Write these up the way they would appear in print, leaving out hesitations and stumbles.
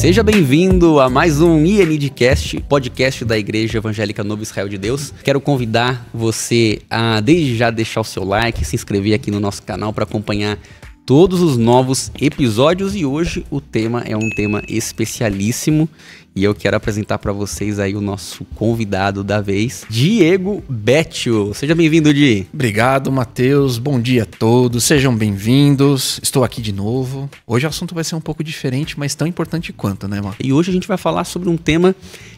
Seja bem-vindo a mais um INDcast, podcast da Igreja Evangélica Novo Israel de Deus. Quero convidar você a desde já deixar o seu like, se inscrever aqui no nosso canal para acompanhar todos os novos episódios, e hoje o tema é um tema especialíssimo e eu quero apresentar para vocês aí o nosso convidado da vez, Diego Beccio. Seja bem-vindo, Di. Obrigado, Matheus. Bom dia a todos. Sejam bem-vindos. Estou aqui de novo. Hoje o assunto vai ser um pouco diferente, mas tão importante quanto, né, mano? E hoje a gente vai falar sobre um tema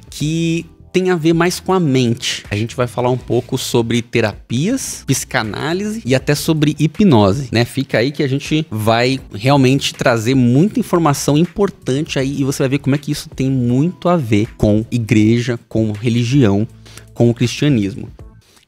que tem a ver mais com a mente. A gente vai falar um pouco sobre terapias, psicanálise e até sobre hipnose, né? Fica aí que a gente vai realmente trazer muita informação importante aí e você vai ver como é que isso tem muito a ver com igreja, com religião, com o cristianismo.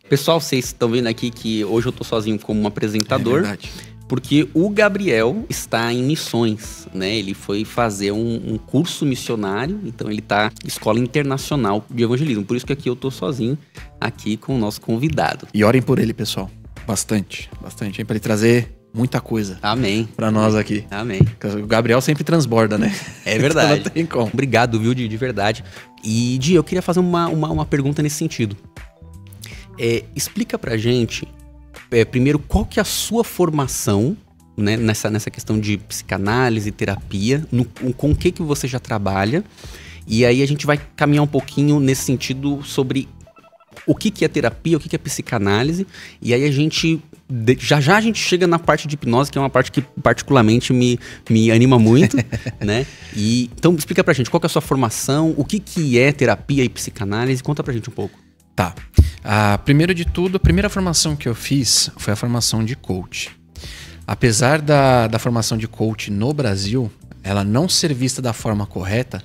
Pessoal, vocês estão vendo aqui que hoje eu tô sozinho como um apresentador. É verdade. Porque o Gabriel está em missões, né? Ele foi fazer um curso missionário, então ele está em escola internacional de evangelismo. Por isso que aqui eu tô sozinho, aqui com o nosso convidado. E orem por ele, pessoal. Bastante, bastante. Para ele trazer muita coisa. Amém. Para nós aqui. Amém. O Gabriel sempre transborda, né? É verdade. Então não tem como. Obrigado, viu, de verdade. E, Di, eu queria fazer uma pergunta nesse sentido. Explica pra gente... primeiro, qual que é a sua formação, né, nessa questão de psicanálise, terapia, com o que você já trabalha, e aí a gente vai caminhar um pouquinho nesse sentido sobre o que é terapia, o que é psicanálise, e aí a gente, já a gente chega na parte de hipnose, que é uma parte que particularmente me anima muito, né, e então explica pra gente, qual que é a sua formação, o que é terapia e psicanálise, conta pra gente um pouco. Tá. Primeiro de tudo, a primeira formação que eu fiz foi a formação de coach. Apesar da formação de coach no Brasil, ela não ser vista da forma correta,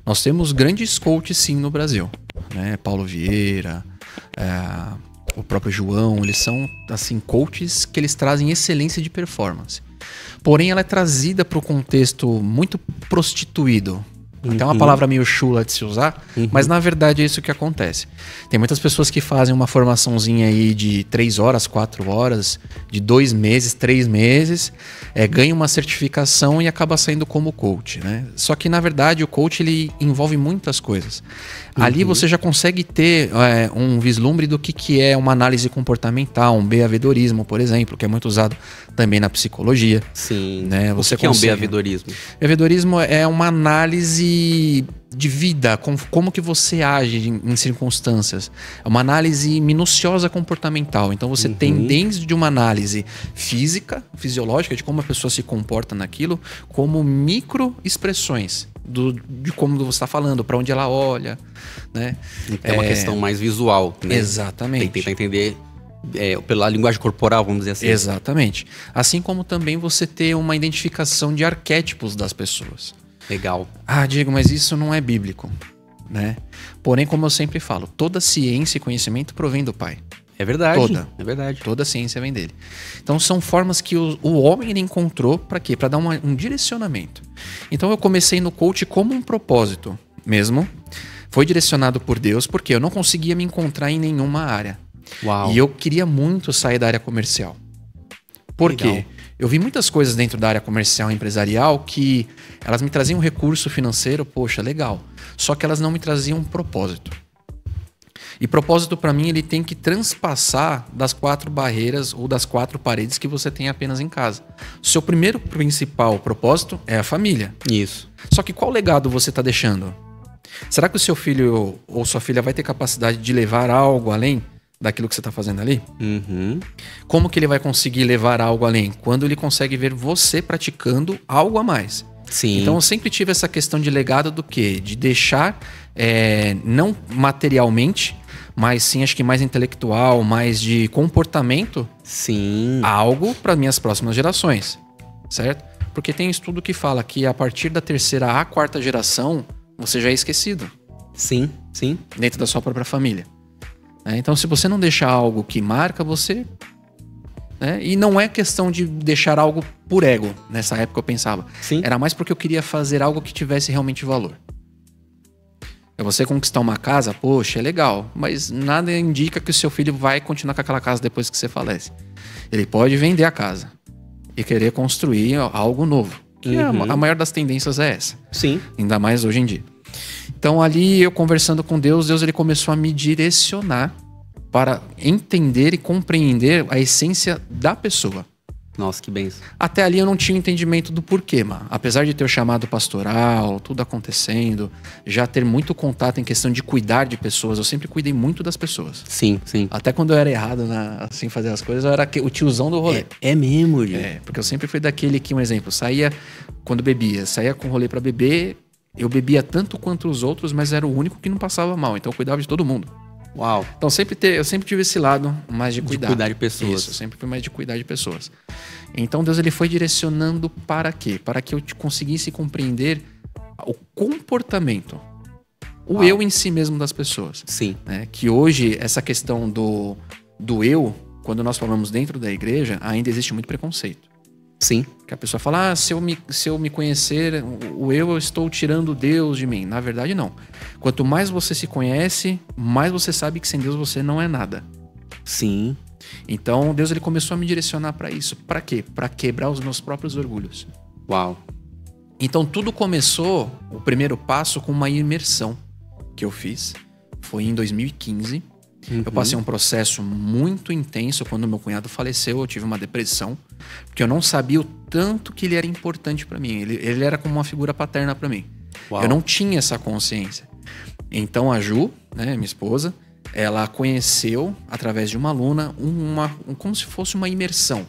nós temos grandes coaches sim no Brasil, né? Paulo Vieira, o próprio João, eles são assim coaches que eles trazem excelência de performance. Porém, ela é trazida para o contexto muito prostituído. Até uma palavra meio chula de se usar, mas na verdade é isso que acontece. Tem muitas pessoas que fazem uma formaçãozinha aí de 3 horas, 4 horas, de 2 meses, 3 meses, ganha uma certificação e acaba saindo como coach, né? Só que na verdade o coach ele envolve muitas coisas. Ali você já consegue ter um vislumbre do que é uma análise comportamental, um behaviorismo, por exemplo, que é muito usado também na psicologia. Sim. Né? O que é um behaviorismo? Behaviorismo é uma análise de vida, como que você age em circunstâncias. É uma análise minuciosa comportamental. Então você tem desde uma análise física, fisiológica, de como a pessoa se comporta naquilo, como microexpressões de como você está falando, para onde ela olha, né? É uma questão mais visual, né? Exatamente. Tem que tentar entender pela linguagem corporal, vamos dizer assim. Exatamente. Assim como também você ter uma identificação de arquétipos das pessoas. Legal. Diego, mas isso não é bíblico, né? Porém, como eu sempre falo, toda ciência e conhecimento provém do Pai. É verdade. É verdade. Toda ciência vem dele. Então são formas que o homem ele encontrou para quê? Para dar um direcionamento. Então eu comecei no coach como um propósito mesmo. Foi direcionado por Deus porque eu não conseguia me encontrar em nenhuma área. Uau. E eu queria muito sair da área comercial. Por quê? Eu vi muitas coisas dentro da área comercial e empresarial que elas me traziam um recurso financeiro, poxa, legal. Só que elas não me traziam um propósito. E propósito para mim ele tem que transpassar das 4 barreiras ou das 4 paredes que você tem apenas em casa. O seu primeiro principal propósito é a família. Isso. Só que qual legado você está deixando? Será que o seu filho ou sua filha vai ter capacidade de levar algo além daquilo que você está fazendo ali? Como que ele vai conseguir levar algo além? Quando ele consegue ver você praticando algo a mais. Sim. Então eu sempre tive essa questão de legado do quê? De deixar, não materialmente, mas sim acho que mais intelectual, mais de comportamento, sim, algo para minhas próximas gerações, certo? Porque tem estudo que fala que a partir da 3ª à 4ª geração, você já é esquecido. Sim, sim. Dentro da sua própria família. Então se você não deixar algo que marca você... E não é questão de deixar algo por ego. Nessa época eu pensava. Sim. Era mais porque eu queria fazer algo que tivesse realmente valor. Você conquistar uma casa, poxa, é legal. Mas nada indica que o seu filho vai continuar com aquela casa depois que você falece. Ele pode vender a casa e querer construir algo novo. Que a maior das tendências é essa. Sim. Ainda mais hoje em dia. Então ali eu conversando com Deus ele começou a me direcionar para entender e compreender a essência da pessoa. Nossa, que benção. Até ali eu não tinha entendimento do porquê, mano. Apesar de ter o chamado pastoral, tudo acontecendo, já ter muito contato em questão de cuidar de pessoas, eu sempre cuidei muito das pessoas. Sim, sim. Até quando eu era errado assim fazer as coisas, eu era o tiozão do rolê. É mesmo, Diego? Porque eu sempre fui daquele que, um exemplo, saía quando bebia, saía com rolê pra beber, eu bebia tanto quanto os outros, mas era o único que não passava mal, então eu cuidava de todo mundo. Uau. Então eu sempre tive esse lado mais de cuidar. De cuidar de pessoas. Isso, eu sempre fui mais de cuidar de pessoas. Então Deus ele foi direcionando para quê? Para que eu conseguisse compreender o comportamento, o eu em si mesmo das pessoas. Sim. Né? Que hoje essa questão do eu, quando nós falamos dentro da igreja, ainda existe muito preconceito. Sim. Que a pessoa fala, se eu me conhecer, eu estou tirando Deus de mim. Na verdade, não. Quanto mais você se conhece, mais você sabe que sem Deus você não é nada. Sim. Então, Deus ele começou a me direcionar para isso. Para quê? Para quebrar os meus próprios orgulhos. Uau. Então, tudo começou, o primeiro passo, com uma imersão que eu fiz. Foi em 2015. Eu passei um processo muito intenso. Quando meu cunhado faleceu, eu tive uma depressão, porque eu não sabia o tanto que ele era importante para mim. Ele era como uma figura paterna para mim. Uau. Eu não tinha essa consciência. Então a Ju, né, minha esposa, ela conheceu, através de uma aluna, como se fosse uma imersão.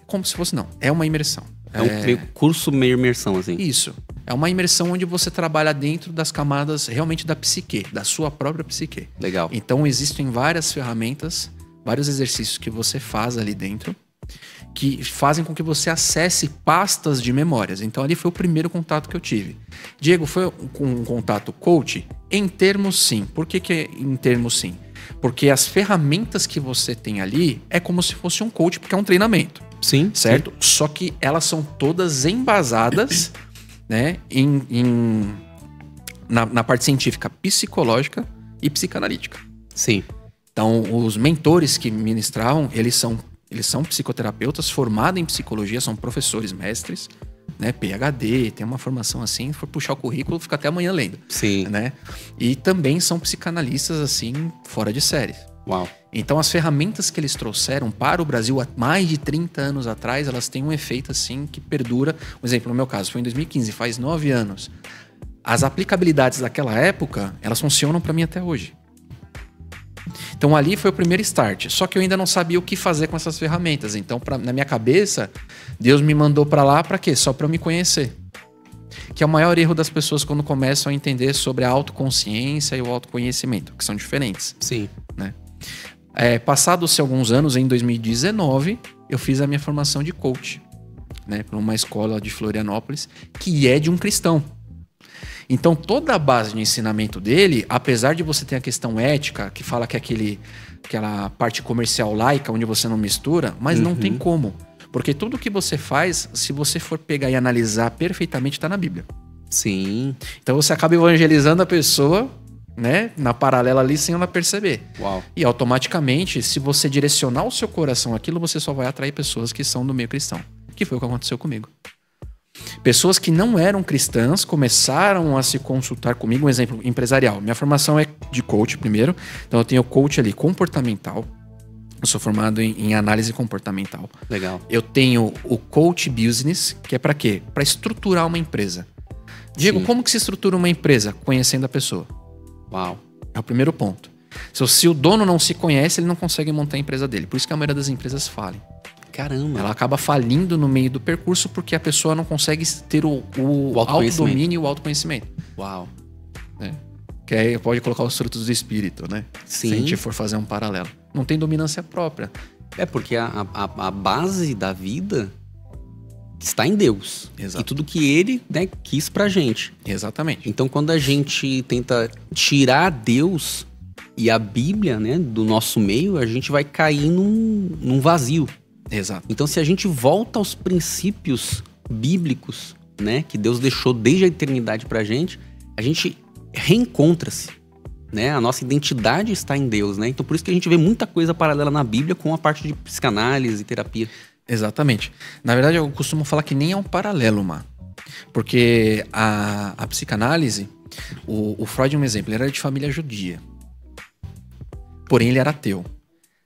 Como se fosse, não. É uma imersão. É um curso meio imersão, assim. Isso. É uma imersão onde você trabalha dentro das camadas realmente da psique, da sua própria psique. Legal. Então existem várias ferramentas, vários exercícios que você faz ali dentro, que fazem com que você acesse pastas de memórias. Então ali foi o primeiro contato que eu tive. Diego, foi um contato coach? Em termos sim. Por que em termos sim? Porque as ferramentas que você tem ali é como se fosse um coach, porque é um treinamento. Sim. Certo? Sim. Só que elas são todas embasadas, né, na parte científica, psicológica e psicanalítica. Sim. Então, os mentores que ministravam, eles são psicoterapeutas formados em psicologia, são professores mestres, né, PhD, tem uma formação assim, se for puxar o currículo, fica até amanhã lendo. Sim. Né? E também são psicanalistas, assim, fora de série. Uau. Então, as ferramentas que eles trouxeram para o Brasil há mais de 30 anos atrás, elas têm um efeito assim que perdura. Um exemplo, no meu caso, foi em 2015, faz 9 anos. As aplicabilidades daquela época, elas funcionam para mim até hoje. Então, ali foi o primeiro start. Só que eu ainda não sabia o que fazer com essas ferramentas. Então, na minha cabeça, Deus me mandou para lá para quê? Só para eu me conhecer. Que é o maior erro das pessoas quando começam a entender sobre a autoconsciência e o autoconhecimento, que são diferentes. Sim. Né? Passados-se alguns anos, em 2019, eu fiz a minha formação de coach, né, para uma escola de Florianópolis, que é de um cristão. Então, toda a base de ensinamento dele, apesar de você ter a questão ética, que fala que é aquela parte comercial laica, onde você não mistura, mas não tem como. Porque tudo que você faz, se você for pegar e analisar perfeitamente, está na Bíblia. Sim. Então, você acaba evangelizando a pessoa, né, na paralela ali sem ela perceber. Uau. E automaticamente, se você direcionar o seu coração àquilo, você só vai atrair pessoas que são do meio cristão. Que foi o que aconteceu comigo. Pessoas que não eram cristãs começaram a se consultar comigo. Um exemplo empresarial. Minha formação é de coach primeiro. Então eu tenho coach ali comportamental. Eu sou formado em análise comportamental. Legal. Eu tenho o coach business, que é para quê? Para estruturar uma empresa. Diego, como que se estrutura uma empresa? Conhecendo a pessoa. Uau. É o primeiro ponto. Se o dono não se conhece, ele não consegue montar a empresa dele. Por isso que a maioria das empresas falem. Caramba. Ela acaba falindo no meio do percurso porque a pessoa não consegue ter o autodomínio e o autoconhecimento. Uau. Que aí pode colocar os frutos do espírito, né? Sim. Se a gente for fazer um paralelo. Não tem dominância própria. É porque a base da vida está em Deus. Exato. E tudo que Ele, né, quis pra gente. Exatamente. Então, quando a gente tenta tirar Deus e a Bíblia, né, do nosso meio, a gente vai cair num vazio. Exato. Então, se a gente volta aos princípios bíblicos, né, que Deus deixou desde a eternidade pra gente, a gente reencontra-se, né? A nossa identidade está em Deus, né? Então, por isso que a gente vê muita coisa paralela na Bíblia com a parte de psicanálise e terapia. Exatamente. Na verdade, eu costumo falar que nem é um paralelo, Mar. Porque a psicanálise, o Freud é um exemplo, ele era de família judia. Porém, ele era ateu.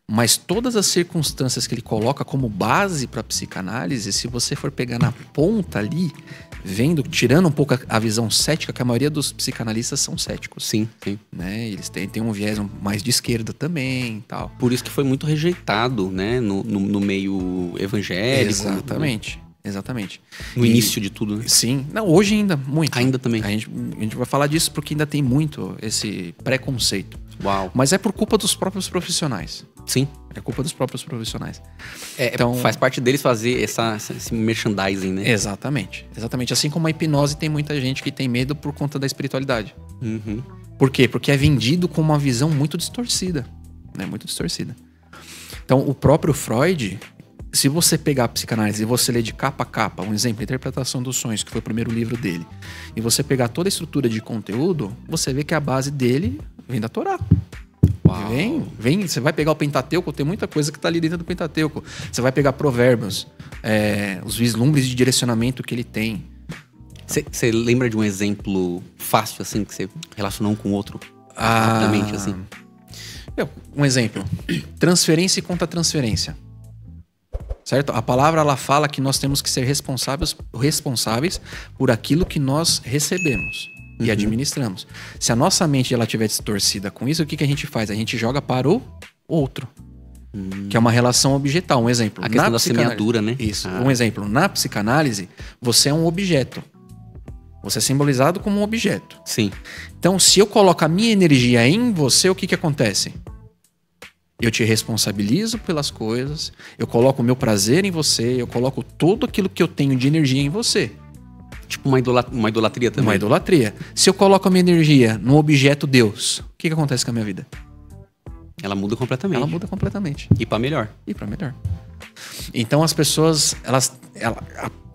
Mas todas as circunstâncias que ele coloca como base para a psicanálise, se você for pegar na ponta ali, tirando um pouco a visão cética, que a maioria dos psicanalistas são céticos. Sim, sim. Né? Eles têm um viés mais de esquerda também e tal. Por isso que foi muito rejeitado, né? No meio evangélico. Exatamente. Né? Exatamente. No início de tudo, né? Sim. Não, hoje ainda, muito. Ainda também. A gente vai falar disso porque ainda tem muito esse preconceito. Uau. Mas é por culpa dos próprios profissionais. Sim. É culpa dos próprios profissionais. Então, faz parte deles fazer esse merchandising, né? Exatamente. Exatamente. Assim como a hipnose, tem muita gente que tem medo por conta da espiritualidade. Uhum. Por quê? Porque é vendido com uma visão muito distorcida. Né? Muito distorcida. Então, o próprio Freud, se você pegar a psicanálise e você ler de capa a capa, um exemplo, Interpretação dos Sonhos, que foi o primeiro livro dele, e você pegar toda a estrutura de conteúdo, você vê que a base dele vem da Torá. Uau. Vem, você vai pegar o Pentateuco, tem muita coisa que está ali dentro do Pentateuco. Você vai pegar Provérbios, os vislumbres de direcionamento que ele tem. Você lembra de um exemplo fácil, assim, que você relacionou um com o outro rapidamente, assim? Um exemplo. Transferência e contra-transferência. Certo? A palavra, ela fala que nós temos que ser responsáveis por aquilo que nós recebemos e administramos. Se a nossa mente ela estiver distorcida com isso, o que a gente faz? A gente joga para o outro. Que é uma relação objetal. Um exemplo. A questão da semeadura, né? Isso. Um exemplo. Na psicanálise, você é um objeto. Você é simbolizado como um objeto. Sim. Então, se eu coloco a minha energia em você, o que acontece? Eu te responsabilizo pelas coisas, eu coloco o meu prazer em você, eu coloco tudo aquilo que eu tenho de energia em você. Tipo uma idolatria também. Uma idolatria. Se eu coloco a minha energia no objeto Deus, o que acontece com a minha vida? Ela muda completamente. Ela muda completamente. E pra melhor. E pra melhor. Então as pessoas,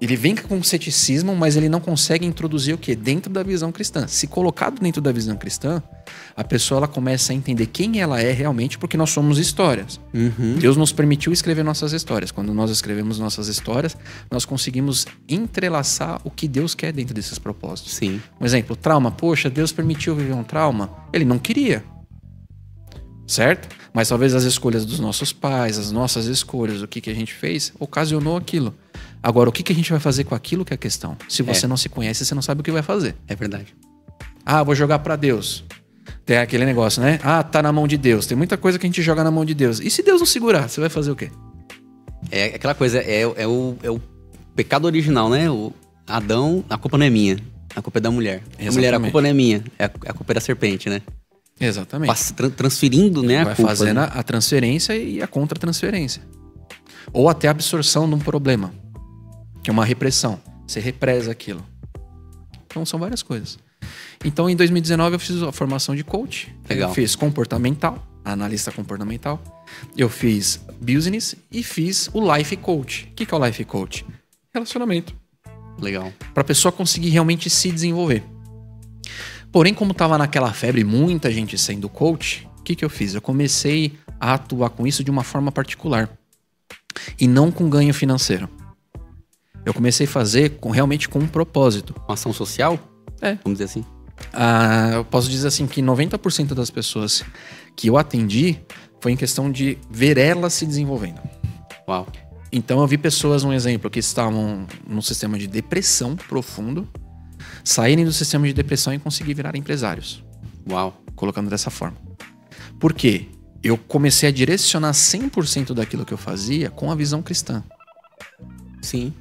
ele vem com ceticismo, mas ele não consegue introduzir o quê? Dentro da visão cristã. Se colocado dentro da visão cristã, a pessoa ela começa a entender quem ela é realmente, porque nós somos histórias. Deus nos permitiu escrever nossas histórias. Quando nós escrevemos nossas histórias, nós conseguimos entrelaçar o que Deus quer dentro desses propósitos. Sim. Um exemplo, trauma. Poxa, Deus permitiu viver um trauma? Ele não queria. Certo? Mas talvez as escolhas dos nossos pais, as nossas escolhas, o que a gente fez, ocasionou aquilo. Agora, o que a gente vai fazer com aquilo que é a questão? Se você não se conhece, você não sabe o que vai fazer. É verdade. Vou jogar pra Deus. Tem aquele negócio, né? Tá na mão de Deus. Tem muita coisa que a gente joga na mão de Deus. E se Deus não segurar, você vai fazer o quê? É aquela coisa, é o pecado original, né? O Adão, a culpa não é minha. A culpa é da mulher. Exatamente. A mulher, a culpa não é minha. A culpa é da serpente, né? Exatamente. Transferindo, né, vai fazendo a transferência e a contra-transferência. Ou até a absorção de um problema, que é uma repressão. Você represa aquilo. Então são várias coisas. Então em 2019 eu fiz a formação de coach. Legal. Eu fiz comportamental, analista comportamental. Eu fiz business e fiz o life coach. O que é o life coach? Relacionamento. Legal. Para a pessoa conseguir realmente se desenvolver. Porém, como estava naquela febre, muita gente sendo coach, o que eu fiz? Eu comecei a atuar com isso de uma forma particular. E não com ganho financeiro. Eu comecei a fazer realmente com um propósito. Uma ação social? Vamos dizer assim. Eu posso dizer assim que 90% das pessoas que eu atendi foi em questão de ver elas se desenvolvendo. Uau. Então eu vi pessoas, um exemplo, que estavam num sistema de depressão profundo, saírem do sistema de depressão e conseguir virar empresários. Uau. Colocando dessa forma. Por quê? Eu comecei a direcionar 100% daquilo que eu fazia com a visão cristã. Sim.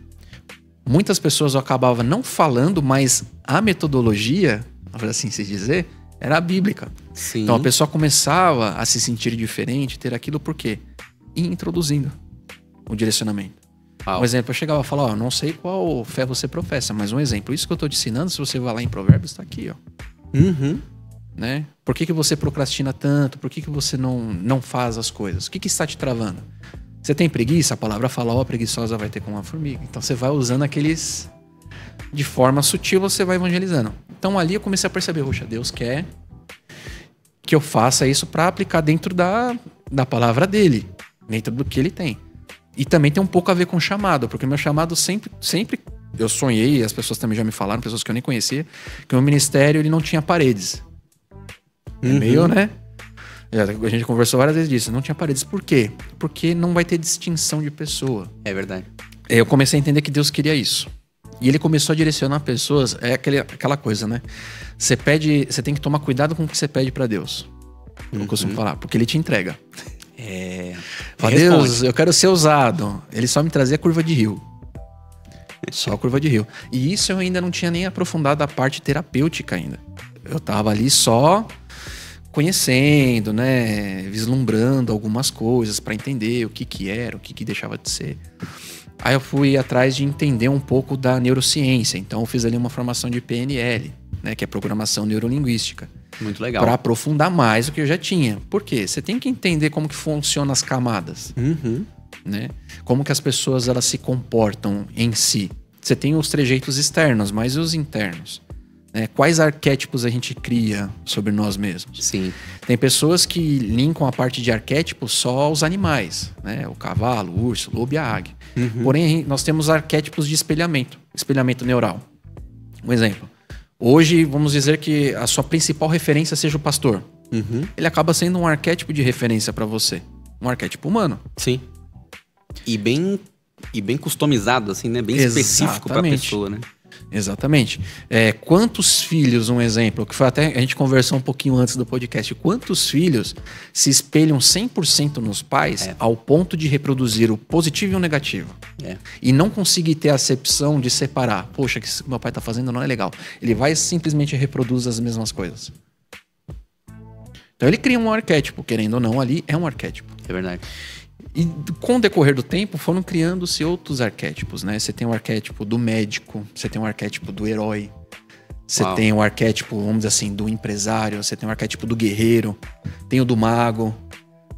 Muitas pessoas eu acabava não falando, mas a metodologia, por assim se dizer, era a bíblica. Sim. Então a pessoa começava a se sentir diferente, ter aquilo por quê? E introduzindo o direcionamento. Um exemplo, eu chegava a falar, não sei qual fé você professa, mas um exemplo, isso que eu estou te ensinando, se você vai lá em Provérbios, está aqui, ó. Né? Por que você procrastina tanto? Por que você não faz as coisas? O que está te travando? Você tem preguiça? A palavra fala, preguiçosa vai ter como uma formiga. Então você vai usando aqueles... De forma sutil você vai evangelizando. Então ali eu comecei a perceber, poxa, Deus quer que eu faça isso para aplicar dentro da palavra dele, dentro do que ele tem. E também tem um pouco a ver com chamado, porque o meu chamado sempre eu sonhei, as pessoas também já me falaram, pessoas que eu nem conhecia, que o meu ministério ele não tinha paredes. É meio, né? A gente conversou várias vezes disso. Não tinha paredes. Por quê? Porque não vai ter distinção de pessoa. É verdade. Eu comecei a entender que Deus queria isso. E ele começou a direcionar pessoas. É aquela coisa, né? Você tem que tomar cuidado com o que você pede pra Deus. Eu costumo falar, porque ele te entrega. Fala, Deus, eu quero ser usado. Ele só me trazia a curva de rio. Só a curva de rio. E isso eu ainda não tinha nem aprofundado a parte terapêutica ainda. Eu tava ali só conhecendo, né? Vislumbrando algumas coisas para entender o que era, o que deixava de ser. Aí eu fui atrás de entender um pouco da neurociência. Então eu fiz ali uma formação de PNL, né? Que é Programação Neurolinguística. Muito legal. Para aprofundar mais o que eu já tinha. Por quê? Você tem que entender como que funcionam as camadas. Né? Como que as pessoas elas se comportam em si. Você tem os trejeitos externos, mas e os internos? Né? Quais arquétipos a gente cria sobre nós mesmos? Sim. Tem pessoas que linkam a parte de arquétipo só aos animais, né? O cavalo, o urso, o lobo e a águia. Porém, nós temos arquétipos de espelhamento neural. Um exemplo. Hoje, vamos dizer que a sua principal referência seja o pastor. Ele acaba sendo um arquétipo de referência para você. Um arquétipo humano. Sim. E bem customizado, assim, né? Bem específico para a pessoa, né? Exatamente. Quantos filhos, um exemplo, que foi até a gente conversou um pouquinho antes do podcast, quantos filhos se espelham 100% nos pais ao ponto de reproduzir o positivo e o negativo? E não conseguir ter a acepção de separar. Poxa, que isso que meu pai tá fazendo não é legal. Ele vai e simplesmente reproduz as mesmas coisas. Então ele cria um arquétipo, querendo ou não, ali é um arquétipo. É verdade. E com o decorrer do tempo foram criando-se outros arquétipos, né? Você tem o arquétipo do médico, você tem o arquétipo do herói, você tem o arquétipo, vamos dizer assim, do empresário, você tem o arquétipo do guerreiro, tem o do mago,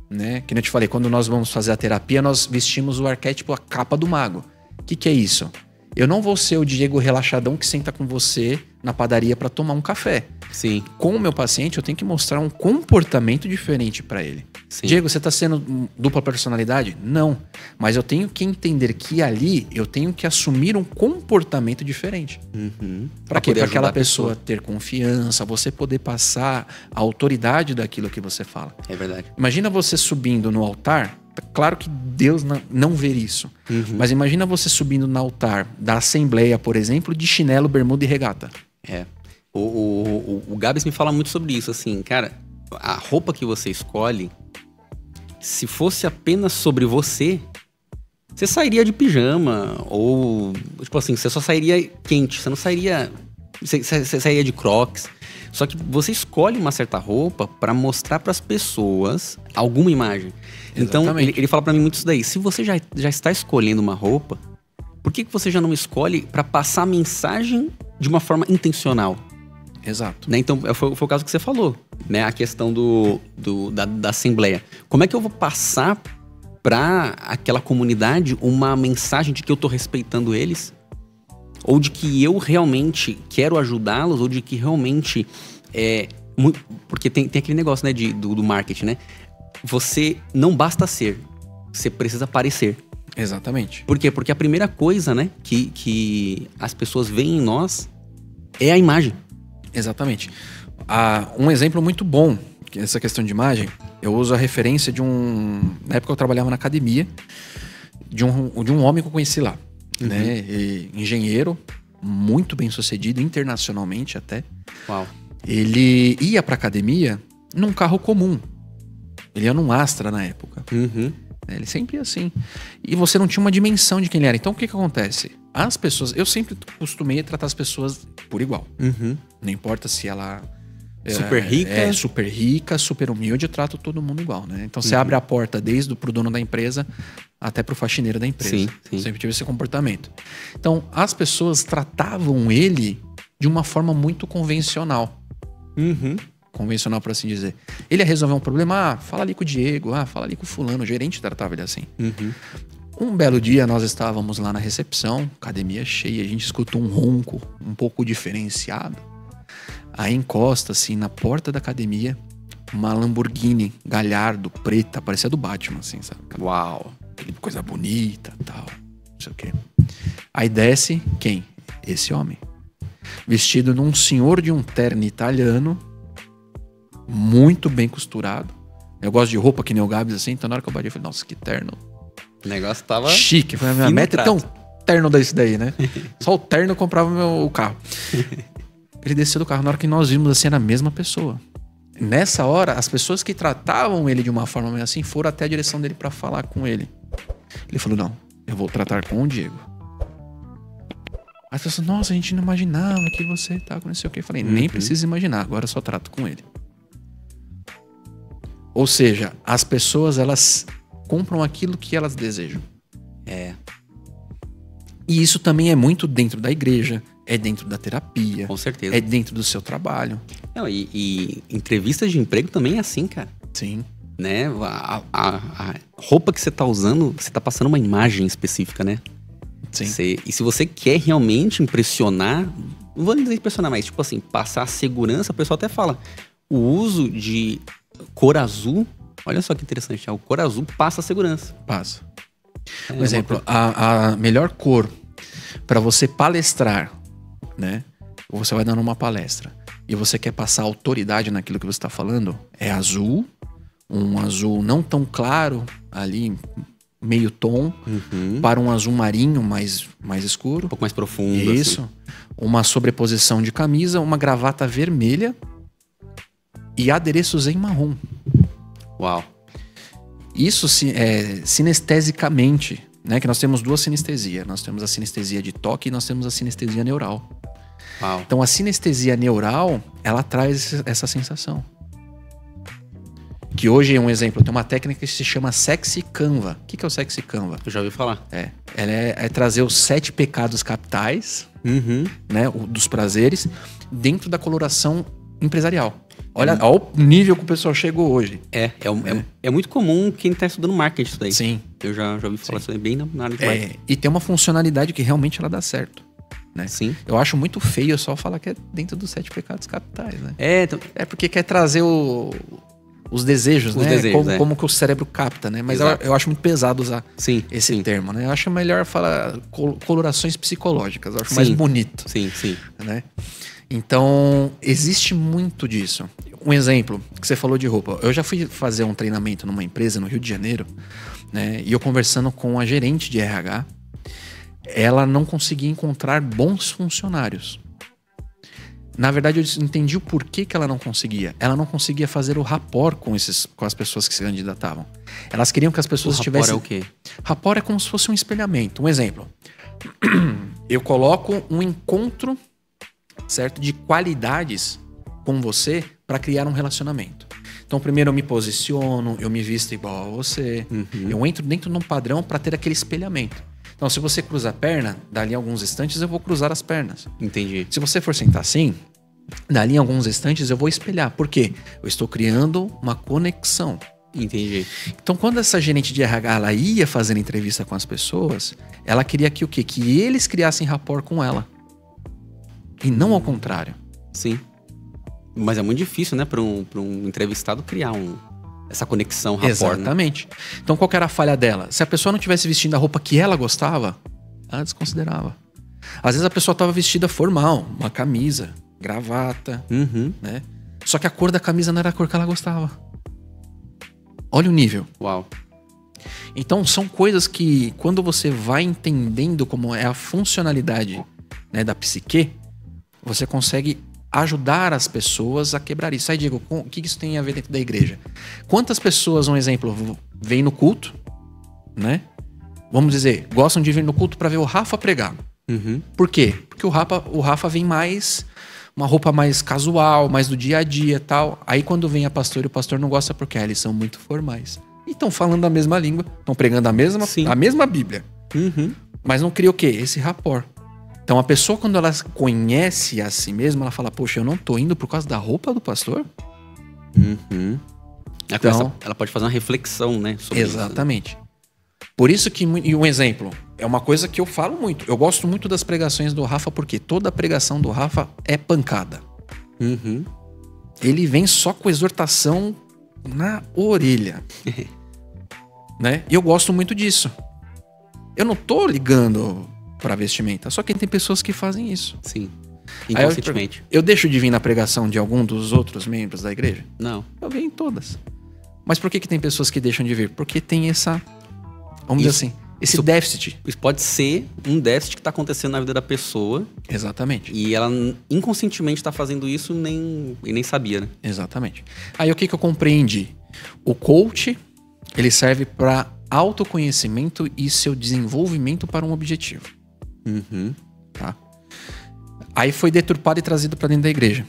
né? Que nem eu te falei, quando nós vamos fazer a terapia, nós vestimos o arquétipo, a capa do mago. O que é isso? Eu não vou ser o Diego relaxadão que senta com você na padaria para tomar um café. Sim. Com o meu paciente, eu tenho que mostrar um comportamento diferente para ele. Sim. Diego, você tá sendo dupla personalidade? Não. Mas eu tenho que entender que ali eu tenho que assumir um comportamento diferente. Para quê? Para aquela pessoa ter confiança, você poder passar a autoridade daquilo que você fala. É verdade. Imagina você subindo no altar. Claro que Deus não vê isso. Mas imagina você subindo no altar da Assembleia, por exemplo, de chinelo, bermuda e regata. O Gabs me fala muito sobre isso, assim, cara, a roupa que você escolhe, se fosse apenas sobre você sairia de pijama, ou, tipo assim, você só sairia quente, você não sairia, você sairia de crocs. Só que você escolhe uma certa roupa pra mostrar pras pessoas alguma imagem. Então, ele fala pra mim muito isso daí. Se você já está escolhendo uma roupa, por que você já não escolhe pra passar a mensagem de uma forma intencional? Exato. Né? Então, foi o caso que você falou, né? A questão da Assembleia. Como é que eu vou passar pra aquela comunidade uma mensagem de que eu tô respeitando eles? Ou de que eu realmente quero ajudá-los, ou de que realmente porque tem aquele negócio, né, do marketing, né? Você não basta ser, você precisa parecer. Exatamente. Por quê? Porque a primeira coisa, né, que as pessoas veem em nós é a imagem. Exatamente. Um exemplo muito bom, essa questão de imagem, eu uso a referência na época eu trabalhava na academia, de um homem que eu conheci lá. Né? Engenheiro, muito bem sucedido, internacionalmente até. Uau. Ele ia pra academia num carro comum. Ele ia num Astra na época. Ele sempre ia assim. E você não tinha uma dimensão de quem ele era. Então o que acontece? As pessoas... Eu sempre costumei tratar as pessoas por igual. Não importa se ela... Super rica. Super rica, super humilde, eu trato todo mundo igual, né? Então você abre a porta desde pro dono da empresa até pro faxineiro da empresa. Sim. Eu sempre tive esse comportamento. Então as pessoas tratavam ele de uma forma muito convencional. Convencional, por assim dizer. Ele ia resolver um problema, fala ali com o Diego, fala ali com o fulano, o gerente tratava ele assim. Um belo dia nós estávamos lá na recepção, academia cheia, a gente escutou um ronco um pouco diferenciado. Aí encosta, assim, na porta da academia, uma Lamborghini Gallardo, preta, parecia do Batman, assim, sabe? Uau! aquele coisa bonita, tal, não sei o quê. Aí desce quem? Esse homem. Vestido num senhor de um terno italiano, muito bem costurado. Eu gosto de roupa que nem o Gabs, assim, então na hora que eu bati, eu falei, nossa, que terno. O negócio tava chique. Foi a minha meta é ter um terno desse daí, né? Só o terno eu comprava o carro. Ele desceu do carro, na hora que nós vimos, assim, era a mesma pessoa. Nessa hora, as pessoas que tratavam ele de uma forma meio assim, foram até a direção dele pra falar com ele. Ele falou, não, eu vou tratar com o Diego. As pessoas, nossa, a gente não imaginava que você tá com não sei o que. Eu falei, nem precisa imaginar, agora eu só trato com ele. Ou seja, as pessoas, elas compram aquilo que elas desejam. E isso também é muito dentro da igreja, é dentro da terapia. Com certeza. É dentro do seu trabalho. Não, e entrevistas de emprego também é assim, cara. Sim. Né? A roupa que você tá usando, você tá passando uma imagem específica, né? Sim. E se você quer realmente impressionar, não vou dizer impressionar, mas tipo assim, passar segurança, o pessoal até fala, o uso de cor azul, olha só que interessante, o cor azul passa segurança. Passa. Por exemplo, a melhor cor para você palestrar, né? Ou você vai dando uma palestra e você quer passar autoridade naquilo que você está falando, é azul, um azul não tão claro ali, meio tom, para um azul marinho mais escuro. Um pouco mais profundo. Isso. Assim. Uma sobreposição de camisa, uma gravata vermelha e adereços em marrom. Uau. Isso sinestesicamente, né? Que nós temos duas sinestesias. Nós temos a sinestesia de toque e nós temos a sinestesia neural. Uau. Então a sinestesia neural, ela traz essa sensação. Que hoje é um exemplo, tem uma técnica que se chama Sexy Canva. O que é o Sexy Canva? Eu já ouvi falar. Ela é trazer os 7 pecados capitais, né, dos prazeres, dentro da coloração empresarial. Olha o nível que o pessoal chegou hoje. É muito comum quem está estudando marketing isso daí. Sim. Eu já ouvi falar isso aí bem na área de marketing. E tem uma funcionalidade que realmente ela dá certo. Né? Sim. Eu acho muito feio só falar que é dentro dos 7 pecados capitais, né? É porque quer trazer os desejos, né? Como que o cérebro capta, né? Mas eu acho muito pesado usar esse termo, né? Eu acho melhor falar colorações psicológicas. Eu acho mais bonito. Sim. Né? Então, existe muito disso. Um exemplo que você falou de roupa. Eu já fui fazer um treinamento numa empresa no Rio de Janeiro, né? E eu conversando com a gerente de RH, ela não conseguia encontrar bons funcionários. Na verdade, eu entendi o porquê que ela não conseguia. Ela não conseguia fazer o rapport com as pessoas que se candidatavam. Elas queriam que as pessoas tivessem... Rapport é o quê? Rapport é como se fosse um espelhamento. Um exemplo. Eu coloco um encontro, certo, de qualidades com você para criar um relacionamento. Então, primeiro eu me posiciono, eu me visto igual a você. Eu entro dentro de um padrão para ter aquele espelhamento. Então, se você cruza a perna, dali a alguns instantes eu vou cruzar as pernas. Entendi. Se você for sentar assim, dali a alguns instantes eu vou espelhar. Por quê? Eu estou criando uma conexão. Entendi. Então, quando essa gerente de RH ela ia fazer entrevista com as pessoas, ela queria que o quê? Que eles criassem rapport com ela. E não ao contrário. Sim. Mas é muito difícil, né, para um entrevistado criar essa conexão, rapport. Exatamente. Né? Então, qual que era a falha dela? Se a pessoa não tivesse vestindo a roupa que ela gostava, ela desconsiderava. Às vezes a pessoa estava vestida formal, uma camisa, gravata, né? Só que a cor da camisa não era a cor que ela gostava. Olha o nível. Uau. Então, são coisas que, quando você vai entendendo como é a funcionalidade, né, da psique, você consegue ajudar as pessoas a quebrar isso. Aí, Diego, o que isso tem a ver dentro da igreja? Quantas pessoas, um exemplo, vêm no culto, né? Vamos dizer, gostam de vir no culto para ver o Rafa pregar. Por quê? Porque o Rafa vem mais... uma roupa mais casual, mais do dia a dia e tal. Aí quando vem a pastora, o pastor não gosta porque eles são muito formais. E estão falando a mesma língua, estão pregando a mesma Bíblia. Mas não cria o quê? Esse rapport. Então a pessoa, quando ela conhece a si mesma, ela fala, poxa, eu não tô indo por causa da roupa do pastor? Então, ela pode fazer uma reflexão, né? Sobre exatamente. Isso, né? Por isso que, e um exemplo, é uma coisa que eu falo muito. Eu gosto muito das pregações do Rafa, porque toda pregação do Rafa é pancada. Ele vem só com exortação na orelha. né? E eu gosto muito disso. Eu não tô ligando pra vestimenta. Só que tem pessoas que fazem isso. Sim. Inconscientemente. Eu deixo de vir na pregação de algum dos outros membros da igreja? Não. Eu venho em todas. Mas por que tem pessoas que deixam de vir? Porque tem essa... Vamos dizer assim, esse déficit. Isso pode ser um déficit que está acontecendo na vida da pessoa. Exatamente. E ela inconscientemente está fazendo isso e nem sabia, né? Exatamente. Aí o que eu compreendi? O coach, ele serve para autoconhecimento e seu desenvolvimento para um objetivo. Uhum. Tá? Aí foi deturpado e trazido para dentro da igreja.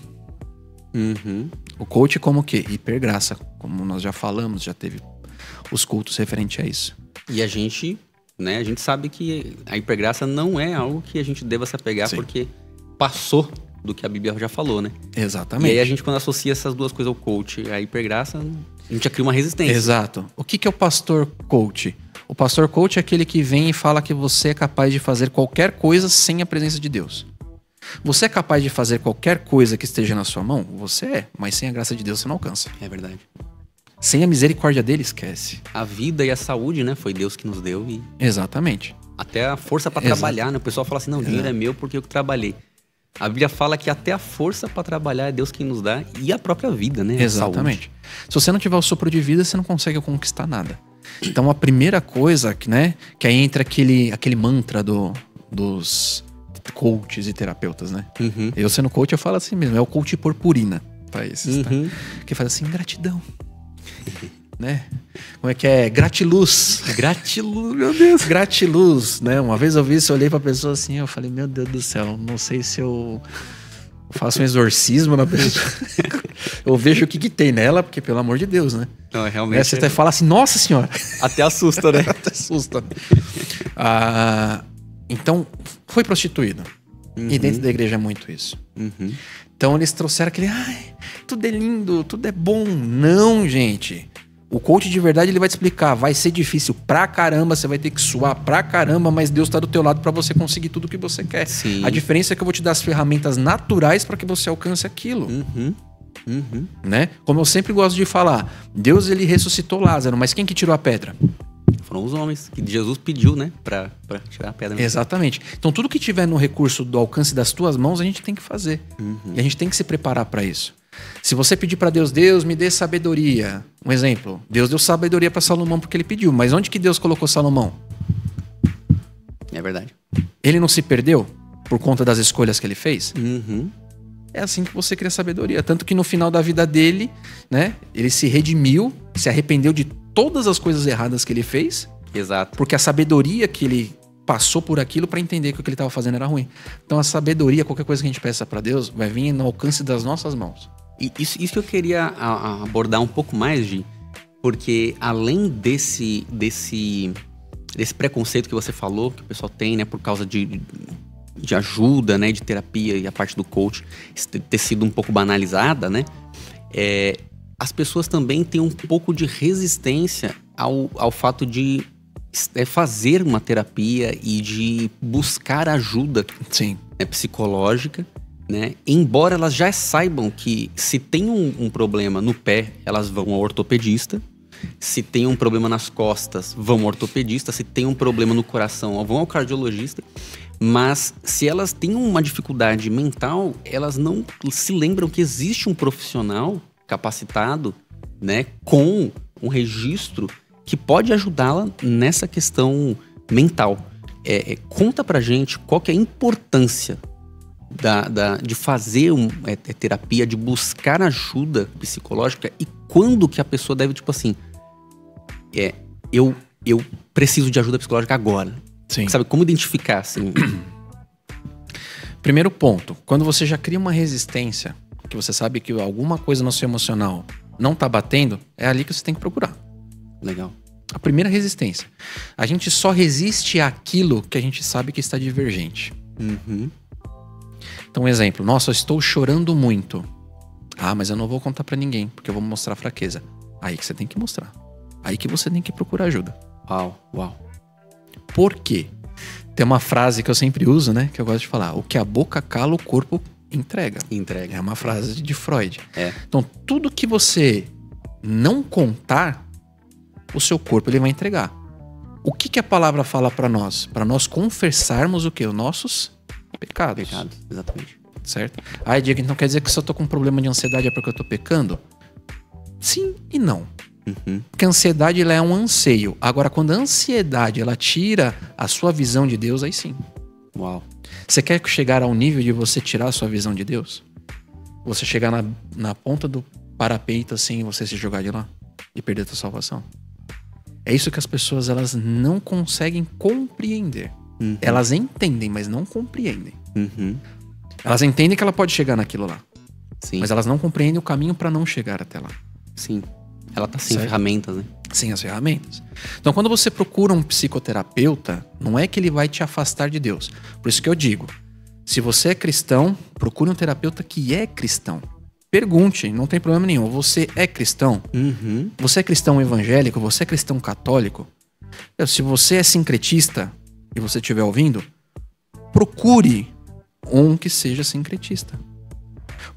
Uhum. O coach como o quê? Hipergraça. Como nós já falamos, já teve os cultos referentes a isso. E a gente sabe que a hipergraça não é algo que a gente deva se apegar. Sim. Porque passou do que a Bíblia já falou, né? Exatamente. E aí a gente, quando associa essas duas coisas ao coach e a hipergraça, a gente já cria uma resistência. Exato. O que é o pastor coach? O pastor coach é aquele que vem e fala que você é capaz de fazer qualquer coisa sem a presença de Deus. Você é capaz de fazer qualquer coisa que esteja na sua mão? Você é, mas sem a graça de Deus você não alcança. É verdade. Sem a misericórdia dele, esquece. A vida e a saúde, né? Foi Deus que nos deu. E exatamente. até a força para trabalhar, né? O pessoal fala assim, não, o dinheiro é meu porque eu que trabalhei. A Bíblia fala que até a força para trabalhar é Deus quem nos dá e a própria vida, né? Exatamente. Se você não tiver o sopro de vida, você não consegue conquistar nada. Então a primeira coisa, né? Que aí entra aquele mantra dos coaches e terapeutas, né? Uhum. Eu sendo coach, eu falo assim mesmo, é o coach purpurina pra esses, uhum. tá? Que faz assim, gratidão. Né? Como é que é? Gratiluz. Gratiluz, meu Deus. Gratiluz, né? Uma vez eu vi isso, eu olhei pra pessoa assim, eu falei, meu Deus do céu, não sei se eu faço um exorcismo na pessoa. Eu vejo o que tem nela, porque pelo amor de Deus, né? Não, realmente. Você até fala assim, nossa senhora. Até assusta, né? Até assusta. Então, foi prostituído. Uhum. E dentro da igreja é muito isso. Uhum. Então eles trouxeram aquele, tudo é lindo, tudo é bom. Não, gente. O coach de verdade, ele vai te explicar, vai ser difícil pra caramba, você vai ter que suar pra caramba, mas Deus tá do teu lado pra você conseguir tudo o que você quer. Sim. A diferença é que eu vou te dar as ferramentas naturais pra que você alcance aquilo. Uhum. Uhum. Né? Como eu sempre gosto de falar, Deus, ele ressuscitou Lázaro, mas quem que tirou a pedra? Foram os homens que Jesus pediu, né? Pra tirar a pedra. Exatamente. Então tudo que tiver no recurso do alcance das tuas mãos, a gente tem que fazer. Uhum. E a gente tem que se preparar pra isso. Se você pedir pra Deus, Deus me dê sabedoria. Um exemplo, Deus deu sabedoria pra Salomão porque ele pediu. Mas onde que Deus colocou Salomão? É verdade. Ele não se perdeu por conta das escolhas que ele fez? Uhum. É assim que você cria sabedoria. Tanto que no final da vida dele, né, ele se redimiu, se arrependeu de todas as coisas erradas que ele fez. Exato. Porque a sabedoria que ele passou por aquilo para entender que o que ele estava fazendo era ruim. Então a sabedoria, qualquer coisa que a gente peça para Deus, vai vir no alcance das nossas mãos. E isso que eu queria abordar um pouco mais, Gi, porque além desse preconceito que você falou, que o pessoal tem, né, por causa de ajuda, né, de terapia e a parte do coach ter sido um pouco banalizada, né, as pessoas também têm um pouco de resistência ao fato de fazer uma terapia e de buscar ajuda. Sim. Psicológica, né? Embora elas já saibam que se tem um problema no pé, elas vão ao ortopedista. Se tem um problema nas costas, vão ao ortopedista. Se tem um problema no coração, vão ao cardiologista. Mas se elas têm uma dificuldade mental, elas não se lembram que existe um profissional capacitado, né, com um registro que pode ajudá-la nessa questão mental. Conta pra gente qual que é a importância de fazer terapia, de buscar ajuda psicológica e quando que a pessoa deve, tipo assim, eu preciso de ajuda psicológica agora. Sim. Sabe, como identificar, assim? Primeiro ponto, quando você já cria uma resistência, que você sabe que alguma coisa no seu emocional não tá batendo, é ali que você tem que procurar. Legal. A primeira resistência. A gente só resiste àquilo que a gente sabe que está divergente. Uhum. Então, um exemplo. Nossa, eu estou chorando muito. Mas eu não vou contar pra ninguém, porque eu vou mostrar fraqueza. Aí que você tem que mostrar. Aí que você tem que procurar ajuda. Uau. Por quê? Tem uma frase que eu sempre uso, né? Que eu gosto de falar. O que a boca cala, o corpo entrega. É uma frase de Freud. Então, tudo que você não contar, o seu corpo ele vai entregar. O que a palavra fala para nós? Para nós confessarmos o quê? Os nossos pecados. Pecado, exatamente. Certo? Aí, Diego, então quer dizer que se eu tô com um problema de ansiedade é porque eu tô pecando? Sim e não. Porque a ansiedade ela é um anseio. Agora, quando a ansiedade ela tira a sua visão de Deus, aí sim. Uau. Você quer chegar ao nível de você tirar a sua visão de Deus? Você chegar na ponta do parapeito assim e você se jogar de lá e perder a sua salvação? É isso que as pessoas elas não conseguem compreender. Elas entendem, mas não compreendem. Elas entendem que ela pode chegar naquilo lá. Sim. Mas elas não compreendem o caminho para não chegar até lá. Sim. Ela tá sem ferramentas, né? Sem as ferramentas. Então, quando você procura um psicoterapeuta, não é que ele vai te afastar de Deus. Por isso que eu digo, se você é cristão, procure um terapeuta que é cristão. Pergunte, não tem problema nenhum. Você é cristão? Você é cristão evangélico? Você é cristão católico? Se você é sincretista e você estiver ouvindo, procure um que seja sincretista.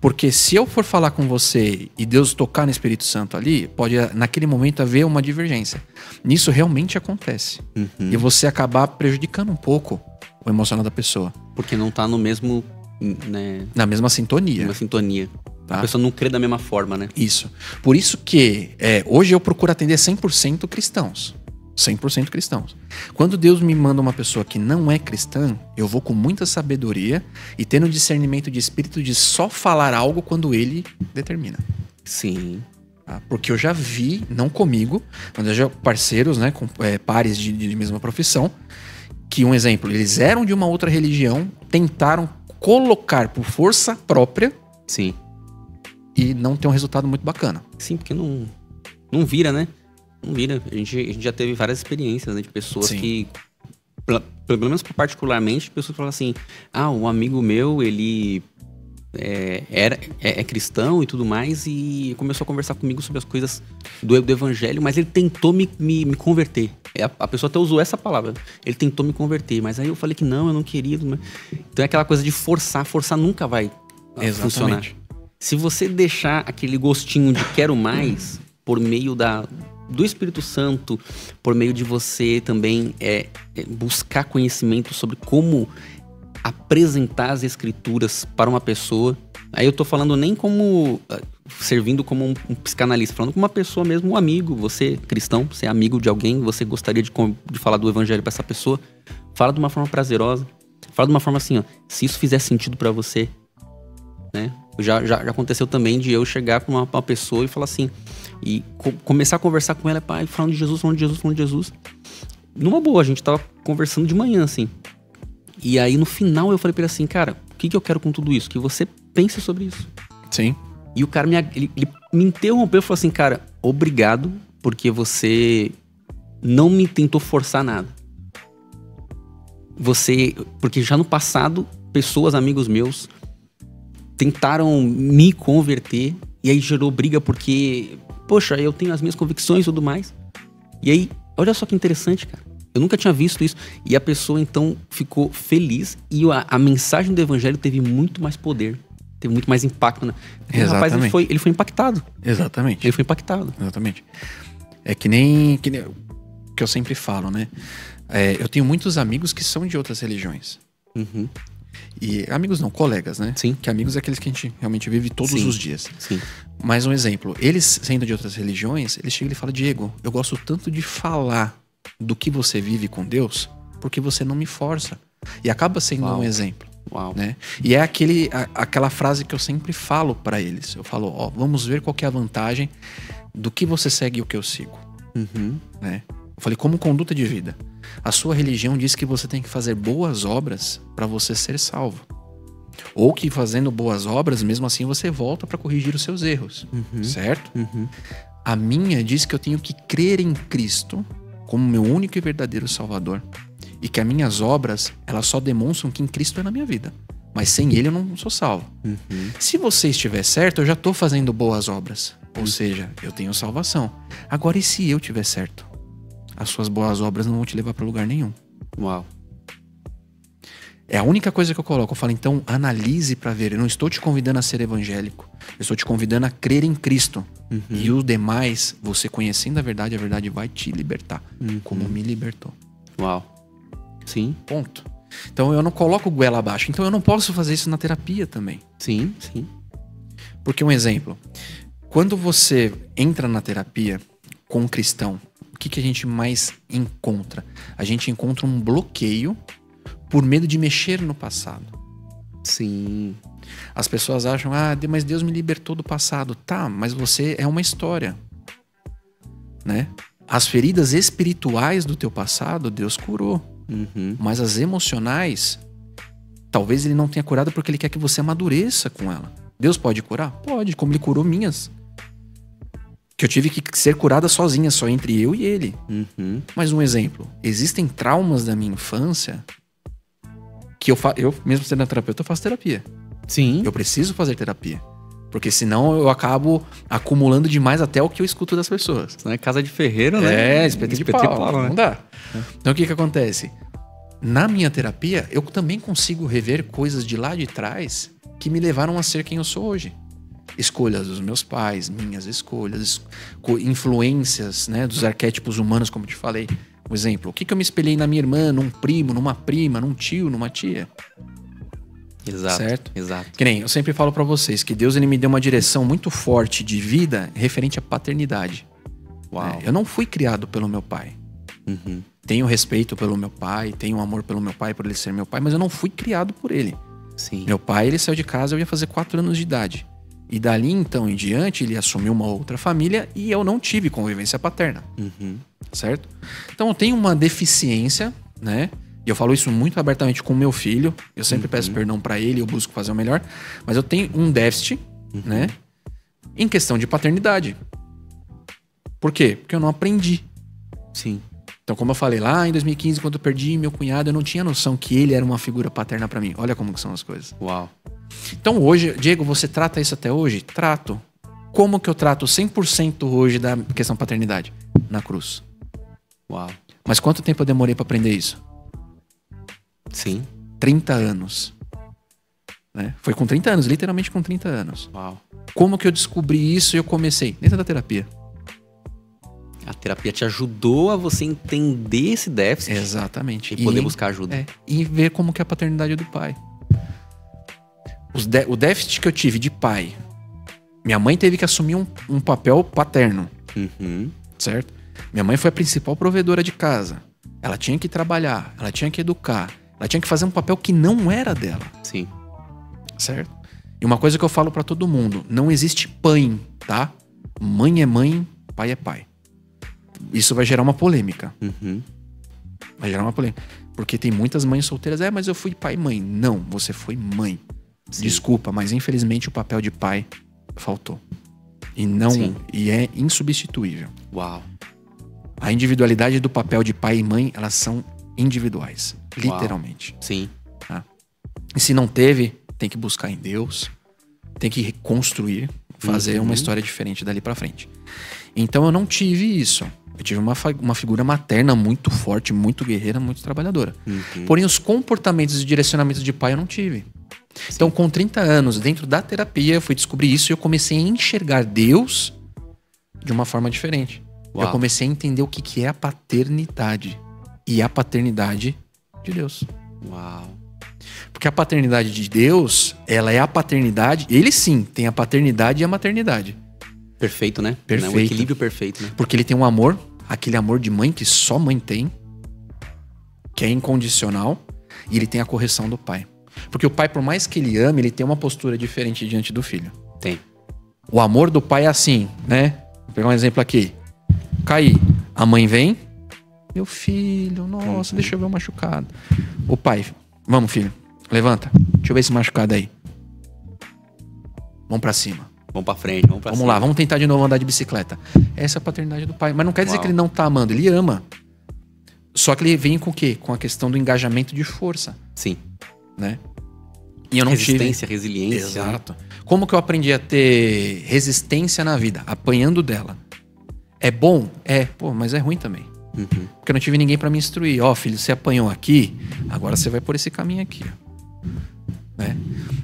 Porque se eu for falar com você e Deus tocar no Espírito Santo ali, pode naquele momento haver uma divergência. Nisso realmente acontece. E você acabar prejudicando um pouco o emocional da pessoa. Porque não tá no mesmo... né? Na mesma sintonia. Na mesma sintonia. Tá? A pessoa não crê da mesma forma, né? Isso. Por isso que hoje eu procuro atender 100% cristãos. 100% cristãos. Quando Deus me manda uma pessoa que não é cristã, eu vou com muita sabedoria e tendo discernimento de espírito de só falar algo quando ele determina. Sim. Tá? Porque eu já vi, não comigo, mas eu já parceiros, né, com pares de mesma profissão, que um exemplo, eles eram de uma outra religião, tentaram colocar por força própria. Sim. E não tem um resultado muito bacana. Sim, porque não vira, né? Não vira. A gente já teve várias experiências, né, de pessoas que, pelo menos particularmente, pessoas que falam assim, um amigo meu, ele é cristão e tudo mais, e começou a conversar comigo sobre as coisas do evangelho, mas ele tentou me converter. A pessoa até usou essa palavra. Ele tentou me converter, mas aí eu falei que não, eu não queria. Então é aquela coisa de forçar nunca vai funcionar. Se você deixar aquele gostinho de quero mais, por meio do Espírito Santo, por meio de você também buscar conhecimento sobre como apresentar as escrituras para uma pessoa. Aí eu tô falando nem como servindo como um psicanalista, falando como uma pessoa mesmo, um amigo. Você cristão, você é amigo de alguém, você gostaria de falar do evangelho para essa pessoa. Fala de uma forma prazerosa. Fala de uma forma assim, ó, se isso fizer sentido para você, né? Já aconteceu também de eu chegar com uma pessoa e falar assim, e começar a conversar com ela, pai, falando de Jesus, falando de Jesus, falando de Jesus. Numa boa, a gente tava conversando de manhã, assim. E aí, no final, eu falei pra ele assim, cara, o que eu quero com tudo isso? Que você pense sobre isso. Sim. E o cara ele me interrompeu e falou assim, cara, obrigado, porque você não me tentou forçar nada. Porque já no passado, pessoas, amigos meus, tentaram me converter, e aí gerou briga porque, poxa, eu tenho as minhas convicções e tudo mais. E aí, olha só que interessante, cara. Eu nunca tinha visto isso. E a pessoa, então, ficou feliz. E a mensagem do evangelho teve muito mais poder. Teve muito mais impacto, né? Porque o rapaz, ele foi impactado. Exatamente. Ele foi impactado. Exatamente. É que nem que eu sempre falo, né? Eu tenho muitos amigos que são de outras religiões. E amigos não, colegas, né? Sim. Que amigos é aqueles que a gente realmente vive todos os dias. Sim. Mais um exemplo. Eles, sendo de outras religiões, eles chegam e falam, Diego, eu gosto tanto de falar do que você vive com Deus, porque você não me força. E acaba sendo um exemplo. Uau. Né? E é aquela frase que eu sempre falo pra eles. Eu falo, vamos ver qual que é a vantagem do que você segue e o que eu sigo. Né? Eu falei, como conduta de vida. A sua religião diz que você tem que fazer boas obras para você ser salvo. Ou que fazendo boas obras, mesmo assim você volta para corrigir os seus erros. Certo? A minha diz que eu tenho que crer em Cristo como meu único e verdadeiro Salvador. E que as minhas obras, elas só demonstram que em Cristo é na minha vida. Mas sem Ele eu não sou salvo. Se você estiver certo, eu já estou fazendo boas obras. Ou seja, eu tenho salvação. Agora, e se eu estiver certo? As suas boas obras não vão te levar para lugar nenhum. Uau. É a única coisa que eu coloco. Eu falo, então, analise pra ver. Eu não estou te convidando a ser evangélico. Eu estou te convidando a crer em Cristo. E o demais, você conhecendo a verdade vai te libertar. Como me libertou. Uau. Sim. Ponto. Então, eu não coloco goela abaixo. Então, eu não posso fazer isso na terapia também. Sim. Porque um exemplo. Quando você entra na terapia com um cristão, o que a gente mais encontra? A gente encontra um bloqueio por medo de mexer no passado. Sim. As pessoas acham, mas Deus me libertou do passado. Tá, mas você é uma história, né? As feridas espirituais do teu passado, Deus curou. Mas as emocionais, talvez ele não tenha curado porque ele quer que você amadureça com ela. Deus pode curar? Pode, como ele curou minhas. Que eu tive que ser curada sozinha, só entre eu e ele. Mas um exemplo, existem traumas da minha infância que eu mesmo sendo terapeuta, eu faço terapia. Sim. Eu preciso fazer terapia. Porque senão eu acabo acumulando demais até o que eu escuto das pessoas. Senão é casa de ferreiro, né? Espeto de pau, né? Não dá. Então o que acontece? Na minha terapia, eu também consigo rever coisas de lá de trás que me levaram a ser quem eu sou hoje. Escolhas dos meus pais, minhas escolhas, influências, né, dos arquétipos humanos, como eu te falei. Um exemplo, o que eu me espelhei na minha irmã, num primo, numa prima, num tio, numa tia? Exato. Certo? Exato. Que nem eu sempre falo pra vocês que Deus ele me deu uma direção muito forte de vida referente à paternidade. Uau. Eu não fui criado pelo meu pai. Tenho respeito pelo meu pai, tenho amor pelo meu pai, por ele ser meu pai, mas eu não fui criado por ele. Sim. Meu pai, ele saiu de casa, eu ia fazer 4 anos de idade. E dali, então, em diante, ele assumiu uma outra família e eu não tive convivência paterna. Certo? Então, eu tenho uma deficiência, né? E eu falo isso muito abertamente com o meu filho. Eu sempre peço perdão pra ele, eu busco fazer o melhor. Mas eu tenho um déficit, né? Em questão de paternidade. Por quê? Porque eu não aprendi. Sim. Então, como eu falei lá em 2015, quando eu perdi meu cunhado, eu não tinha noção que ele era uma figura paterna pra mim. Olha como que são as coisas. Uau. Então hoje, Diego, você trata isso até hoje? Trato. Como que eu trato 100% hoje da questão paternidade? Na cruz. Uau. Mas quanto tempo eu demorei pra aprender isso? Sim. 30 anos. Né? Foi com 30 anos, literalmente com 30 anos. Uau. Como que eu descobri isso e eu comecei? Dentro da terapia. A terapia te ajudou a você entender esse déficit. Exatamente. E poder buscar ajuda. E ver como que é a paternidade do pai. O déficit que eu tive de pai. Minha mãe teve que assumir um papel paterno. Certo? Minha mãe foi a principal provedora de casa. Ela tinha que trabalhar, ela tinha que educar, ela tinha que fazer um papel que não era dela. Sim. Certo? E uma coisa que eu falo pra todo mundo, não existe pai, tá? Mãe é mãe, pai é pai. Isso vai gerar uma polêmica. Vai gerar uma polêmica. Porque tem muitas mães solteiras, mas eu fui pai e mãe. Não, você foi mãe. Sim. Desculpa, mas infelizmente o papel de pai faltou. E não, e é insubstituível. Uau. A individualidade do papel de pai e mãe, elas são individuais. Literalmente. Uau. Sim. Tá? E se não teve, tem que buscar em Deus. Tem que reconstruir. Fazer uma história diferente dali pra frente. Então eu não tive isso. Eu tive uma figura materna muito forte, muito guerreira, muito trabalhadora. Porém, os comportamentos e direcionamentos de pai eu não tive. Sim. Então, com 30 anos, dentro da terapia, eu fui descobrir isso e eu comecei a enxergar Deus de uma forma diferente. Uau. Eu comecei a entender o que é a paternidade. E a paternidade de Deus. Uau. Porque a paternidade de Deus, ela é a paternidade... Ele sim, tem a paternidade e a maternidade. Perfeito, né? Perfeito. Um equilíbrio perfeito, né? Porque ele tem um amor, aquele amor de mãe que só mãe tem, que é incondicional, e ele tem a correção do pai. Porque o pai, por mais que ele ame, ele tem uma postura diferente diante do filho. Tem. O amor do pai é assim, né? Vou pegar um exemplo aqui. Caí, a mãe vem, meu filho, nossa, deixa eu ver o machucado. O pai, vamos filho, levanta, deixa eu ver esse machucado aí. Vamos pra cima. Vamos pra frente, vamos pra cima. Vamos lá, vamos tentar de novo andar de bicicleta. Essa é a paternidade do pai. Mas não quer dizer que ele não tá amando, ele ama. Só que ele vem com o quê? Com a questão do engajamento de força. Sim. Né? E eu não resistência, tive... resiliência. Exato. Como que eu aprendi a ter resistência na vida? Apanhando dela. É bom? É. Pô, mas é ruim também. Porque eu não tive ninguém para me instruir. Ó, filho, você apanhou aqui, agora você vai por esse caminho aqui. Né?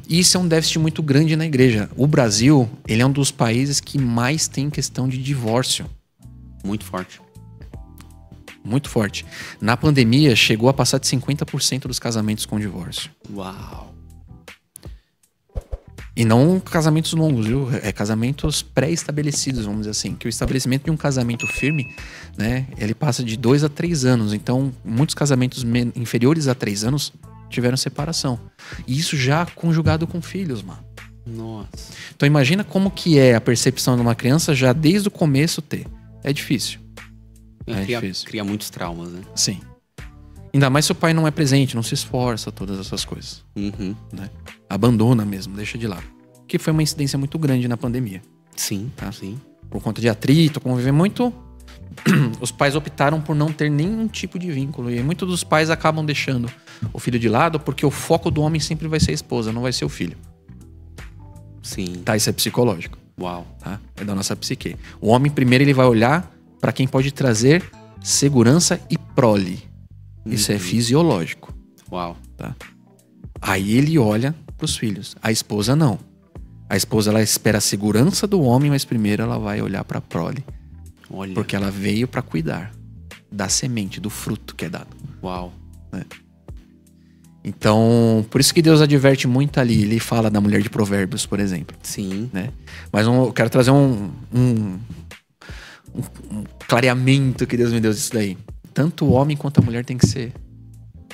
E isso é um déficit muito grande na igreja. O Brasil, ele é um dos países que mais tem questão de divórcio. Muito forte. Muito forte. Na pandemia, chegou a passar de 50% dos casamentos com divórcio. Uau. E não casamentos longos, viu? É casamentos pré-estabelecidos, vamos dizer assim. Que o estabelecimento de um casamento firme, né? Ele passa de 2 a 3 anos. Então, muitos casamentos inferiores a 3 anos tiveram separação. E isso já conjugado com filhos, mano. Nossa. Então, imagina como que é a percepção de uma criança já desde o começo ter. É difícil. Cria muitos traumas, né? Sim. Ainda mais se o pai não é presente, não se esforça, todas essas coisas. Né? Abandona mesmo, deixa de lado. Que foi uma incidência muito grande na pandemia. Sim, tá? Sim. Por conta de atrito, conviver muito, os pais optaram por não ter nenhum tipo de vínculo. E muitos dos pais acabam deixando o filho de lado porque o foco do homem sempre vai ser a esposa, não vai ser o filho. Sim. Tá, isso é psicológico. Uau. Tá? É da nossa psique. O homem primeiro ele vai olhar para quem pode trazer segurança e prole. Isso é fisiológico. Uau. Tá? Aí ele olha pros filhos. A esposa não. A esposa ela espera a segurança do homem, mas primeiro ela vai olhar pra prole. Olha. Porque ela veio pra cuidar da semente, do fruto que é dado. Uau. Né? Então, por isso que Deus adverte muito ali. Ele fala da mulher de Provérbios, por exemplo. Sim. Né? Mas eu quero trazer um clareamento que Deus me deu disso daí. Tanto o homem quanto a mulher tem que ser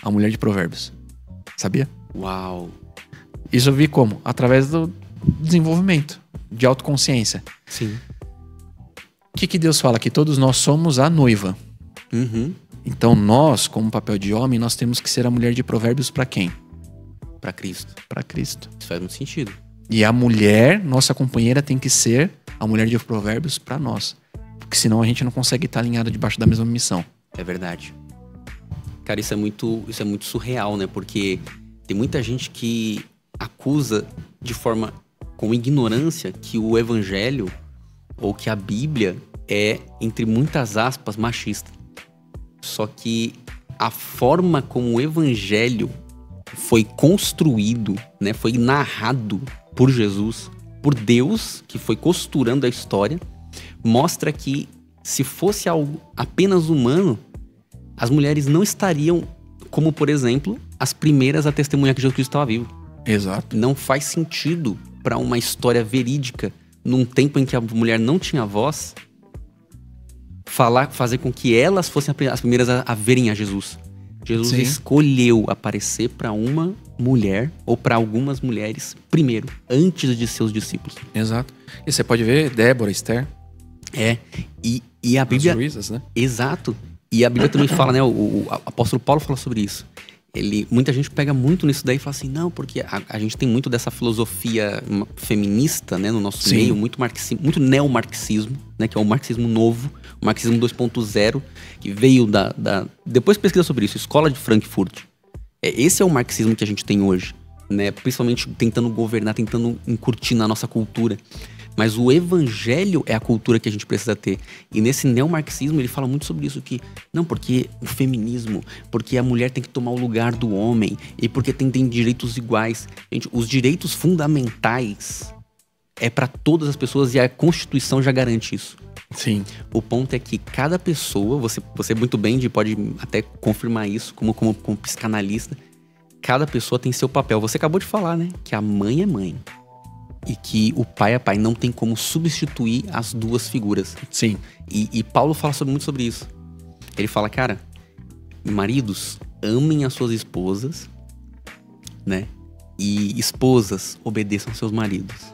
a mulher de Provérbios. Sabia? Uau. Isso eu vi como? Através do desenvolvimento, de autoconsciência. Sim. O que Deus fala? Que todos nós somos a noiva. Então nós, como papel de homem, nós temos que ser a mulher de Provérbios para quem? Para Cristo. Para Cristo. Isso faz muito sentido. E a mulher, nossa companheira, tem que ser a mulher de Provérbios para nós. Porque senão a gente não consegue estar alinhado debaixo da mesma missão. É verdade. Cara, isso é muito surreal, né? Porque tem muita gente que acusa de forma com ignorância que o evangelho ou que a Bíblia é, entre muitas aspas, machista. Só que a forma como o evangelho foi construído, né? Foi narrado por Jesus, por Deus, que foi costurando a história, mostra que se fosse algo apenas humano, as mulheres não estariam como, por exemplo, as primeiras a testemunhar que Jesus Cristo estava vivo. Exato. Não faz sentido para uma história verídica, num tempo em que a mulher não tinha voz, fazer com que elas fossem as primeiras a verem a Jesus. Jesus Sim. escolheu aparecer para uma mulher ou para algumas mulheres primeiro, antes de seus discípulos. Exato. E você pode ver Débora, Esther. E a Bíblia... As Luísas, né? Exato. E a Bíblia também fala, né? O apóstolo Paulo fala sobre isso. Muita gente pega muito nisso daí e fala assim, não, porque a gente tem muito dessa filosofia feminista, né, no nosso Sim. meio, muito neomarxismo, né, que é o marxismo novo, o marxismo 2.0, que veio depois pesquisa sobre isso, Escola de Frankfurt. Esse é o marxismo que a gente tem hoje, né, principalmente tentando governar, tentando incutir na nossa cultura. Mas o evangelho é a cultura que a gente precisa ter. E nesse neomarxismo ele fala muito sobre isso, que não, porque o feminismo, porque a mulher tem que tomar o lugar do homem, e porque tem direitos iguais. Gente, os direitos fundamentais é para todas as pessoas e a Constituição já garante isso. Sim. O ponto é que cada pessoa, você muito bem pode até confirmar isso como psicanalista, cada pessoa tem seu papel. Você acabou de falar, né, que a mãe é mãe. E que o pai é pai, não tem como substituir as duas figuras. Sim. E Paulo fala muito sobre isso. Ele fala, cara, maridos, amem as suas esposas, né? E esposas, obedeçam seus maridos.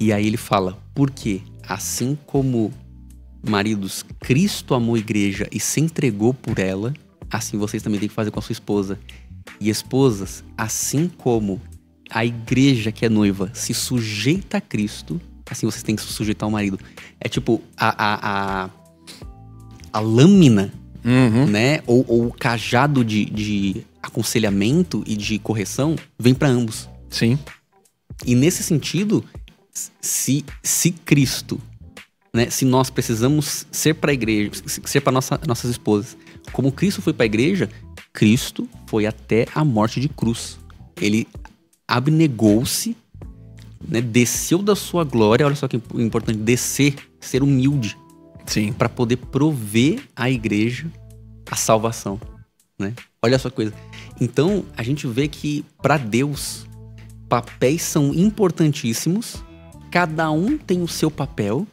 E aí ele fala, porque assim como maridos, Cristo amou a igreja e se entregou por ela, assim vocês também têm que fazer com a sua esposa. E esposas, assim como a igreja que é noiva se sujeita a Cristo, assim vocês têm que se sujeitar ao marido. É tipo a lâmina, né? Ou o cajado de aconselhamento e de correção vem para ambos. Sim. E nesse sentido, se Cristo né? Se nós precisamos ser para a igreja, ser para nossas esposas, como Cristo foi para a igreja, Cristo foi até a morte de cruz. Ele abnegou-se, né? Desceu da sua glória, olha só que importante, descer, ser humilde, Sim. para poder prover à igreja a salvação, né? Olha só que coisa. Então, a gente vê que para Deus, papéis são importantíssimos, cada um tem o seu papel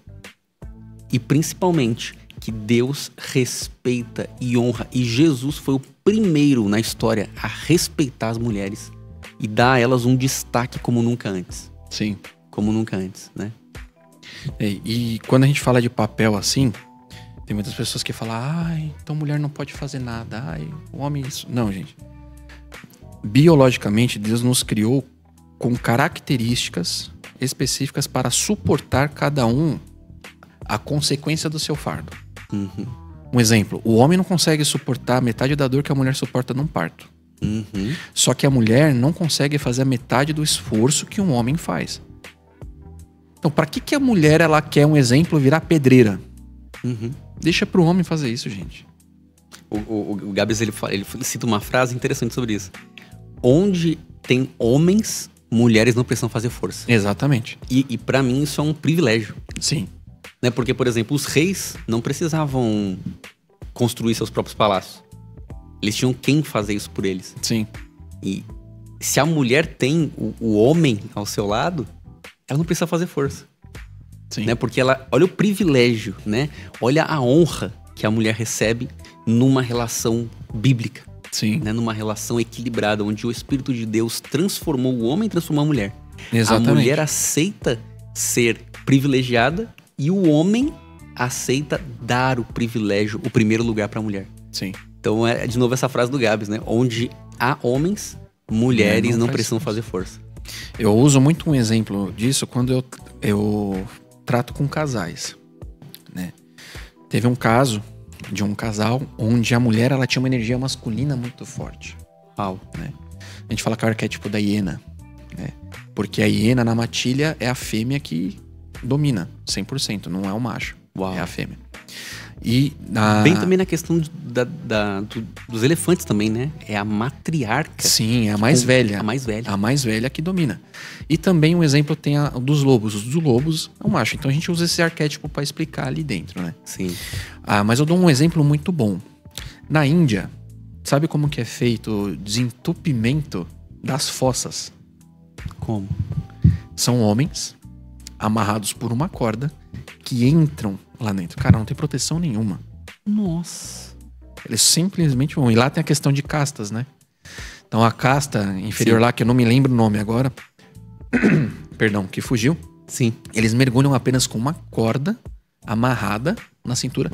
e principalmente que Deus respeita e honra. E Jesus foi o primeiro na história a respeitar as mulheres e dar a elas um destaque como nunca antes. Sim. Como nunca antes, né? E quando a gente fala de papel assim, tem muitas pessoas que falam, ai, então mulher não pode fazer nada, ai, o homem isso. Não, gente. Biologicamente, Deus nos criou com características específicas para suportar cada um a consequência do seu fardo. Uhum. Um exemplo, o homem não consegue suportar metade da dor que a mulher suporta num parto. Uhum. Só que a mulher não consegue fazer a metade do esforço que um homem faz. Então, para que a mulher ela quer, um exemplo, virar pedreira? Uhum. Deixa pro homem fazer isso, gente. O Gabs, ele cita uma frase interessante sobre isso. Onde tem homens, mulheres não precisam fazer força. Exatamente. E para mim isso é um privilégio. Sim. Né? Porque, por exemplo, os reis não precisavam construir seus próprios palácios. Eles tinham quem fazer isso por eles. Sim. E se a mulher tem o homem ao seu lado, ela não precisa fazer força. Sim. Né? Porque ela, olha o privilégio, né? Olha a honra que a mulher recebe numa relação bíblica. Sim. Né? Numa relação equilibrada, onde o Espírito de Deus transformou o homem e transformou a mulher. Exatamente. A mulher aceita ser privilegiada e o homem aceita dar o privilégio, o primeiro lugar para a mulher. Sim. Então é de novo essa frase do Gabs, né? Onde há homens, mulheres não precisam fazer força. Eu uso muito um exemplo disso quando eu trato com casais, né? Teve um caso de um casal onde a mulher ela tinha uma energia masculina muito forte. Uau. Né? A gente fala que é o arquétipo da hiena, né? Porque a hiena na matilha é a fêmea que domina 100%, não é o macho. Uau. É a fêmea. E bem também na questão dos elefantes também, né? É a matriarca. Sim, é a mais velha. A mais velha. A mais velha que domina. E também um exemplo tem dos lobos. Os dos lobos é o macho. Então a gente usa esse arquétipo para explicar ali dentro, né? Sim. Mas eu dou um exemplo muito bom. Na Índia, sabe como que é feito o desentupimento das fossas? Como? São homens amarrados por uma corda que entram lá dentro. Cara, não tem proteção nenhuma. Nossa. Eles simplesmente vão. E lá tem a questão de castas, né? Então a casta inferior Sim. lá, que eu não me lembro o nome agora, perdão, que fugiu. Sim. Eles mergulham apenas com uma corda amarrada na cintura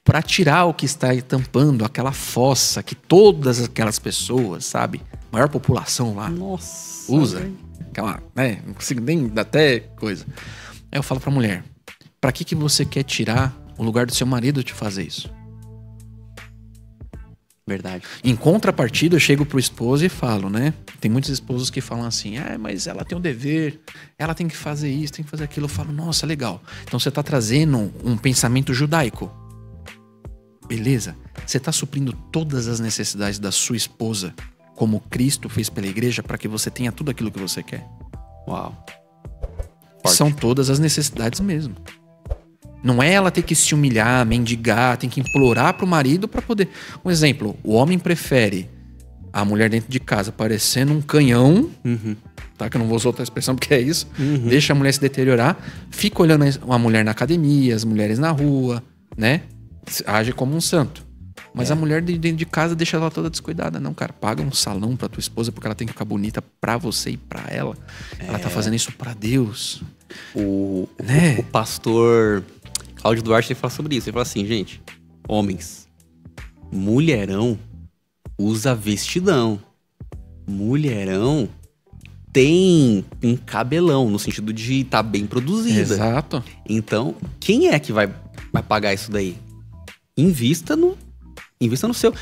para tirar o que está aí tampando aquela fossa que todas aquelas pessoas, sabe? Maior população lá. Nossa. Usa. Aquela, né? Não consigo nem dar até coisa. Aí eu falo pra mulher, pra que você quer tirar o lugar do seu marido de fazer isso? Verdade. Em contrapartida, eu chego pro esposo e falo, né? Tem muitos esposos que falam assim, mas ela tem um dever, ela tem que fazer isso, tem que fazer aquilo. Eu falo, nossa, legal. Então você tá trazendo um pensamento judaico. Beleza? Você tá suprindo todas as necessidades da sua esposa, como Cristo fez pela igreja, para que você tenha tudo aquilo que você quer. Uau. São todas as necessidades mesmo. Não é ela ter que se humilhar, mendigar, tem que implorar pro marido para poder... Um exemplo, o homem prefere a mulher dentro de casa parecendo um canhão, tá? Que eu não vou usar outra expressão porque é isso. Deixa a mulher se deteriorar, fica olhando a mulher na academia, as mulheres na rua, né? Age como um santo. Mas a mulher dentro de casa deixa ela toda descuidada. Não, cara, paga um salão pra tua esposa porque ela tem que ficar bonita pra você e pra ela. Ela tá fazendo isso pra Deus. O Né? o pastor Cláudio Duarte, ele fala sobre isso. Ele fala assim, gente, homens, mulherão usa vestidão. Mulherão tem um cabelão, no sentido de estar bem produzida. Exato. Então, quem é que vai pagar isso daí? Invista no seu.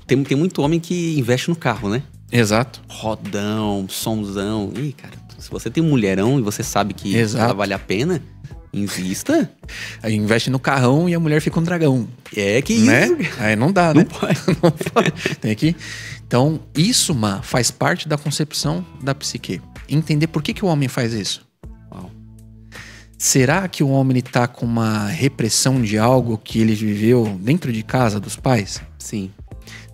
Tem muito homem que investe no carro, né? Exato. Rodão, somzão. Ih, cara, se você tem um mulherão e você sabe que Exato. ela vale a pena, Invista. Aí investe no carrão e a mulher fica um dragão. É que Né? isso. Aí não dá, Não né? pode. Não pode. Tem que... Então, isso, faz parte da concepção da psique. Entender por que o homem faz isso. Uau. Será que o homem tá com uma repressão de algo que ele viveu dentro de casa dos pais? Sim.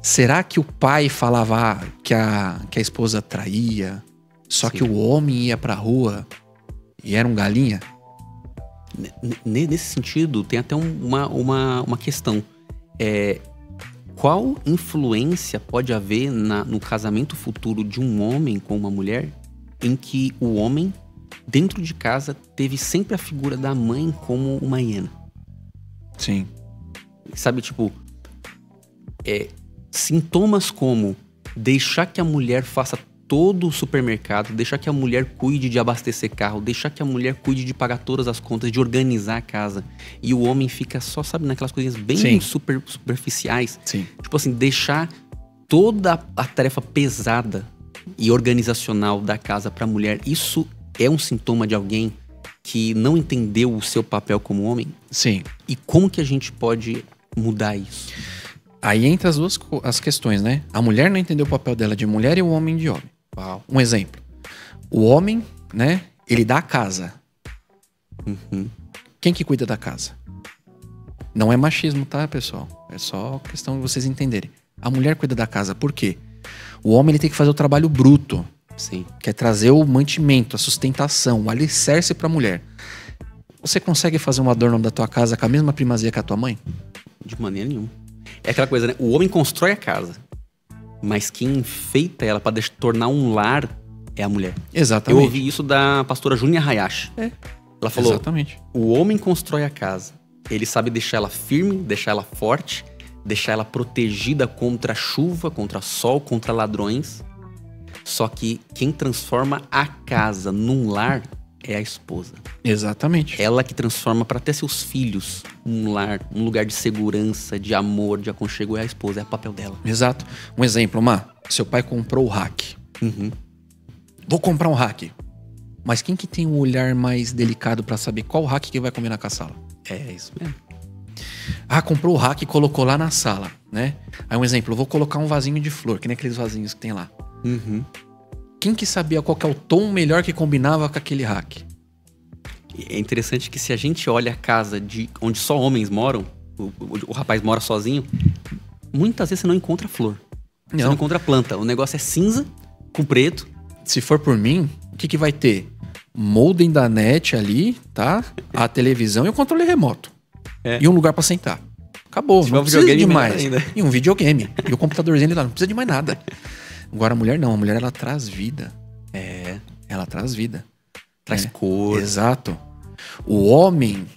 Será que o pai falava que a esposa traía, só Sim. que o homem ia pra rua e era um galinha? Nesse sentido, tem até uma questão. Qual influência pode haver no casamento futuro de um homem com uma mulher em que o homem, dentro de casa, teve sempre a figura da mãe como uma hiena? Sim. Sabe, tipo... sintomas como deixar que a mulher faça todo o supermercado, deixar que a mulher cuide de abastecer carro, deixar que a mulher cuide de pagar todas as contas, de organizar a casa. E o homem fica só, sabe, naquelas coisinhas bem Sim. superficiais. Sim. Tipo assim, deixar toda a tarefa pesada e organizacional da casa pra mulher. Isso é um sintoma de alguém que não entendeu o seu papel como homem? Sim. E como que a gente pode mudar isso? Aí entra as questões, né? A mulher não entendeu o papel dela de mulher e o homem de homem. Uau. Um exemplo. O homem, né? Ele dá a casa. Uhum. Quem que cuida da casa? Não é machismo, tá, pessoal? É só questão de vocês entenderem. A mulher cuida da casa. Por quê? O homem ele tem que fazer o trabalho bruto. Sim. Que é trazer o mantimento, a sustentação, o alicerce pra mulher. Você consegue fazer um adorno da tua casa com a mesma primazia que a tua mãe? De maneira nenhuma. É aquela coisa, né? O homem constrói a casa, mas quem enfeita ela para tornar um lar é a mulher. Exatamente. Eu ouvi isso da pastora Júnia Hayashi. Ela falou, Exatamente. o homem constrói a casa. Ele sabe deixar ela firme, deixar ela forte, deixar ela protegida contra chuva, contra sol, contra ladrões. Só que quem transforma a casa num lar é a esposa. Exatamente. Ela que transforma para até seus filhos um lar, um lugar de segurança, de amor, de aconchego, é a esposa, é o papel dela. Exato. Um exemplo, seu pai comprou o hack. Uhum. Vou comprar um hack. Mas quem que tem um olhar mais delicado pra saber qual hack que vai combinar com a sala? É isso mesmo. Comprou o hack e colocou lá na sala, né? Aí um exemplo, eu vou colocar um vasinho de flor, que nem aqueles vasinhos que tem lá. Uhum. Quem que sabia qual que é o tom melhor que combinava com aquele hack? É interessante que se a gente olha a casa onde só homens moram, o rapaz mora sozinho, muitas vezes você não encontra flor. Você não encontra planta. O negócio é cinza com preto. Se for por mim, o que vai ter? Modem da net ali, tá? A televisão e o controle remoto. E um lugar pra sentar. Acabou, não precisa de mais. E um videogame. E o computadorzinho ali lá, não precisa de mais nada. Agora a mulher não, a mulher ela traz vida. Ela traz vida. Traz cor. Exato. O homem,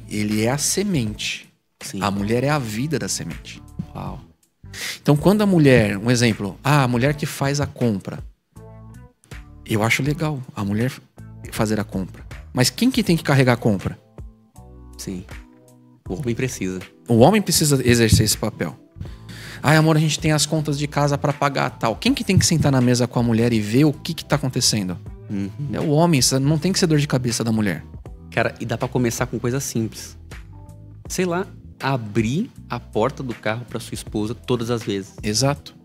ele é a semente. Sim. A mulher é a vida da semente. Uau. Então quando a mulher, um exemplo, a mulher que faz a compra. Eu acho legal a mulher fazer a compra. Mas quem que tem que carregar a compra? Sim. O homem precisa. O homem precisa exercer esse papel. Amor, a gente tem as contas de casa pra pagar tal. Quem que tem que sentar na mesa com a mulher e ver o que tá acontecendo? Uhum. É o homem, isso não tem que ser dor de cabeça da mulher. Cara, e dá pra começar com coisa simples. Sei lá, abrir a porta do carro pra sua esposa todas as vezes. Exato.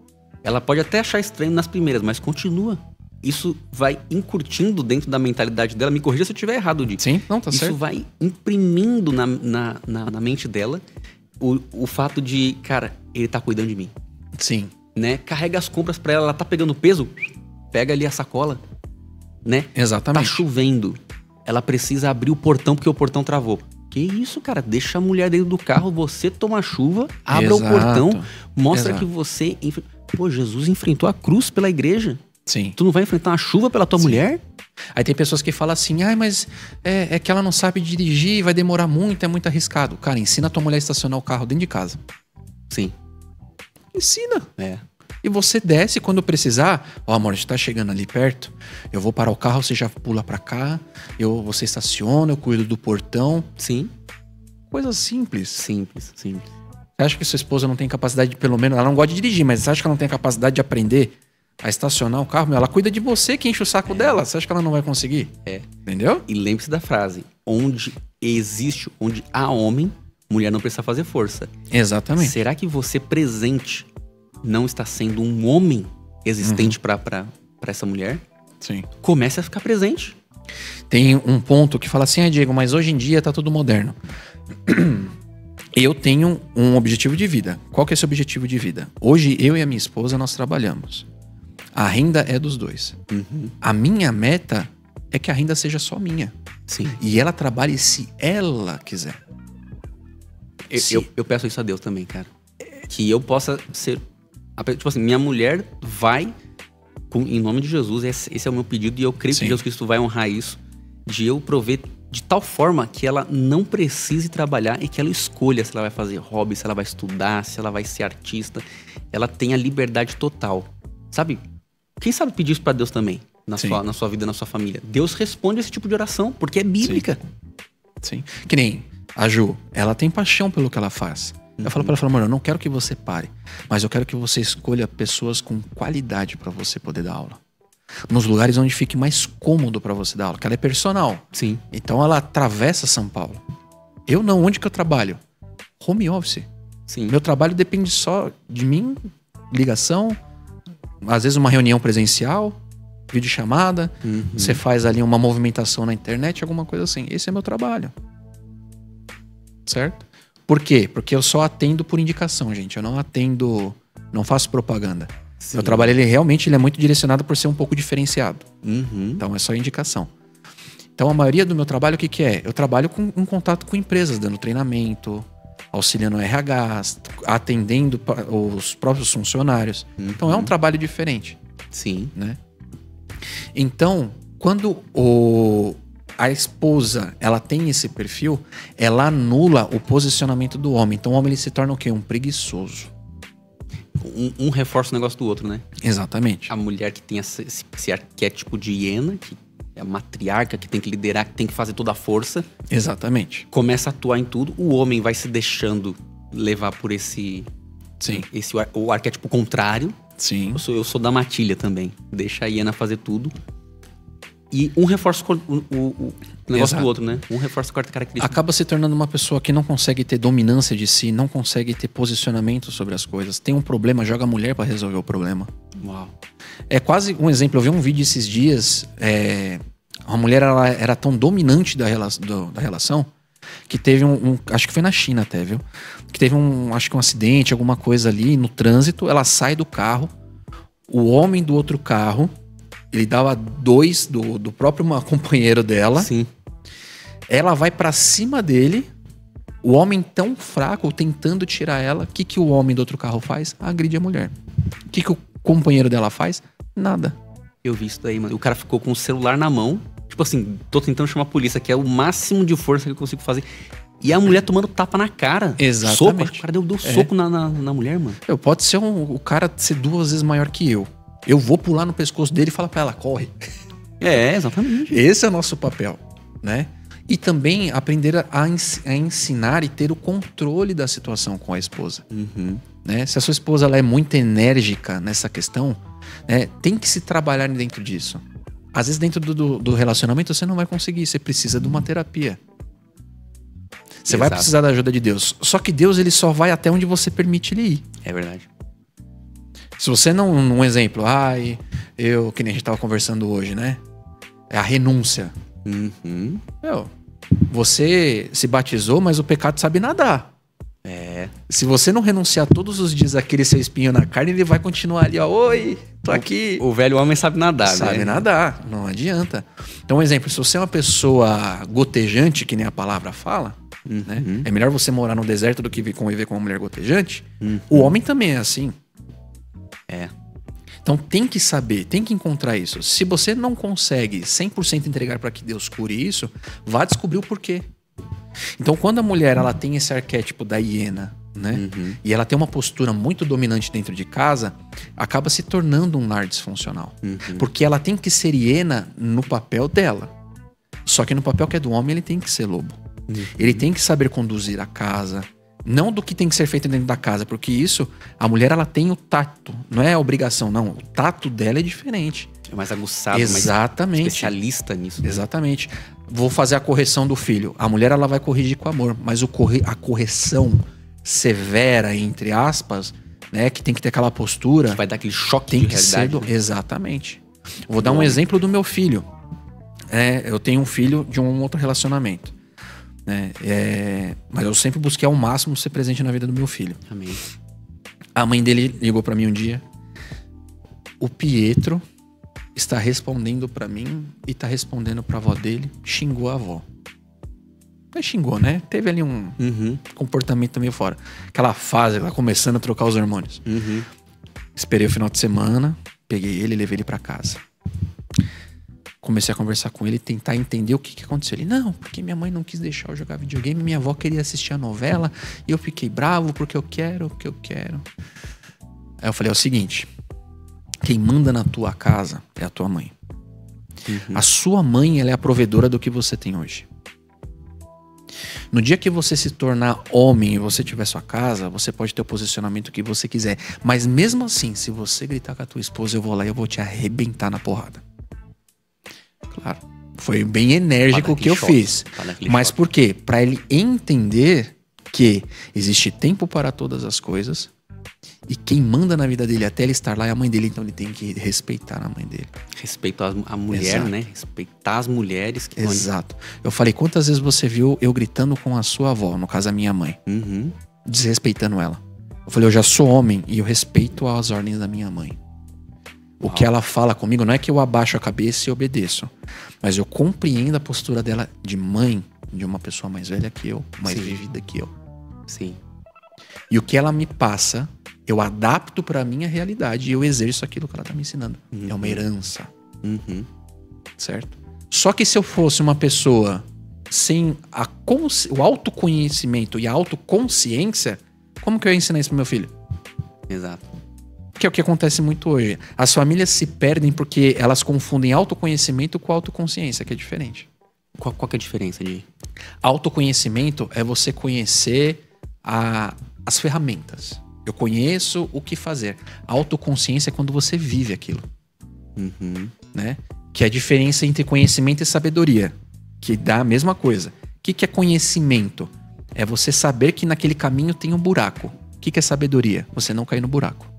Ela pode até achar estranho nas primeiras, mas continua. Isso vai incutindo dentro da mentalidade dela. Me corrija se eu estiver errado, Di. Sim, não, tá Isso certo. vai imprimindo na mente dela o fato de, cara, ele tá cuidando de mim. Sim. Né? Carrega as compras pra ela tá pegando peso, pega ali a sacola, né? Exatamente. Tá chovendo, ela precisa abrir o portão porque o portão travou. Que isso, cara? Deixa a mulher dentro do carro, você toma chuva, abra o portão, mostra que você... Pô, Jesus enfrentou a cruz pela igreja. Sim. Tu não vai enfrentar uma chuva pela tua mulher? Aí tem pessoas que falam assim, mas é que ela não sabe dirigir, vai demorar muito, é muito arriscado. Cara, ensina a tua mulher a estacionar o carro dentro de casa. Sim. Ensina. É. E você desce quando precisar. Amor, a gente tá chegando ali perto. Eu vou parar o carro, você já pula pra cá. Você estaciona, eu cuido do portão. Sim. Coisa simples. Simples. Você acha que sua esposa não tem capacidade de, pelo menos... Ela não gosta de dirigir, mas você acha que ela não tem capacidade de aprender a estacionar o carro, meu, ela cuida de você que enche o saco dela. Você acha que ela não vai conseguir? Entendeu? E lembre-se da frase: onde há homem, mulher não precisa fazer força. Exatamente. Será que você presente não está sendo um homem existente pra essa mulher? Sim. Comece a ficar presente. Tem um ponto que fala assim, Diego, mas hoje em dia tá tudo moderno. Eu tenho um objetivo de vida. Qual que é esse objetivo de vida? Hoje, eu e a minha esposa, nós trabalhamos. A renda é dos dois. A minha meta é que a renda seja só minha. Sim. E ela trabalhe se ela quiser. Eu peço isso a Deus também, cara. Que eu possa ser... Tipo assim, minha mulher vai... Em nome de Jesus, esse é o meu pedido. E eu creio que Jesus Cristo vai honrar isso. De eu prover de tal forma que ela não precise trabalhar e que ela escolha se ela vai fazer hobby, se ela vai estudar, se ela vai ser artista. Ela tenha liberdade total. Sabe? Quem sabe pedir isso pra Deus também? Na sua vida, na sua família. Deus responde esse tipo de oração, porque é bíblica. Sim. Que nem a Ju, ela tem paixão pelo que ela faz. Eu falo pra ela, amor, eu não quero que você pare, mas eu quero que você escolha pessoas com qualidade pra você poder dar aula. Nos lugares onde fique mais cômodo pra você dar aula, que ela é personal. Sim. Então ela atravessa São Paulo. Eu não, onde que eu trabalho? Home office. Sim. Meu trabalho depende só de mim, ligação, às vezes uma reunião presencial, videochamada, você faz ali uma movimentação na internet, alguma coisa assim. Esse é meu trabalho. Certo? Por quê? Porque eu só atendo por indicação, gente. Eu não atendo, não faço propaganda. Sim. Meu trabalho, ele é muito direcionado por ser um pouco diferenciado. Então é só indicação. Então a maioria do meu trabalho, o que é? Eu trabalho em contato com empresas, dando treinamento, auxiliando RH, atendendo os próprios funcionários. Então é um trabalho diferente. Sim. Né? Então, quando a esposa, ela tem esse perfil, ela anula o posicionamento do homem. Então o homem, ele se torna o quê? Um preguiçoso. Um reforça o negócio do outro, né? Exatamente. A mulher que tem esse arquétipo de hiena, que é a matriarca, que tem que liderar, que tem que fazer toda a força. Exatamente. Começa a atuar em tudo. O homem vai se deixando levar por o arquétipo contrário. Sim. Eu sou da matilha também. Deixa a hiena fazer tudo. E um reforça o negócio do outro, né? Um reforça a quarta característica. Acaba se tornando uma pessoa que não consegue ter dominância de si, não consegue ter posicionamento sobre as coisas. Tem um problema, joga a mulher pra resolver o problema. Uau. É quase um exemplo. Eu vi um vídeo esses dias. Uma mulher, ela era tão dominante da relação que teve acho que foi na China até, viu? Que teve acho que um acidente, alguma coisa ali no trânsito. Ela sai do carro, o homem do outro carro, ele dava 2 do próprio companheiro dela. Sim. Ela vai pra cima dele, o homem tão fraco, tentando tirar ela. O que o homem do outro carro faz? Agride a mulher. O que o companheiro dela faz? Nada. Eu vi isso daí, mano. O cara ficou com o celular na mão. Tipo assim, tô tentando chamar a polícia, que é o máximo de força que eu consigo fazer. E a mulher tomando tapa na cara. Exatamente. Soco. Acho que o cara deu soco na mulher, mano. Pode ser o cara ser 2 vezes maior que eu. Eu vou pular no pescoço dele e falar pra ela, corre. Exatamente. Esse é o nosso papel, né? E também aprender a ensinar e ter o controle da situação com a esposa. Né? Se a sua esposa ela é muito enérgica nessa questão, né, tem que se trabalhar dentro disso. Às vezes dentro do relacionamento você não vai conseguir, você precisa de uma terapia. Você vai precisar da ajuda de Deus. Só que Deus, ele só vai até onde você permite ele ir. É verdade. Se você não... Um exemplo, que nem a gente tava conversando hoje, né? É a renúncia. Você se batizou, mas o pecado sabe nadar. Se você não renunciar todos os dias àquele seu espinho na carne, ele vai continuar ali, ó. Oi, tô aqui. O velho homem sabe nadar, né? Sabe nadar, não adianta. Então, um exemplo, se você é uma pessoa gotejante, que nem a palavra fala, né? É melhor você morar no deserto do que conviver com uma mulher gotejante. O homem também é assim. Então tem que saber, tem que encontrar isso. Se você não consegue 100% entregar para que Deus cure isso, vá descobrir o porquê. Então quando a mulher ela tem esse arquétipo da hiena, né? E ela tem uma postura muito dominante dentro de casa, acaba se tornando um lar disfuncional. Porque ela tem que ser hiena no papel dela. Só que no papel que é do homem, ele tem que ser lobo. Ele tem que saber conduzir a casa, Não do que tem que ser feito dentro da casa, porque isso, a mulher ela tem o tato, não é a obrigação, não. O tato dela é diferente. É mais aguçado, Exatamente. mais especialista nisso. Né? Exatamente. Vou fazer a correção do filho. A mulher ela vai corrigir com amor, mas a correção severa, entre aspas, né, que tem que ter aquela postura. Que vai dar aquele choque tem de que realidade. ser Exatamente. Vou dar um exemplo do meu filho. Eu tenho um filho de um outro relacionamento. Mas eu sempre busquei ao máximo ser presente na vida do meu filho. Amém. A mãe dele ligou pra mim um dia. O Pietro está respondendo pra mim e tá respondendo pra avó dele. Xingou a avó. Não xingou, né? Teve ali um comportamento meio fora. Aquela fase, ela começando a trocar os hormônios. Esperei o final de semana, peguei ele e levei ele pra casa. Comecei a conversar com ele, tentar entender o que aconteceu. Ele, não, porque minha mãe não quis deixar eu jogar videogame, minha avó queria assistir a novela, e eu fiquei bravo porque eu quero. Aí eu falei, é o seguinte, quem manda na tua casa é a tua mãe. A sua mãe, ela é a provedora do que você tem hoje. No dia que você se tornar homem e você tiver sua casa, você pode ter o posicionamento que você quiser. Mas mesmo assim, se você gritar com a tua esposa, eu vou lá e eu vou te arrebentar na porrada. Claro, foi bem enérgico o que eu fiz. Mas por quê? Para ele entender que existe tempo para todas as coisas e quem manda na vida dele até ele estar lá é a mãe dele, então ele tem que respeitar a mãe dele. Respeito a mulher, Exato. Né? Respeitar as mulheres. Que Exato. Eu falei, quantas vezes você viu eu gritando com a sua avó, no caso a minha mãe, desrespeitando ela? Eu falei, eu já sou homem e eu respeito as ordens da minha mãe. O que ela fala comigo não é que eu abaixo a cabeça e obedeço, mas eu compreendo a postura dela de mãe, de uma pessoa mais velha que eu, mais vivida que eu. Sim. E o que ela me passa, eu adapto pra minha realidade e eu exerço aquilo que ela tá me ensinando. É uma herança. Certo? Só que se eu fosse uma pessoa sem o autoconhecimento e a autoconsciência, como que eu ia ensinar isso pro meu filho? Exato. Que é o que acontece muito hoje. As famílias se perdem porque elas confundem autoconhecimento com autoconsciência, que é diferente. Qual que é a diferença de... Autoconhecimento é você conhecer as ferramentas. Eu conheço o que fazer. Autoconsciência é quando você vive aquilo. Né? Que é a diferença entre conhecimento e sabedoria. Que dá a mesma coisa. O que é conhecimento? É você saber que naquele caminho tem um buraco. O que é sabedoria? Você não cair no buraco.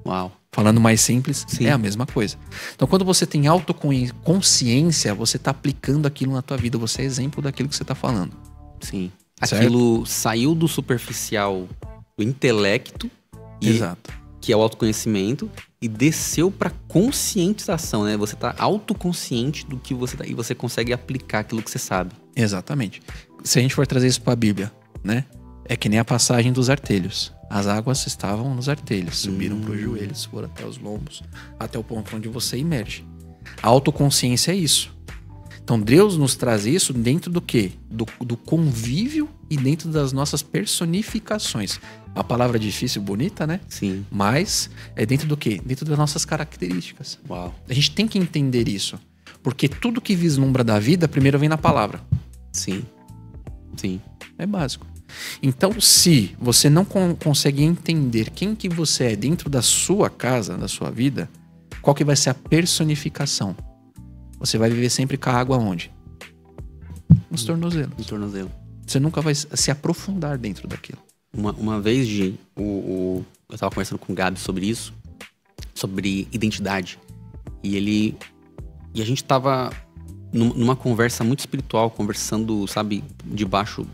Uau. Falando mais simples, é a mesma coisa. Então, quando você tem autoconsciência, você está aplicando aquilo na tua vida. Você é exemplo daquilo que você está falando. Sim. Aquilo saiu do superficial, do intelecto, Exato. Que é o autoconhecimento, e desceu para conscientização, né? Você está autoconsciente do que você tá, e você consegue aplicar aquilo que você sabe. Exatamente. Se a gente for trazer isso para a Bíblia, né? É que nem a passagem dos artelhos. As águas estavam nos artelhos, subiram para os joelhos, foram até os lombos, até o ponto onde você emerge. A autoconsciência é isso. Então Deus nos traz isso dentro do quê? Do convívio e dentro das nossas personificações. A palavra difícil, bonita, né? Sim. Mas é dentro do quê? Dentro das nossas características. Uau. A gente tem que entender isso. Porque tudo que vislumbra da vida, primeiro vem na palavra. Sim. É básico. Então, se você não consegue entender quem que você é dentro da sua casa, da sua vida, qual que vai ser a personificação? Você vai viver sempre com a água onde? Nos tornozelos. No tornozelo. Você nunca vai se aprofundar dentro daquilo. Uma vez, eu estava conversando com o Gabi sobre isso, sobre identidade. E a gente estava numa conversa muito espiritual, conversando, sabe, debaixo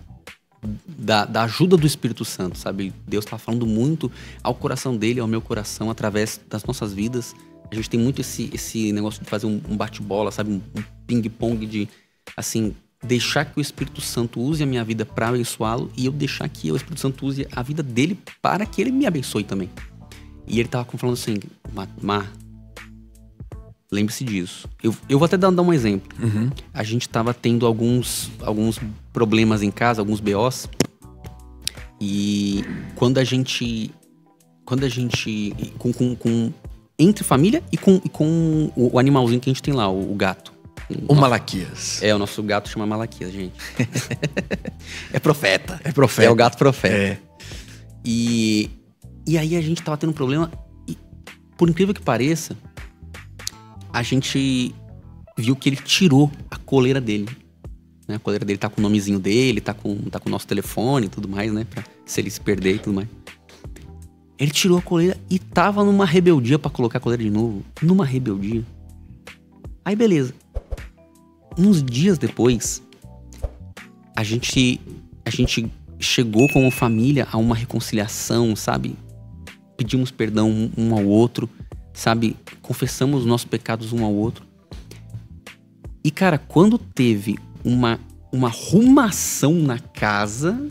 da ajuda do Espírito Santo, sabe? Deus tá falando muito ao coração dele, ao meu coração, através das nossas vidas. A gente tem muito esse negócio de fazer um bate-bola, sabe? Um ping-pong de, assim, deixar que o Espírito Santo use a minha vida para abençoá-lo e eu deixar que o Espírito Santo use a vida dele para que ele me abençoe também. E ele tava falando assim, lembre-se disso. Eu vou até dar um exemplo. A gente tava tendo alguns problemas em casa, alguns BOs. E quando a gente entre família e com o animalzinho que a gente tem lá, o gato, O Malaquias. O nosso gato chama Malaquias, gente. É profeta. É profeta. É o gato profeta. É. E aí a gente tava tendo um problema. E, por incrível que pareça, a gente viu que ele tirou a coleira dele. Né? A coleira dele tá com o nomezinho dele, tá com o nosso telefone e tudo mais, né? Pra se ele se perder e tudo mais. Ele tirou a coleira e tava numa rebeldia pra colocar a coleira de novo. Numa rebeldia. Aí beleza. Uns dias depois, a gente chegou como família a uma reconciliação, sabe? Pedimos perdão um ao outro, sabe? Confessamos os nossos pecados um ao outro. E cara, quando teve uma arrumação na casa,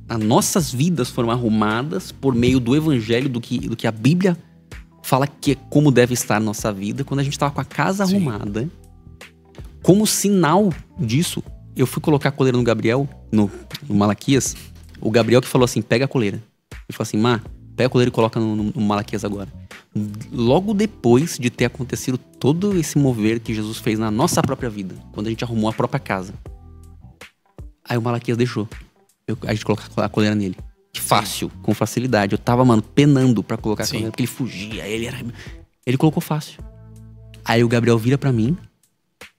as nossas vidas foram arrumadas por meio do evangelho, do que a Bíblia fala que é como deve estar a nossa vida. Quando a gente tava com a casa arrumada, como sinal disso, eu fui colocar a coleira no Gabriel, no Malaquias. O Gabriel que falou assim, pega a coleira. Ele falou assim, Má, pega a coleira e coloca no Malaquias agora. Logo depois de ter acontecido todo esse mover que Jesus fez na nossa própria vida, quando a gente arrumou a própria casa, aí o Malaquias deixou a gente colocar a coleira nele. Fácil, com facilidade. Eu tava, mano, penando pra colocar a coleira, porque ele fugia, ele colocou fácil. Aí o Gabriel vira pra mim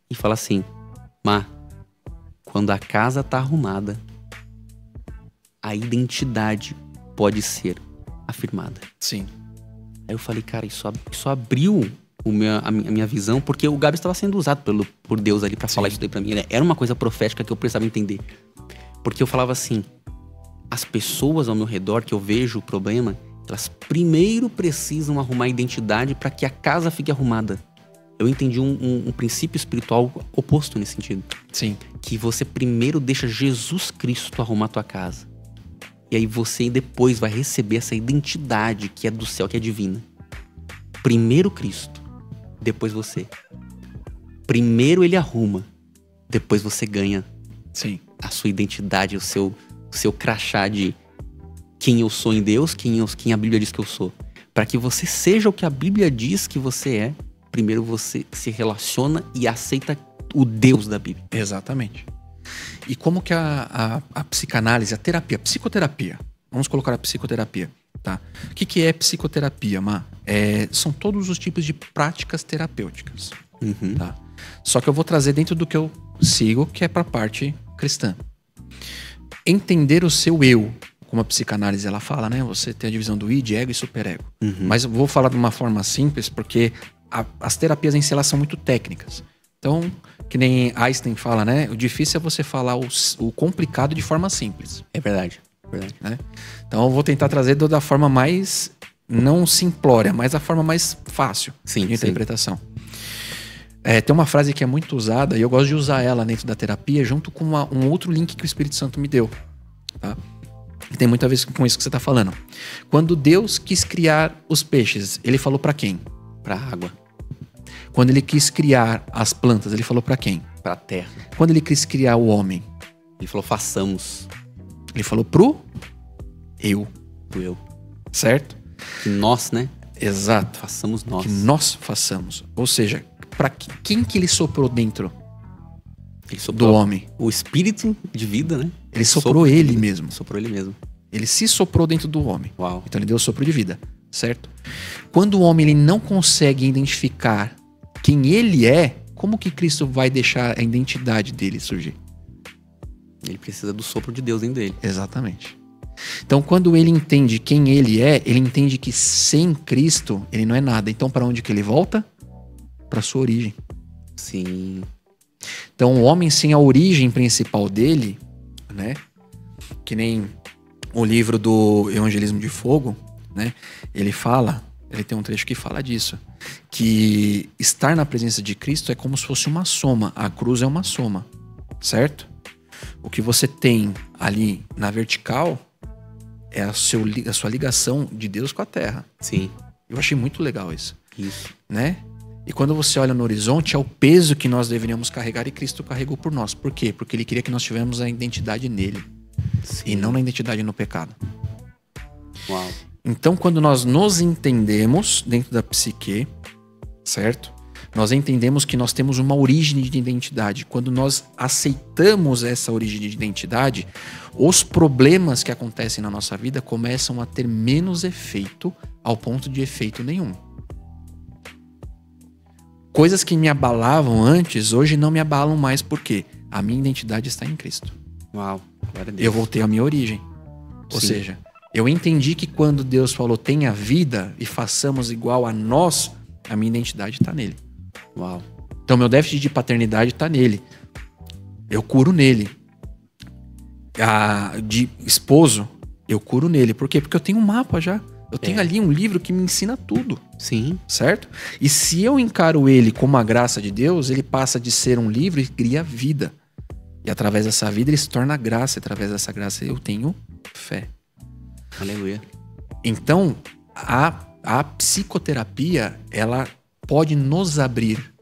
e fala assim, Má, quando a casa tá arrumada, a identidade pode ser afirmada. Sim. Aí eu falei, cara, isso abriu a minha visão, porque o Gabi estava sendo usado por Deus ali pra falar isso daí pra mim. Né? Era uma coisa profética que eu precisava entender. Porque eu falava assim, as pessoas ao meu redor que eu vejo o problema, elas primeiro precisam arrumar a identidade para que a casa fique arrumada. Eu entendi um princípio espiritual oposto nesse sentido. Sim. Que você primeiro deixa Jesus Cristo arrumar a tua casa. E aí você depois vai receber essa identidade que é do céu, que é divina. Primeiro Cristo, depois você. Primeiro ele arruma, depois você ganha. Sim. A sua identidade, o seu crachá de quem eu sou em Deus, quem a Bíblia diz que eu sou. Para que você seja o que a Bíblia diz que você é, primeiro você se relaciona e aceita o Deus da Bíblia. Exatamente. E como que a psicanálise, a terapia, psicoterapia, vamos colocar a psicoterapia, tá? O que é psicoterapia, Má? São todos os tipos de práticas terapêuticas, tá? Só que eu vou trazer dentro do que eu sigo, que é pra parte cristã. Entender o seu eu, como a psicanálise ela fala, né? Você tem a divisão do id, ego e superego. Mas eu vou falar de uma forma simples, porque as terapias em si elas são muito técnicas. Então, que nem Einstein fala, né? O difícil é você falar o complicado de forma simples. É verdade. Né? Então eu vou tentar trazer da forma mais, não simplória, mas a forma mais fácil de interpretação. Tem uma frase que é muito usada, e eu gosto de usar ela dentro da terapia, junto com um outro link que o Espírito Santo me deu. Tá? E tem muito a ver com isso que você está falando. Quando Deus quis criar os peixes, ele falou para quem? Para a água. Quando ele quis criar as plantas, ele falou para quem? Para a terra. Quando ele quis criar o homem? Ele falou, façamos. Ele falou pro eu. Pro eu. Certo? Que nós, né? Exato. Façamos nós. Que nós façamos. Ou seja, para quem que ele soprou dentro do homem? O espírito de vida, né? Ele soprou ele mesmo. Soprou ele mesmo. Ele se soprou dentro do homem. Uau. Então ele deu o sopro de vida, certo? Quando o homem ele não consegue identificar quem ele é, como que Cristo vai deixar a identidade dele surgir? Ele precisa do sopro de Deus dentro dele. Exatamente. Então, quando ele entende quem ele é, ele entende que sem Cristo ele não é nada. Então, para onde que ele volta? Para sua origem. Sim. Então, o homem sem a origem principal dele, né? Que nem o livro do Evangelismo de Fogo, né? Ele tem um trecho que fala disso, que estar na presença de Cristo é como se fosse uma soma. A cruz é uma soma, certo? O que você tem ali na vertical é a sua ligação de Deus com a terra. Sim. Eu achei muito legal isso. Isso. Né? E quando você olha no horizonte, é o peso que nós deveríamos carregar e Cristo carregou por nós. Por quê? Porque ele queria que nós tivéssemos a identidade nele. Sim. E não na identidade no pecado. Uau. Então, quando nós nos entendemos dentro da psique, certo? nós entendemos que nós temos uma origem de identidade. Quando nós aceitamos essa origem de identidade, os problemas que acontecem na nossa vida começam a ter menos efeito, ao ponto de efeito nenhum. Coisas que me abalavam antes, hoje não me abalam mais, porque a minha identidade está em Cristo. Uau, glória a Deus. Eu voltei à minha origem. Ou Sim. seja, eu entendi que quando Deus falou tenha vida e façamos igual a nós, a minha identidade está nele. Uau. Então meu déficit de paternidade está nele. Eu curo nele. De esposo, eu curo nele. Por quê? Porque eu tenho um mapa já. Eu tenho ali um livro que me ensina tudo. Sim. Certo? E se eu encaro ele como a graça de Deus, ele passa de ser um livro e cria vida. E através dessa vida ele se torna graça. E através dessa graça eu tenho fé. Aleluia. Então, a psicoterapia, ela pode nos abrir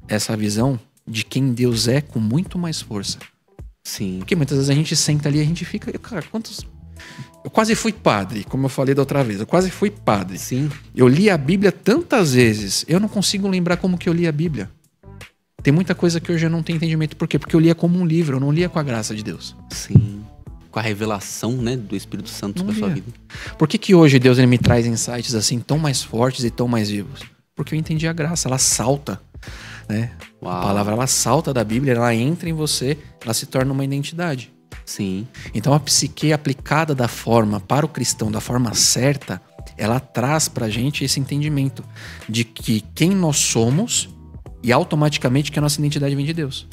essa visão de quem Deus é com muito mais força. Sim. Porque muitas vezes a gente senta ali e a gente fica... Cara, eu quase fui padre, como eu falei da outra vez. Eu quase fui padre. Sim. Eu li a Bíblia tantas vezes, eu não consigo lembrar como que eu li a Bíblia. Tem muita coisa que hoje eu não tenho entendimento. Por quê? Porque eu lia como um livro, eu não lia com a graça de Deus. Sim. Com a revelação, né, do Espírito Santo sobre a sua vida. Por que hoje Deus ele me traz insights assim tão mais fortes e tão mais vivos? Porque eu entendi a graça, ela salta, né? Uau. A palavra ela salta da Bíblia, ela entra em você, ela se torna uma identidade. Sim. Então a psique aplicada da forma para o cristão, da forma certa, ela traz pra gente esse entendimento de que quem nós somos e automaticamente que a nossa identidade vem de Deus.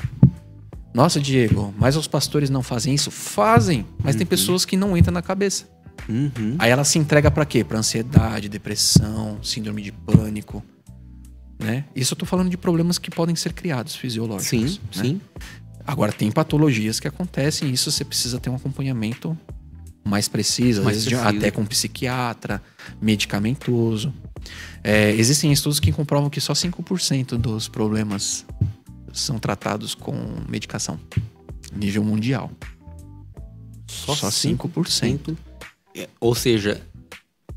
Nossa, Diego, mas os pastores não fazem isso? Fazem, mas tem pessoas que não entram na cabeça. Uhum. Aí ela se entrega pra quê? Pra ansiedade, depressão, síndrome de pânico, né? Isso eu tô falando de problemas que podem ser criados, fisiológicos. Sim, né? sim. Agora, tem patologias que acontecem e isso você precisa ter um acompanhamento mais preciso, às Mais vezes preciso. até com um psiquiatra, medicamentoso. Existem estudos que comprovam que só 5% dos problemas são tratados com medicação, nível mundial. Só 5%. Ou seja,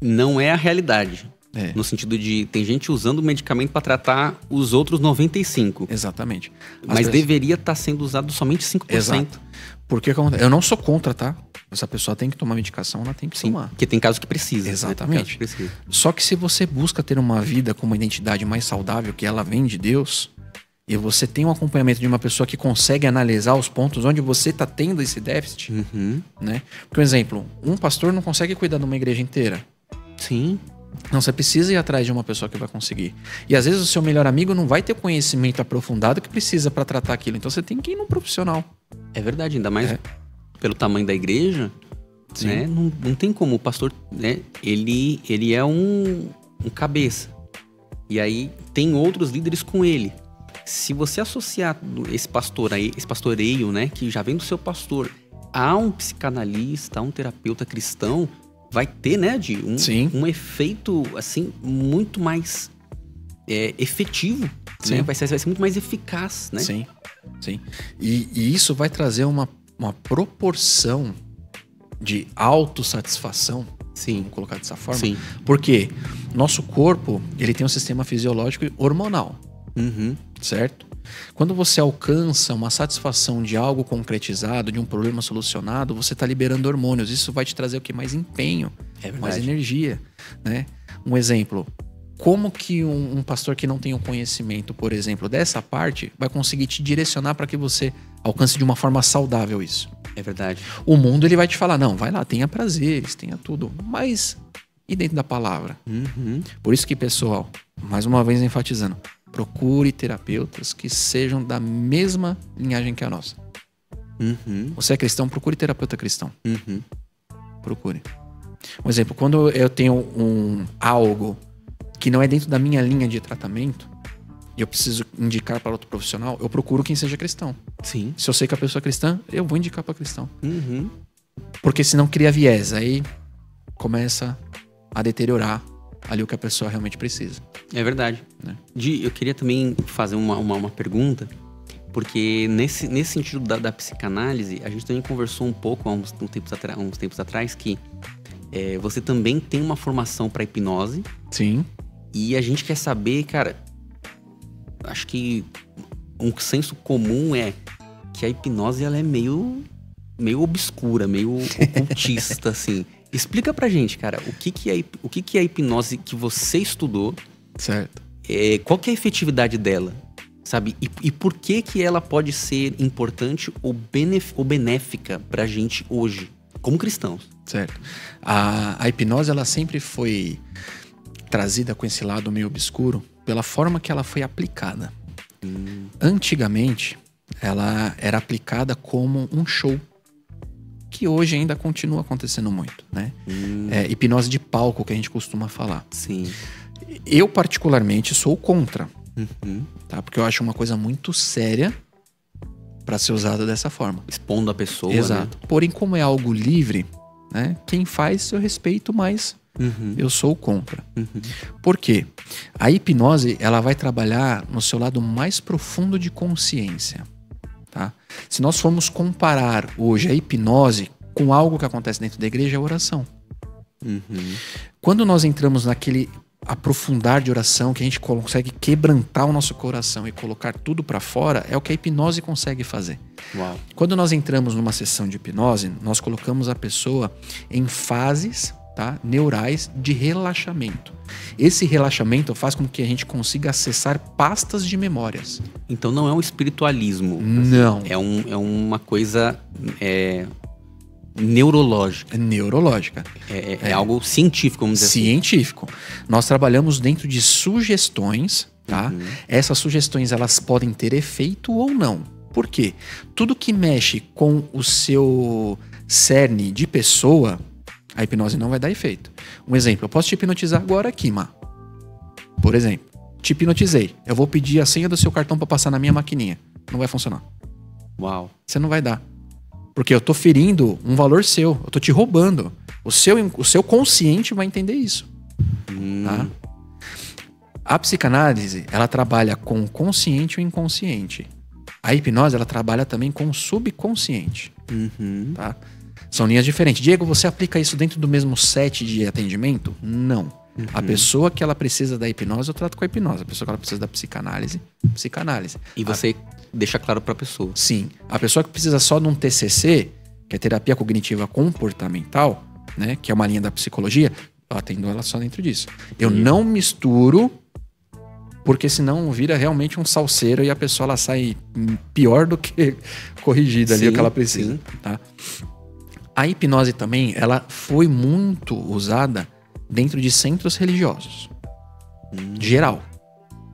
não é a realidade. É. No sentido de, tem gente usando o medicamento para tratar os outros 95%. Exatamente. Mas deveria estar sendo usado somente 5%. Exato. Porque eu não sou contra, tá? Essa pessoa tem que tomar medicação, ela tem que Sim, tomar. porque tem casos que precisa. Exatamente. Né? Tem casos que precisa. Só que se você busca ter uma vida com uma identidade mais saudável, que ela vem de Deus, e você tem um acompanhamento de uma pessoa que consegue analisar os pontos onde você está tendo esse déficit, Uhum. né? Por exemplo, um pastor não consegue cuidar de uma igreja inteira. Sim. Não, você precisa ir atrás de uma pessoa que vai conseguir. E às vezes o seu melhor amigo não vai ter o conhecimento aprofundado que precisa para tratar aquilo. Então você tem que ir num profissional. É verdade, ainda mais pelo tamanho da igreja, né? Não tem como o pastor, né? Ele é um cabeça. E aí tem outros líderes com ele. Se você associar esse pastoreio, né, que já vem do seu pastor, a um psicanalista, a um terapeuta cristão, vai ter, né, um efeito assim muito mais efetivo, né? Vai ser muito mais eficaz, né? Sim, sim. E isso vai trazer uma proporção de autossatisfação, vamos colocar dessa forma. Sim. Porque nosso corpo, ele tem um sistema fisiológico hormonal, Uhum. certo? Quando você alcança uma satisfação de algo concretizado, de um problema solucionado, você está liberando hormônios. Isso vai te trazer o quê? Mais empenho, mais energia, né? Um exemplo, como que um pastor que não tem o conhecimento, por exemplo, dessa parte, vai conseguir te direcionar para que você alcance de uma forma saudável isso? É verdade. O mundo ele vai te falar, não, vai lá, tenha prazeres, tenha tudo, mas e dentro da palavra? Uhum. Por isso que, pessoal, mais uma vez enfatizando, procure terapeutas que sejam da mesma linhagem que a nossa. Uhum. Você é cristão, procure terapeuta cristão. Uhum. Procure. Um exemplo, quando eu tenho algo que não é dentro da minha linha de tratamento e eu preciso indicar para outro profissional, eu procuro quem seja cristão. Sim. Se eu sei que a pessoa é cristã, eu vou indicar para cristão. Uhum. Porque senão cria viés, aí começa a deteriorar ali o que a pessoa realmente precisa. É verdade. Né? Eu queria também fazer uma pergunta, porque nesse sentido da psicanálise, a gente também conversou um pouco há uns tempos atrás que você também tem uma formação para hipnose. Sim. E a gente quer saber, cara, acho que um senso comum é que a hipnose ela é meio obscura, meio ocultista, assim. Explica pra gente, cara, o que é a hipnose que você estudou? Certo. Qual que é a efetividade dela, sabe? E por que ela pode ser importante ou benéfica pra gente hoje, como cristãos? Certo. A hipnose, ela sempre foi trazida com esse lado meio obscuro pela forma que ela foi aplicada. Antigamente, ela era aplicada como um show, que hoje ainda continua acontecendo muito, né? Hipnose de palco, que a gente costuma falar. Sim. Eu, particularmente, sou contra, tá? Porque eu acho uma coisa muito séria para ser usada dessa forma. Expondo a pessoa, Exato. né? Porém, como é algo livre, né? Quem faz, eu respeito, mas eu sou contra. Por quê? A hipnose, ela vai trabalhar no seu lado mais profundo de consciência, tá? Se nós formos comparar hoje a hipnose com algo que acontece dentro da igreja, é a oração. Quando nós entramos naquele aprofundar de oração, que a gente consegue quebrantar o nosso coração e colocar tudo para fora, é o que a hipnose consegue fazer. Uau. Quando nós entramos numa sessão de hipnose, nós colocamos a pessoa em fases, tá, neurais de relaxamento. Esse relaxamento faz com que a gente consiga acessar pastas de memórias. Então não é um espiritualismo. Não. É uma coisa neurológica. É neurológica. É algo científico, vamos dizer assim. Científico. Nós trabalhamos dentro de sugestões, tá? Essas sugestões, elas podem ter efeito ou não. Por quê? Tudo que mexe com o seu cerne de pessoa, a hipnose não vai dar efeito. Um exemplo, eu posso te hipnotizar agora aqui, Má. Por exemplo, te hipnotizei. Eu vou pedir a senha do seu cartão para passar na minha maquininha. Não vai funcionar. Uau. Você não vai dar. Porque eu tô ferindo um valor seu. Eu tô te roubando. O seu consciente vai entender isso. Tá? A psicanálise, ela trabalha com o consciente e o inconsciente. A hipnose, ela trabalha também com o subconsciente. Tá? São linhas diferentes. Diego, você aplica isso dentro do mesmo set de atendimento? Não. A pessoa que ela precisa da hipnose, eu trato com a hipnose. A pessoa que ela precisa da psicanálise, psicanálise. E você deixa claro pra pessoa. Sim. A pessoa que precisa só de um TCC, que é terapia cognitiva comportamental, né, que é uma linha da psicologia, eu atendo ela só dentro disso. Eu não misturo, porque senão vira realmente um salseiro e a pessoa ela sai pior do que corrigida ali o que ela precisa. Tá? A hipnose também, ela foi muito usada dentro de centros religiosos. Geral.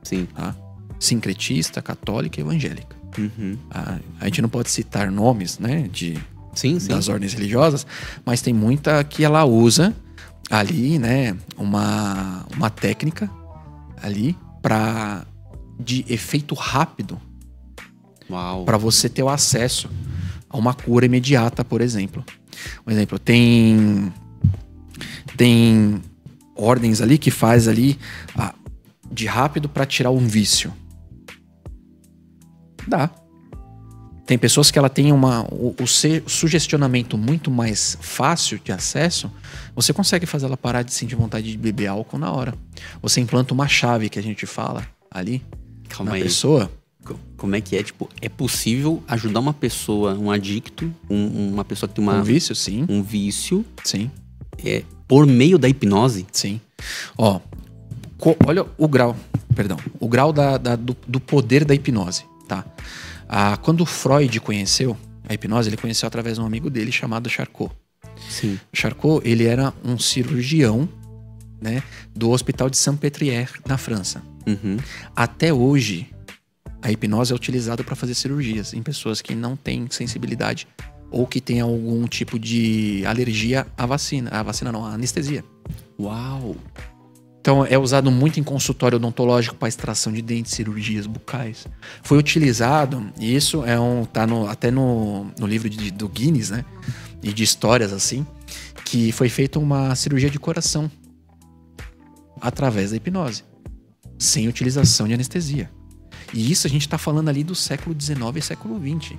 Sim. Tá? Sincretista, católica e evangélica. A gente não pode citar nomes, né, das ordens religiosas, mas tem muita que ela usa ali, né, uma técnica ali de efeito rápido. Uau. Para você ter o acesso a uma cura imediata, por exemplo. Um exemplo, tem ordens ali que faz ali de rápido para tirar um vício. Dá. Tem pessoas que ela tem o sugestionamento muito mais fácil de acesso, você consegue fazer ela parar de sentir vontade de beber álcool na hora. Você implanta uma chave que a gente fala ali na pessoa. Como é que é? Tipo, é possível ajudar uma pessoa, um adicto, uma pessoa que tem um vício, sim. Um vício. Sim. Por meio da hipnose? Sim. Ó, olha o grau do poder da hipnose, tá? Quando Freud conheceu a hipnose, ele conheceu através de um amigo dele chamado Charcot. Sim. Charcot, ele era um cirurgião, né, do Hospital de Saint-Pétrière, na França. Até hoje, a hipnose é utilizada para fazer cirurgias em pessoas que não têm sensibilidade ou que têm algum tipo de alergia à vacina. À vacina não, à anestesia. Uau! Então é usado muito em consultório odontológico para extração de dentes, cirurgias bucais. Foi utilizado, e isso tá até no livro do Guinness, né? E de histórias assim, que foi feita uma cirurgia de coração através da hipnose, sem utilização de anestesia. E isso a gente está falando ali do século XIX e século XX,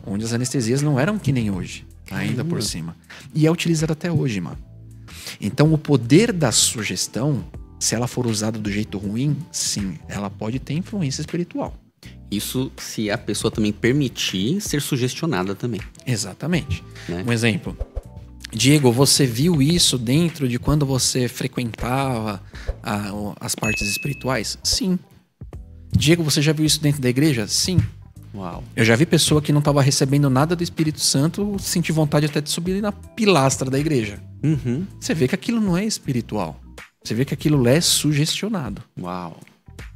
onde as anestesias não eram que nem hoje, ainda por cima. E é utilizado até hoje, mano. Então o poder da sugestão, Se ela for usada do jeito ruim, sim, ela pode ter influência espiritual. Isso se a pessoa também permitir ser sugestionada também. Exatamente. Né? Um exemplo. Diego, você viu isso dentro de quando você frequentava as partes espirituais? Sim. Diego, você já viu isso dentro da igreja? Sim. Uau. Eu já vi pessoa que não estava recebendo nada do Espírito Santo sentir vontade até de subir na pilastra da igreja. Uhum. Você vê que aquilo não é espiritual. Você vê que aquilo é sugestionado. Uau.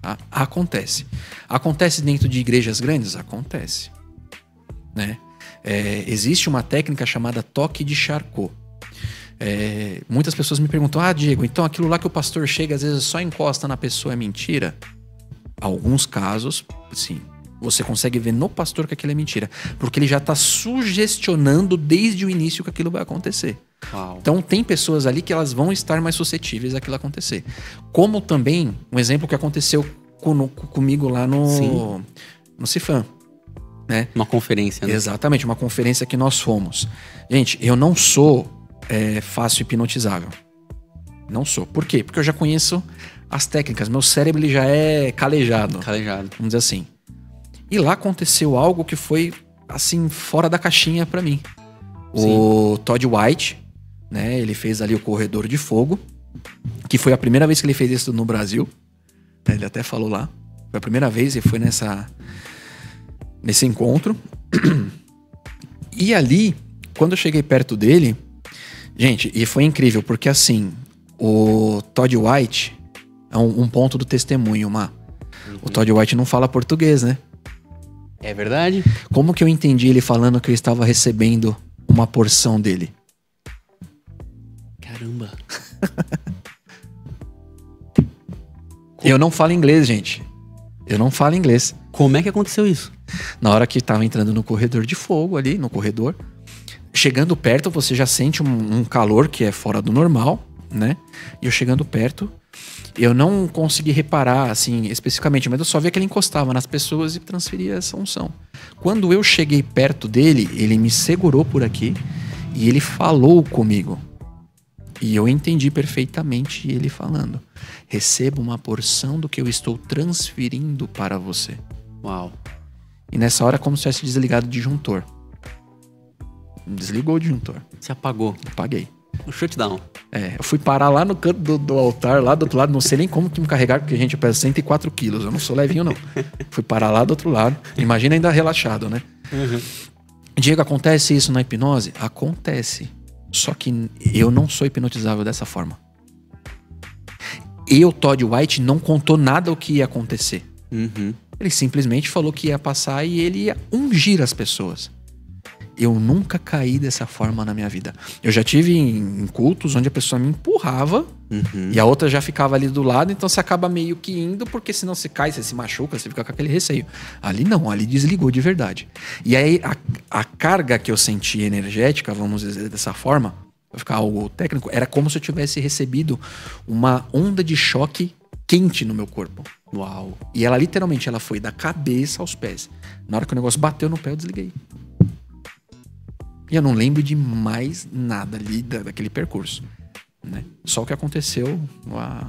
Tá? Acontece. Acontece dentro de igrejas grandes? Acontece. Né? Existe uma técnica chamada toque de Charcot. Muitas pessoas me perguntam: Diego, então aquilo lá que o pastor chega às vezes só encosta na pessoa é mentira? Alguns casos, sim. Você consegue ver no pastor que aquilo é mentira. Porque ele já está sugestionando desde o início que aquilo vai acontecer. Uau. Então tem pessoas ali que elas vão estar mais suscetíveis àquilo acontecer. Como também, um exemplo que aconteceu comigo lá no Cifam. Né? Uma conferência, né? Exatamente, uma conferência que nós fomos. Gente, eu não sou fácil hipnotizável. Não sou. Por quê? Porque eu já conheço as técnicas. Meu cérebro ele já é calejado. Calejado. Vamos dizer assim. E lá aconteceu algo que foi, assim, fora da caixinha pra mim. O Todd White, né? Ele fez ali o Corredor de Fogo, que foi a primeira vez que ele fez isso no Brasil. Ele até falou lá. Foi a primeira vez e foi nesse encontro. E ali, quando eu cheguei perto dele, gente, e foi incrível, porque assim, o Todd White é um ponto do testemunho, O Todd White não fala português, né? É verdade? Como que eu entendi ele falando que eu estava recebendo uma porção dele? Caramba. Eu não falo inglês, gente. Eu não falo inglês. Como é que aconteceu isso? Na hora que tava entrando no corredor de fogo ali, no corredor, chegando perto você já sente um calor que é fora do normal, né? E eu chegando perto, eu não consegui reparar, assim, especificamente, mas eu só via que ele encostava nas pessoas e transferia essa unção. Quando eu cheguei perto dele, ele me segurou por aqui e ele falou comigo. E eu entendi perfeitamente ele falando: receba uma porção do que eu estou transferindo para você. Uau. E nessa hora, como se tivesse desligado o disjuntor. Desligou o disjuntor. Se apagou. Apaguei. O shutdown. Eu fui parar lá no canto do altar, lá do outro lado. Não sei nem como que me carregar, porque, gente, eu peso 104 quilos. Eu não sou levinho, não. Fui parar lá do outro lado. Imagina ainda relaxado, né? Uhum. Diego, acontece isso na hipnose? Acontece. Só que eu não sou hipnotizável dessa forma. Todd White, não contou nada o que ia acontecer. Uhum. Ele simplesmente falou que ia passar e ele ia ungir as pessoas. Eu nunca caí dessa forma na minha vida. Eu já tive em cultos onde a pessoa me empurrava e a outra já ficava ali do lado, então você acaba meio que indo, porque senão você cai, você se machuca, você fica com aquele receio. Ali não, ali desligou de verdade. E aí a carga que eu senti energética, vamos dizer dessa forma, vai ficar algo técnico, era como se eu tivesse recebido uma onda de choque quente no meu corpo. Uau. E ela literalmente, ela foi da cabeça aos pés. Na hora que o negócio bateu no pé, eu desliguei. E eu não lembro de mais nada ali daquele percurso, né? Só o que aconteceu,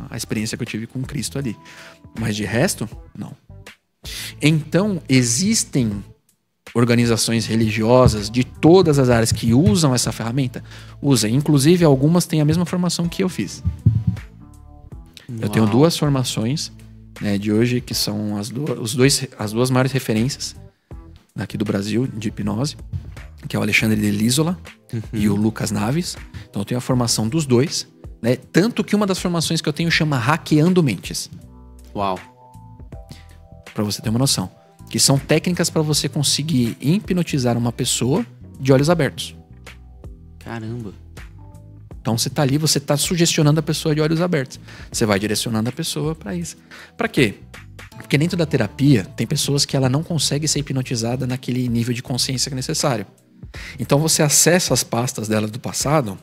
a experiência que eu tive com Cristo ali. Mas de resto, não. Então, existem organizações religiosas de todas as áreas que usam essa ferramenta? Usa. Inclusive, algumas têm a mesma formação que eu fiz. Uau. Eu tenho 2 formações, né, de hoje, que são as duas maiores referências aqui do Brasil de hipnose, que é o Alexandre de Lisola e o Lucas Naves. Então eu tenho a formação dos dois, né? Tanto que uma das formações que eu tenho chama Hackeando Mentes. Uau. Pra você ter uma noção. Que são técnicas para você conseguir hipnotizar uma pessoa de olhos abertos. Caramba. Então você tá ali, você tá sugestionando a pessoa de olhos abertos. Você vai direcionando a pessoa para isso. Para quê? Porque dentro da terapia tem pessoas que ela não consegue ser hipnotizada naquele nível de consciência que é necessário. Então você acessa as pastas dela do passado,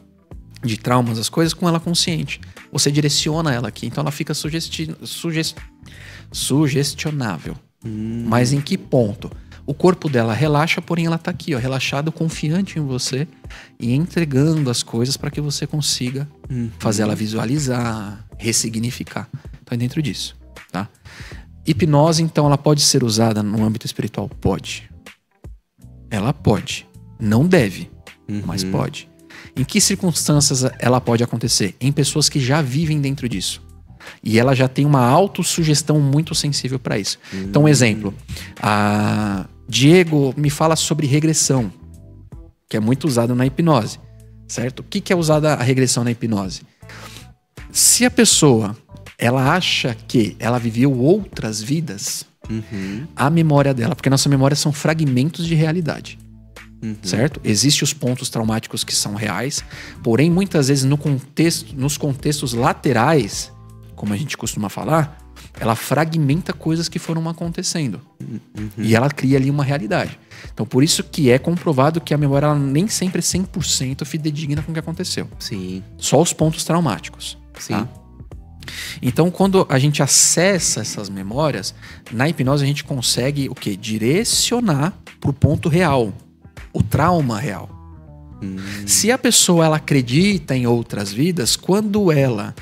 de traumas, as coisas, com ela consciente. Você direciona ela aqui, então ela fica sugestionável. Mas em que ponto? O corpo dela relaxa, porém ela tá aqui, ó, relaxado, confiante em você e entregando as coisas para que você consiga fazer ela visualizar, ressignificar. Então é dentro disso, tá? Hipnose, então, ela pode ser usada no âmbito espiritual? Pode. Ela pode. Não deve, mas pode. Em que circunstâncias ela pode acontecer? Em pessoas que já vivem dentro disso. E ela já tem uma autossugestão muito sensível para isso. Então, um exemplo. Diego me fala sobre regressão, que é muito usado na hipnose, certo? O que é usada a regressão na hipnose? Se a pessoa ela acha que ela viveu outras vidas, a memória dela, porque nossa memória são fragmentos de realidade. Certo? Existem os pontos traumáticos que são reais, porém, muitas vezes nos contextos laterais, como a gente costuma falar, ela fragmenta coisas que foram acontecendo. E ela cria ali uma realidade. Então, por isso que é comprovado que a memória ela nem sempre é 100% fidedigna com o que aconteceu. Sim. Só os pontos traumáticos. Sim. Tá? Então, quando a gente acessa essas memórias, na hipnose a gente consegue o quê? Direcionar para o ponto real. O trauma real. Se a pessoa ela acredita em outras vidas, quando ela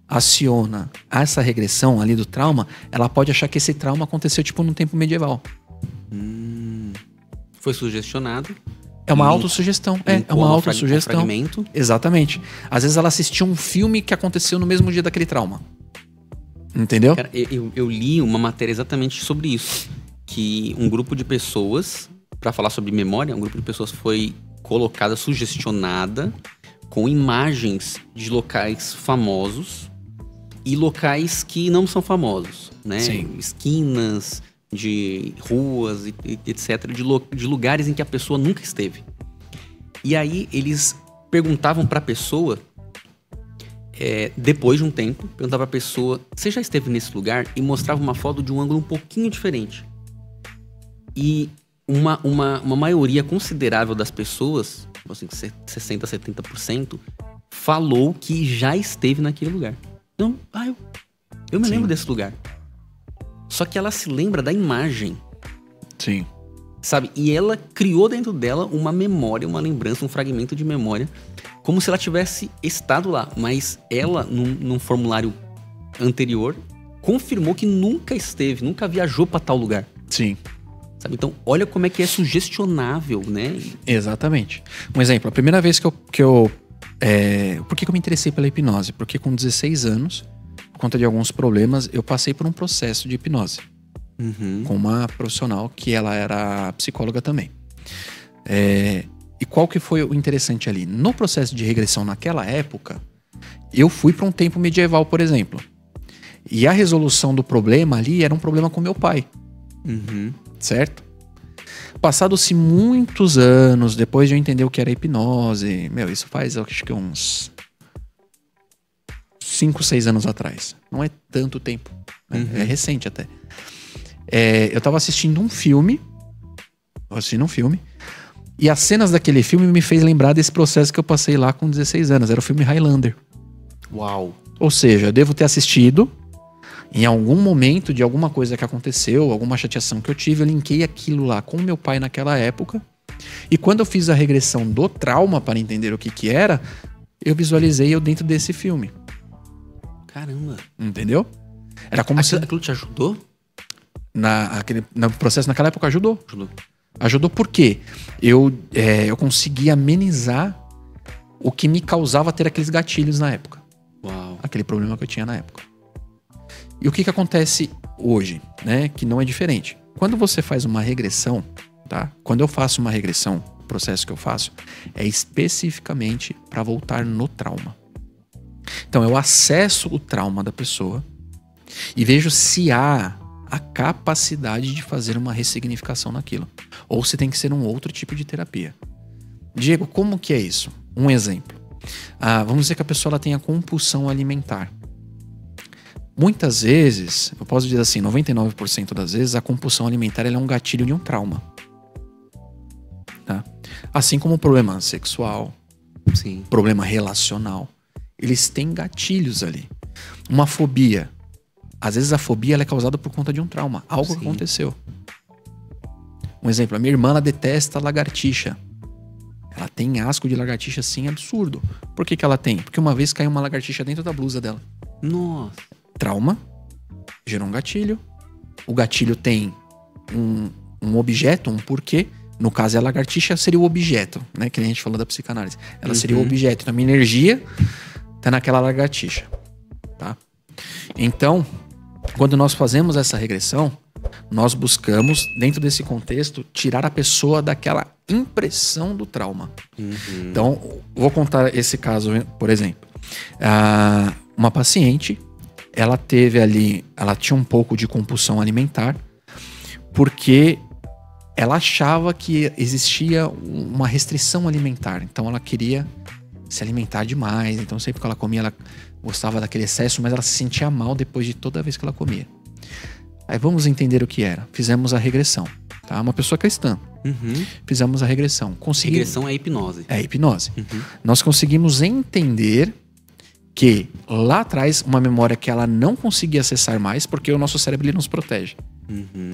aciona essa regressão ali do trauma, ela pode achar que esse trauma aconteceu tipo no tempo medieval. Foi sugestionado. É uma autossugestão. É uma autossugestão. Fragmento. Exatamente. Às vezes ela assistiu um filme que aconteceu no mesmo dia daquele trauma. Entendeu? Cara, eu li uma matéria exatamente sobre isso. Que um grupo de pessoas, para falar sobre memória, um grupo de pessoas foi colocada, sugestionada com imagens de locais famosos e locais que não são famosos, né? Sim. Esquinas de ruas e etc, de lugares em que a pessoa nunca esteve. E aí eles perguntavam para a pessoa, depois de um tempo, perguntava para a pessoa: você já esteve nesse lugar? E mostrava uma foto de um ângulo um pouquinho diferente. E uma maioria considerável das pessoas, assim, 60%, 70%, falou que já esteve naquele lugar. Então, eu me lembro desse lugar. Só que ela se lembra da imagem. Sim. Sabe? E ela criou dentro dela uma memória, uma lembrança, um fragmento de memória, como se ela tivesse estado lá. Mas ela, num formulário anterior, confirmou que nunca esteve, nunca viajou para tal lugar. Sim. Sabe? Então, olha como é que é sugestionável, né? Exatamente. Um exemplo, a primeira vez por que eu me interessei pela hipnose? Porque com 16 anos, por conta de alguns problemas, eu passei por um processo de hipnose. Com uma profissional que ela era psicóloga também. E qual que foi o interessante ali? No processo de regressão naquela época, eu fui para um tempo medieval, por exemplo. E a resolução do problema ali era um problema com meu pai. Certo? Passados-se muitos anos, depois de eu entender o que era hipnose, isso faz acho que uns 5, 6 anos atrás. Não é tanto tempo. Né? É recente até. Eu tava assistindo um filme. E as cenas daquele filme me fez lembrar desse processo que eu passei lá com 16 anos. Era o filme Highlander. Uau! Ou seja, eu devo ter assistido. Em algum momento de alguma coisa que aconteceu, alguma chateação que eu tive, eu linkei aquilo lá com meu pai naquela época. E quando eu fiz a regressão do trauma para entender o que era, eu visualizei eu dentro desse filme. Caramba! Entendeu? Era como se... Aquilo te ajudou? No processo naquela época ajudou. Ajudou por quê? Eu consegui amenizar o que me causava ter aqueles gatilhos na época. Uau! Aquele problema que eu tinha na época. E o que acontece hoje, né? Que não é diferente. Quando você faz uma regressão, tá? Quando eu faço uma regressão, o processo que eu faço é especificamente para voltar no trauma. Então eu acesso o trauma da pessoa e vejo se há a capacidade de fazer uma ressignificação naquilo. Ou se tem que ser um outro tipo de terapia. Diego, como que é isso? Um exemplo. Vamos dizer que a pessoa ela tem a compulsão alimentar. Muitas vezes, eu posso dizer assim, 99% das vezes, a compulsão alimentar ela é um gatilho de um trauma. Tá? Assim como o problema sexual, Sim. Problema relacional. Eles têm gatilhos ali. Uma fobia. Às vezes a fobia ela é causada por conta de um trauma. Algo que aconteceu. Um exemplo, a minha irmã ela detesta lagartixa. Ela tem asco de lagartixa assim absurdo. Por que ela tem? Porque uma vez caiu uma lagartixa dentro da blusa dela. Nossa. Trauma gerou um gatilho. O gatilho tem um objeto, um porquê. No caso, a lagartixa seria o objeto, né? Que nem a gente falou da psicanálise. Ela seria o objeto. Então, a minha energia tá naquela lagartixa, tá? Então, quando nós fazemos essa regressão, nós buscamos, dentro desse contexto, tirar a pessoa daquela impressão do trauma. Então, vou contar esse caso, por exemplo. Uma paciente, ela tinha um pouco de compulsão alimentar, porque ela achava que existia uma restrição alimentar. Então, ela queria se alimentar demais. Então, sempre que ela comia, ela gostava daquele excesso, mas ela se sentia mal depois de toda vez que ela comia. Aí vamos entender o que era. Fizemos a regressão, tá? Uma pessoa cristã. Fizemos a regressão. Regressão é hipnose. É hipnose. Nós conseguimos entender que lá atrás, uma memória que ela não conseguia acessar mais, porque o nosso cérebro ele nos protege.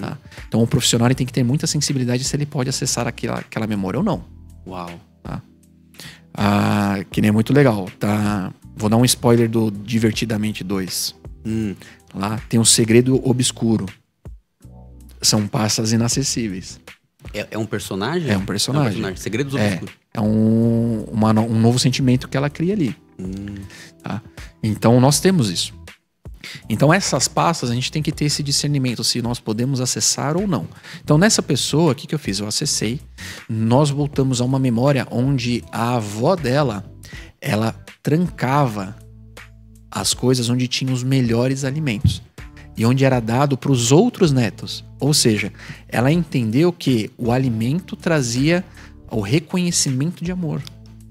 Tá? Então o profissional ele tem que ter muita sensibilidade se ele pode acessar aquela memória ou não. Uau. Tá? Que nem é muito legal. Tá? Vou dar um spoiler do Divertidamente 2. Lá tem um segredo obscuro. São pastas inacessíveis. É um personagem? É um personagem. Segredos obscuros. É um novo sentimento que ela cria ali. Tá? Então nós temos isso. Então essas pastas a gente tem que ter esse discernimento se nós podemos acessar ou não. Então nessa pessoa, o que eu fiz? Eu acessei. Nós voltamos a uma memória onde a avó dela, ela trancava as coisas onde tinha os melhores alimentos e onde era dado para os outros netos. Ou seja, ela entendeu que o alimento trazia o reconhecimento de amor.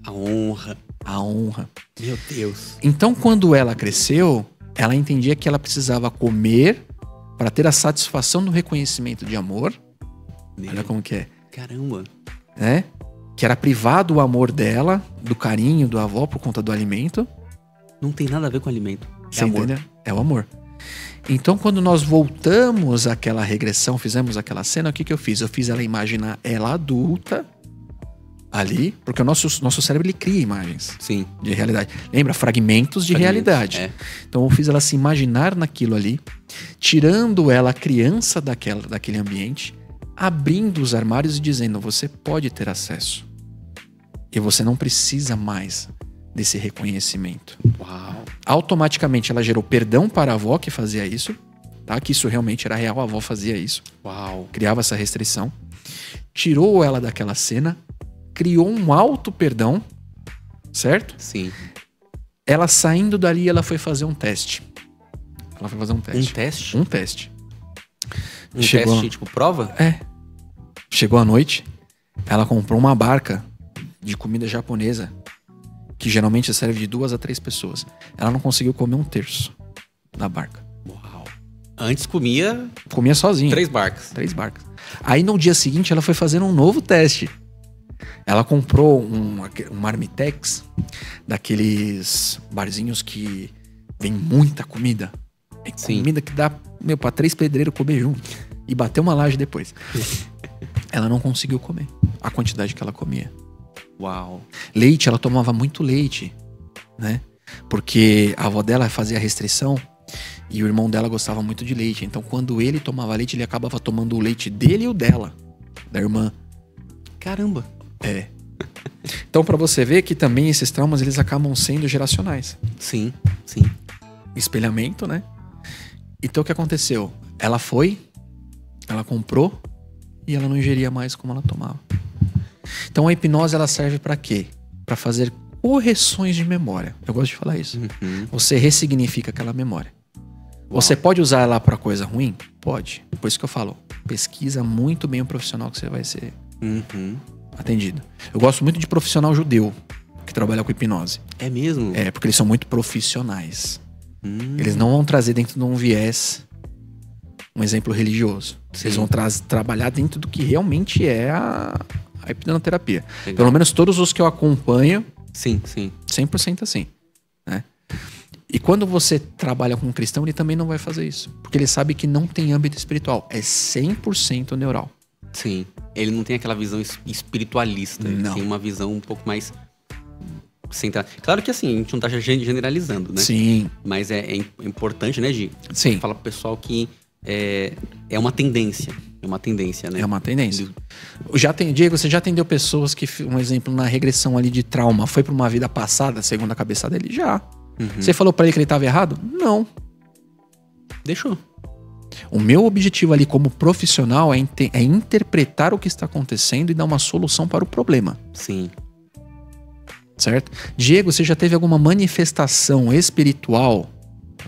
A honra. A honra. Meu Deus. Então, quando ela cresceu, ela entendia que ela precisava comer para ter a satisfação do reconhecimento de amor. Olha como que é. Caramba. Né? Que era privado o amor dela, do carinho do avó por conta do alimento. Não tem nada a ver com alimento. Você amor. Entendeu? É o amor. Então, quando nós voltamos àquela regressão, fizemos aquela cena, o que eu fiz? Eu fiz ela imaginar ela adulta ali, porque o nosso cérebro ele cria imagens. Sim. De realidade. Lembra? Fragmentos de realidade. É. Então eu fiz ela se imaginar naquilo ali, tirando ela criança daquele ambiente, abrindo os armários e dizendo: você pode ter acesso. E você não precisa mais desse reconhecimento. Uau. Automaticamente ela gerou perdão para a avó que fazia isso, tá? Que isso realmente era real, a avó fazia isso. Uau. Criava essa restrição. Tirou ela daquela cena, criou um auto perdão, certo? Sim. Ela saindo dali, ela foi fazer um teste. Ela foi fazer um teste. Um teste? Um teste. Teste tipo prova? É. Chegou à noite, ela comprou uma barca de comida japonesa, que geralmente serve de 2 a 3 pessoas. Ela não conseguiu comer 1/3 da barca. Uau. Antes comia... Comia sozinha. 3 barcas. 3 barcas. Aí no dia seguinte, ela foi fazer um novo teste. Ela comprou um marmitex, daqueles barzinhos que vem muita comida. É comida que dá, pra 3 pedreiros comer junto. E bater uma laje depois. Ela não conseguiu comer a quantidade que ela comia. Uau. Leite, ela tomava muito leite, né? Porque a avó dela fazia restrição e o irmão dela gostava muito de leite. Então quando ele tomava leite, ele acabava tomando o leite dele e o dela, da irmã. Caramba. É. Então, pra você ver que também esses traumas, eles acabam sendo geracionais. Sim, sim. Espelhamento, né? Então, o que aconteceu? Ela comprou e ela não ingeria mais como ela tomava. Então, a hipnose, ela serve pra quê? Pra fazer correções de memória. Eu gosto de falar isso. Você ressignifica aquela memória. Uau. Você pode usar ela pra coisa ruim? Pode. Por isso que eu falo, pesquisa muito bem o profissional que você vai ser atendido. Eu gosto muito de profissional judeu que trabalha com hipnose. É mesmo? É, porque eles são muito profissionais. Eles não vão trazer dentro de um viés um exemplo religioso. Eles vão trabalhar dentro do que realmente é a hipnoterapia. Legal. Pelo menos todos os que eu acompanho. Sim, sim. 100% assim, né? E quando você trabalha com um cristão, ele também não vai fazer isso. Porque ele sabe que não tem âmbito espiritual. É 100% neural. Sim. Ele não tem aquela visão espiritualista. Ele não. tem uma visão um pouco mais Claro que assim, a gente não tá generalizando, né? Sim. Mas é importante, né, Gi? Sim. Falar pro pessoal que é uma tendência. É uma tendência, né? É uma tendência. Diego, você já atendeu pessoas que, um exemplo, na regressão ali de trauma, foi pra uma vida passada, segundo a cabeça dele? Já. Você falou pra ele que ele tava errado? Não. Deixou. O meu objetivo ali como profissional é interpretar o que está acontecendo e dar uma solução para o problema. Sim. Certo? Diego, você já teve alguma manifestação espiritual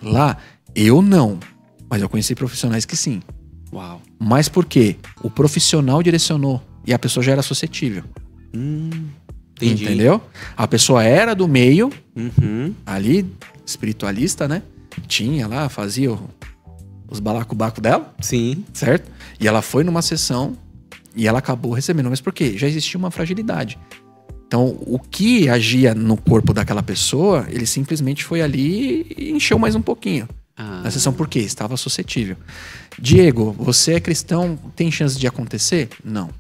lá? Eu não. Mas eu conheci profissionais que sim. Uau. Mas por quê? O profissional direcionou e a pessoa já era suscetível. Entendi. Entendeu? A pessoa era do meio, ali, espiritualista, né? Tinha lá, fazia os balacobaco dela. Sim. Certo? E ela foi numa sessão e ela acabou recebendo. Mas por quê? Já existia uma fragilidade. Então, o que agia no corpo daquela pessoa, ele simplesmente foi ali e encheu mais um pouquinho. Na sessão, por quê? Estava suscetível. Diego, você é cristão, tem chance de acontecer? Não.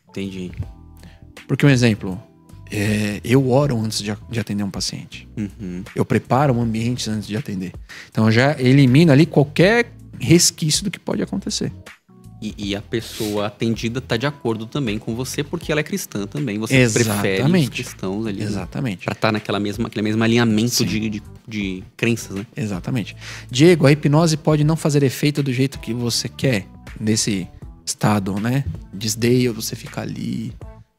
Entendi. Porque um exemplo, eu oro antes de atender um paciente. Eu preparo um ambiente antes de atender. Então, eu já elimino ali qualquer resquício do que pode acontecer. E a pessoa atendida tá de acordo também com você, porque ela é cristã também. Você prefere os cristãos ali. Exatamente. Né? Pra estar naquele mesmo alinhamento de crenças, né? Exatamente. Diego, a hipnose pode não fazer efeito do jeito que você quer, nesse estado, né? Desdeio, você fica ali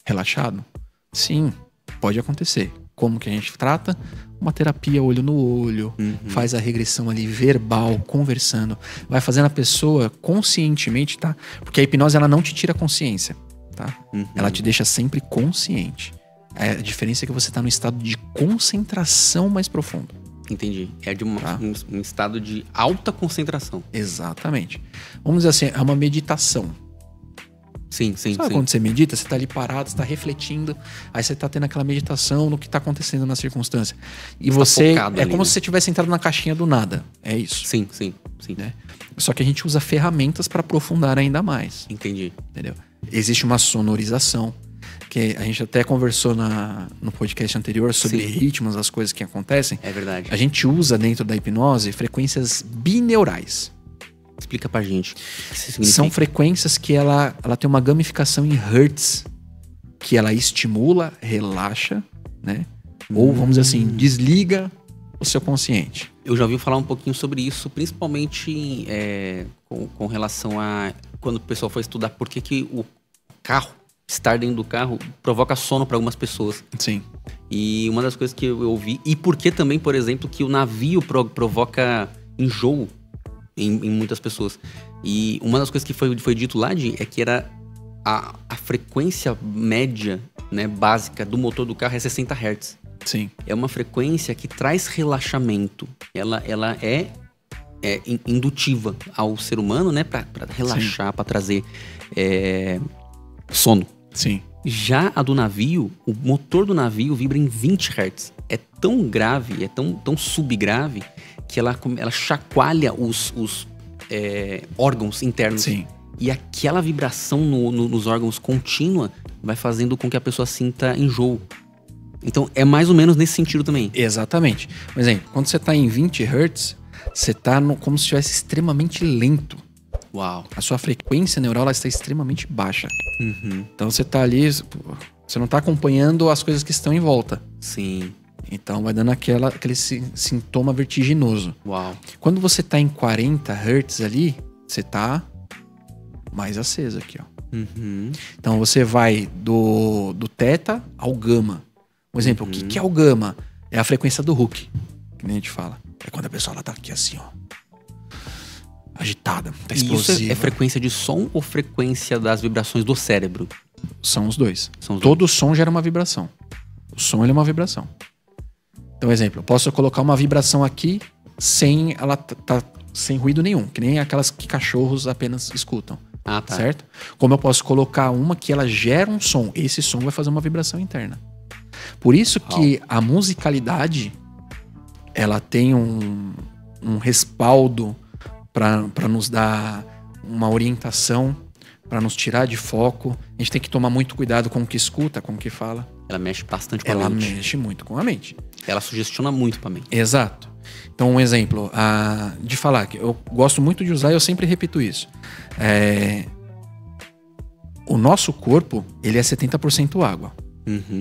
relaxado? Sim, pode acontecer. Como que a gente trata? Uma terapia olho no olho, faz a regressão ali verbal, conversando, vai fazendo a pessoa conscientemente, tá? Porque a hipnose, ela não te tira a consciência, tá? Ela te deixa sempre consciente. A diferença é que você tá num estado de concentração mais profundo. Entendi. É de um estado de alta concentração. Exatamente. Vamos dizer assim, é uma meditação. Sim. Sabe quando você medita, você tá ali parado, você tá refletindo, aí você tá tendo aquela meditação no que tá acontecendo na circunstância. E você tá ali, como né? se você tivesse entrado na caixinha do nada. É isso. Sim. Né? Só que a gente usa ferramentas para aprofundar ainda mais. Entendi. Entendeu? Existe uma sonorização, que a gente até conversou no podcast anterior sobre ritmos, as coisas que acontecem. É verdade. A gente usa dentro da hipnose frequências bineurais. Explica pra gente o que isso significa. São frequências que ela tem uma gamificação em hertz, que ela estimula, relaxa, né? Ou, vamos dizer assim, desliga o seu consciente. Eu já ouvi falar um pouquinho sobre isso, principalmente com relação a quando o pessoal foi estudar por que o carro, estar dentro do carro, provoca sono para algumas pessoas. Sim. E uma das coisas que eu ouvi, e por que também, por exemplo, que o navio provoca enjoo em muitas pessoas. E uma das coisas que foi dito lá, é que era a frequência média, né, básica do motor do carro é 60 Hz. Sim. É uma frequência que traz relaxamento. Ela é indutiva ao ser humano, né, para relaxar, para trazer sono. Sim. Já a do navio, o motor do navio vibra em 20 Hz. É tão grave, é tão subgrave, que ela chacoalha os órgãos internos. Sim. E aquela vibração nos órgãos contínua vai fazendo com que a pessoa sinta enjoo. Então, é mais ou menos nesse sentido também. Exatamente. Por exemplo, quando você está em 20 Hz, você está como se estivesse extremamente lento. Uau. A sua frequência neural ela está extremamente baixa. Então, você está ali, você não está acompanhando as coisas que estão em volta. Sim. Então, vai dando aquele sintoma vertiginoso. Uau. Quando você está em 40 Hz ali, você está mais aceso aqui, ó. Então, você vai do teta ao gama. Por exemplo, o que é o gama? É a frequência do Hooke, que nem a gente fala. É quando a pessoa ela tá aqui assim, ó. Agitada, tá explosiva. Isso é frequência de som ou frequência das vibrações do cérebro? São os dois. Todo som gera uma vibração. O som ele é uma vibração. Então, exemplo, eu posso colocar uma vibração aqui sem ruído nenhum, que nem aquelas que cachorros apenas escutam. Ah, tá. Certo? Como eu posso colocar uma que ela gera um som. Esse som vai fazer uma vibração interna. Por isso que a musicalidade ela tem um respaldo para nos dar uma orientação para nos tirar de foco. A gente tem que tomar muito cuidado com o que escuta, com o que fala. Ela mexe bastante com a Ela mente. mexe muito com a mente. Ela sugestiona muito pra mente. Exato. Então, um exemplo de falar, que eu gosto muito de usar e eu sempre repito isso. O nosso corpo, ele é 70% água,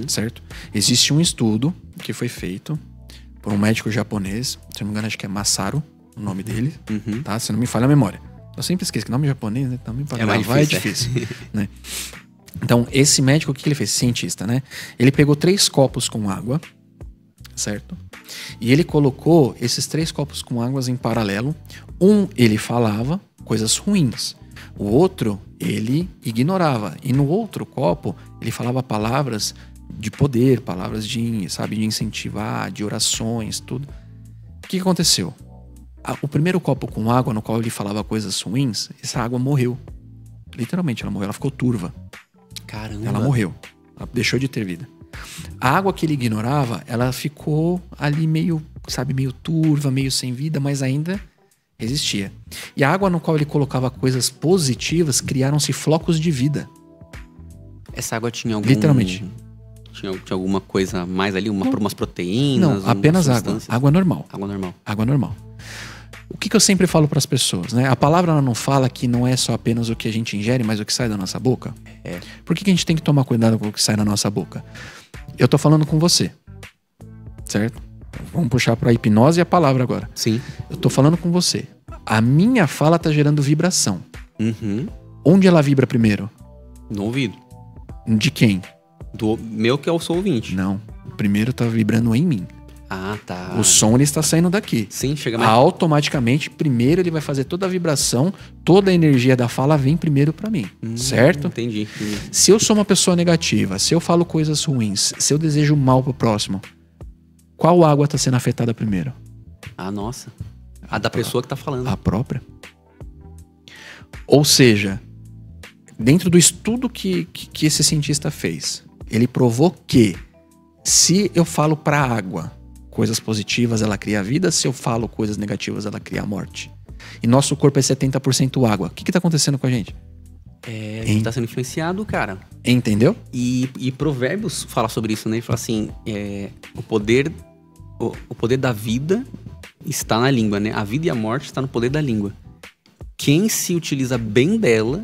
certo? Existe um estudo que foi feito por um médico japonês, se não me engano, acho que é Masaru, o nome dele, tá? Se não me falha a memória. Eu sempre esqueço que nome japonês, né? Também pra gravar é difícil. Né? Então, esse médico, o que ele fez? Cientista, né? Ele pegou 3 copos com água, certo? E ele colocou esses 3 copos com águas em paralelo. Ele falava coisas ruins. O outro, ele ignorava. E no outro copo, ele falava palavras de poder, palavras de incentivar, de orações, tudo. O que aconteceu? O primeiro copo com água, no qual ele falava coisas ruins, essa água morreu. Literalmente, ela morreu. Ela ficou turva. Caramba. Ela morreu. Ela deixou de ter vida. A água que ele ignorava, ela ficou ali meio turva, meio sem vida, mas ainda existia. E a água no qual ele colocava coisas positivas, criaram-se flocos de vida. Essa água tinha algum... Literalmente. Tinha alguma coisa mais ali? Umas proteínas? Não, apenas água. Água normal. Água normal. Água normal. O que eu sempre falo para as pessoas, né? A palavra ela não fala que não é só apenas o que a gente ingere, mas o que sai da nossa boca. Por que a gente tem que tomar cuidado com o que sai da nossa boca? Eu tô falando com você, certo? Vamos puxar para a hipnose e a palavra agora. Sim. Eu tô falando com você. A minha fala tá gerando vibração. Onde ela vibra primeiro? No ouvido. De quem? Do meu, que eu sou ouvinte. Não. Primeiro tá vibrando em mim. Ah, tá. O som ele está saindo daqui. Sim, chega mais... Automaticamente, primeiro ele vai fazer toda a vibração, toda a energia da fala vem primeiro para mim, certo? Entendi. Se eu sou uma pessoa negativa, se eu falo coisas ruins, se eu desejo mal pro próximo, qual água tá sendo afetada primeiro? Ah, nossa. A da pessoa que tá falando. A própria. Ou seja, dentro do estudo que esse cientista fez, ele provou que se eu falo pra água coisas positivas, ela cria vida. Se eu falo coisas negativas, ela cria a morte. E nosso corpo é 70% água. O que tá acontecendo com a gente? A gente tá sendo influenciado, cara. Entendeu? E Provérbios fala sobre isso, né? Ele fala assim, o poder da vida está na língua, né? A vida e a morte está no poder da língua. Quem se utiliza bem dela,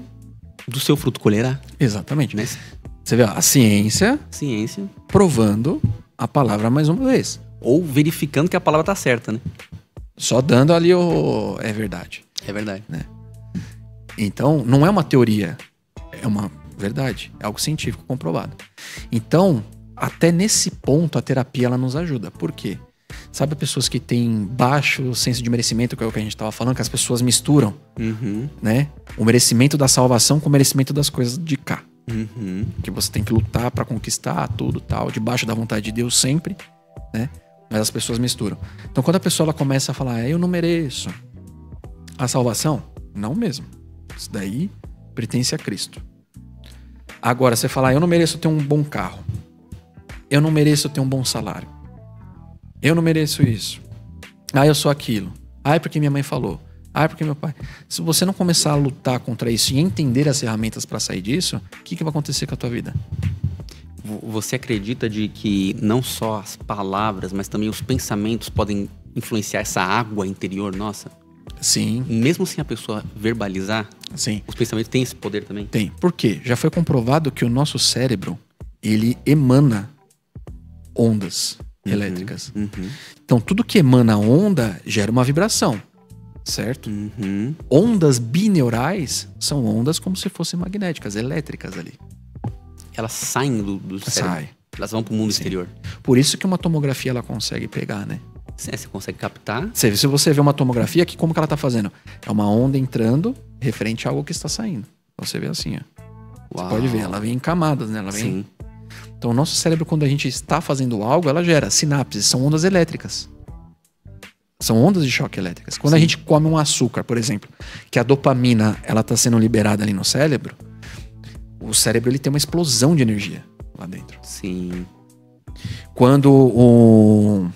do seu fruto colherá. Exatamente. Né? Você vê, a ciência provando a palavra mais uma vez. Ou verificando que a palavra tá certa, né? Só dando ali é verdade. É verdade. Né? Então, não é uma teoria. É uma verdade. É algo científico comprovado. Então, até nesse ponto, a terapia ela nos ajuda. Por quê? Sabe que têm baixo senso de merecimento, que é o que a gente estava falando, que as pessoas misturam, né? O merecimento da salvação com o merecimento das coisas de cá. Que você tem que lutar para conquistar tudo tal, debaixo da vontade de Deus sempre, né? Mas as pessoas misturam. Então, quando a pessoa ela começa a falar, eu não mereço a salvação, não mesmo. Isso daí pertence a Cristo. Agora, você falar, eu não mereço ter um bom carro. Eu não mereço ter um bom salário. Eu não mereço isso. Eu sou aquilo. É porque minha mãe falou. É porque meu pai... Se você não começar a lutar contra isso e entender as ferramentas para sair disso, o que vai acontecer com a tua vida? Você acredita de que não só as palavras, mas também os pensamentos podem influenciar essa água interior nossa? Sim. Mesmo sem a pessoa verbalizar? Sim. Os pensamentos têm esse poder também? Tem. Por quê? Já foi comprovado que o nosso cérebro, ele emana ondas elétricas. Então, tudo que emana onda gera uma vibração, certo? Ondas bineurais são ondas como se fossem magnéticas, elétricas ali. Elas saem do cérebro. Elas vão pro mundo exterior. Por isso que uma tomografia ela consegue pegar, né? Você consegue captar? Se você vê uma tomografia, como que ela tá fazendo? É uma onda entrando referente a algo que está saindo. Você vê assim, ó. Você pode ver, ela vem em camadas, né? Ela vem... Sim. Então, o nosso cérebro, quando a gente está fazendo algo, ela gera sinapses, são ondas elétricas. São ondas de choque elétricas. Quando a gente come um açúcar, por exemplo, que a dopamina ela está sendo liberada ali no cérebro, o cérebro ele tem uma explosão de energia lá dentro. Sim. Quando o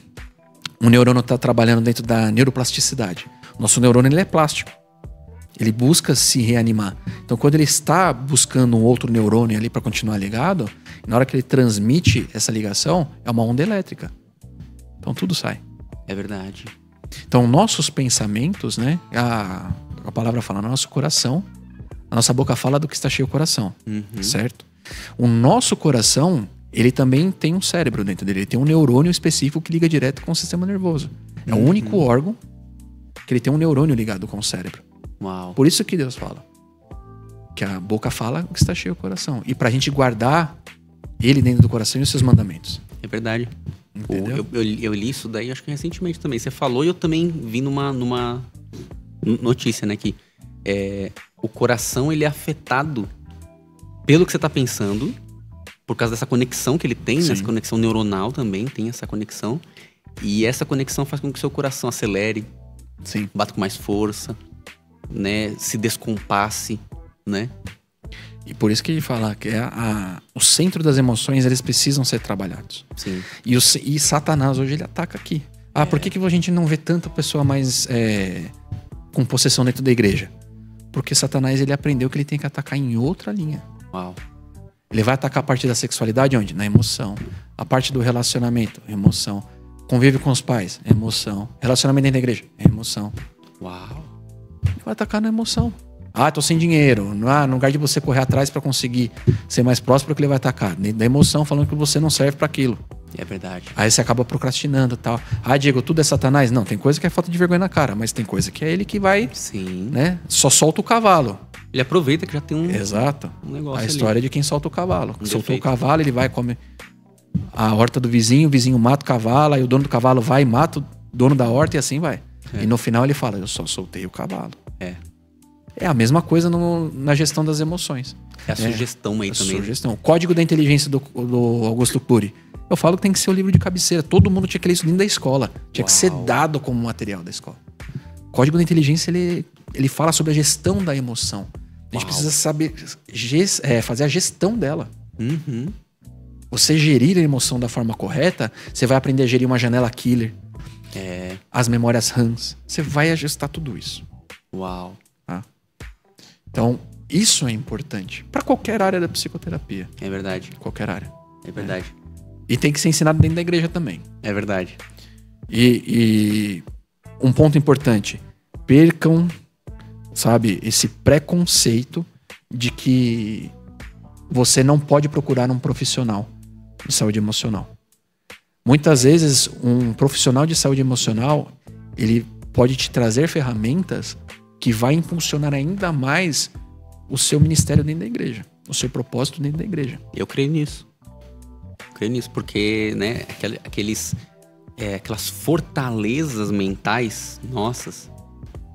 neurônio está trabalhando dentro da neuroplasticidade, nosso neurônio ele é plástico. Ele busca se reanimar. Então, quando ele está buscando um outro neurônio ali para continuar ligado, na hora que ele transmite essa ligação, é uma onda elétrica. Então, tudo sai. É verdade. Então, nossos pensamentos, né? A palavra fala no nosso coração. A nossa boca fala do que está cheio o coração. Certo? O nosso coração, ele também tem um cérebro dentro dele. Ele tem um neurônio específico que liga direto com o sistema nervoso. É o único órgão que ele tem um neurônio ligado com o cérebro. Uau. Por isso que Deus fala. Que a boca fala o que está cheio o coração. E pra gente guardar ele dentro do coração e os seus mandamentos. É verdade. Entendeu? Eu li isso daí, acho que recentemente também. Você falou e eu também vi numa notícia, né? Que o coração, ele é afetado pelo que você tá pensando, por causa dessa conexão que ele tem, né? Essa conexão neuronal também tem essa conexão. E essa conexão faz com que o seu coração acelere, Sim. bata com mais força, né? Se descompasse, né? E por isso que ele fala que o centro das emoções, eles precisam ser trabalhados. Sim. E Satanás hoje ele ataca aqui. Por que a gente não vê tanta pessoa mais com possessão dentro da igreja? Porque Satanás ele aprendeu que ele tem que atacar em outra linha. Uau. Ele vai atacar a parte da sexualidade onde? Na emoção. A parte do relacionamento, emoção. Convívio com os pais, emoção. Relacionamento dentro da igreja, emoção. Uau. Ele vai atacar na emoção. Tô sem dinheiro. No lugar de você correr atrás para conseguir ser mais próspero, que ele vai atacar. Da emoção, falando que você não serve para aquilo. É verdade. Aí você acaba procrastinando e tal. Diego, tudo é Satanás? Não, tem coisa que é falta de vergonha na cara, mas tem coisa que é ele que vai, Sim. né? Só solta o cavalo. Ele aproveita que já tem Exato. um negócio A história ali. de quem solta o cavalo. Um Soltou defeito. o cavalo, ele vai comer a horta do vizinho, o vizinho mata o cavalo, aí o dono do cavalo vai e mata o dono da horta e assim vai. E no final ele fala, eu só soltei o cavalo. É a mesma coisa na gestão das emoções. É a sugestão aí também. Sugestão. O Código da Inteligência do Augusto Cury. Eu falo que tem que ser o livro de cabeceira. Todo mundo tinha que ler isso dentro da escola. Tinha que ser dado como material da escola. O Código da Inteligência, ele fala sobre a gestão da emoção. A gente precisa saber fazer a gestão dela. Você gerir a emoção da forma correta, você vai aprender a gerir uma janela killer. As memórias RAMs. Você vai ajustar tudo isso. Uau. Tá? Então, isso é importante. Para qualquer área da psicoterapia. É verdade. Qualquer área. É verdade. E tem que ser ensinado dentro da igreja também. É verdade. E um ponto importante. Percam, sabe, esse preconceito de que você não pode procurar um profissional de saúde emocional. Muitas vezes, um profissional de saúde emocional, ele pode te trazer ferramentas que vai impulsionar ainda mais o seu ministério dentro da igreja, o seu propósito dentro da igreja. Eu creio nisso. Porque, né, aquelas fortalezas mentais nossas,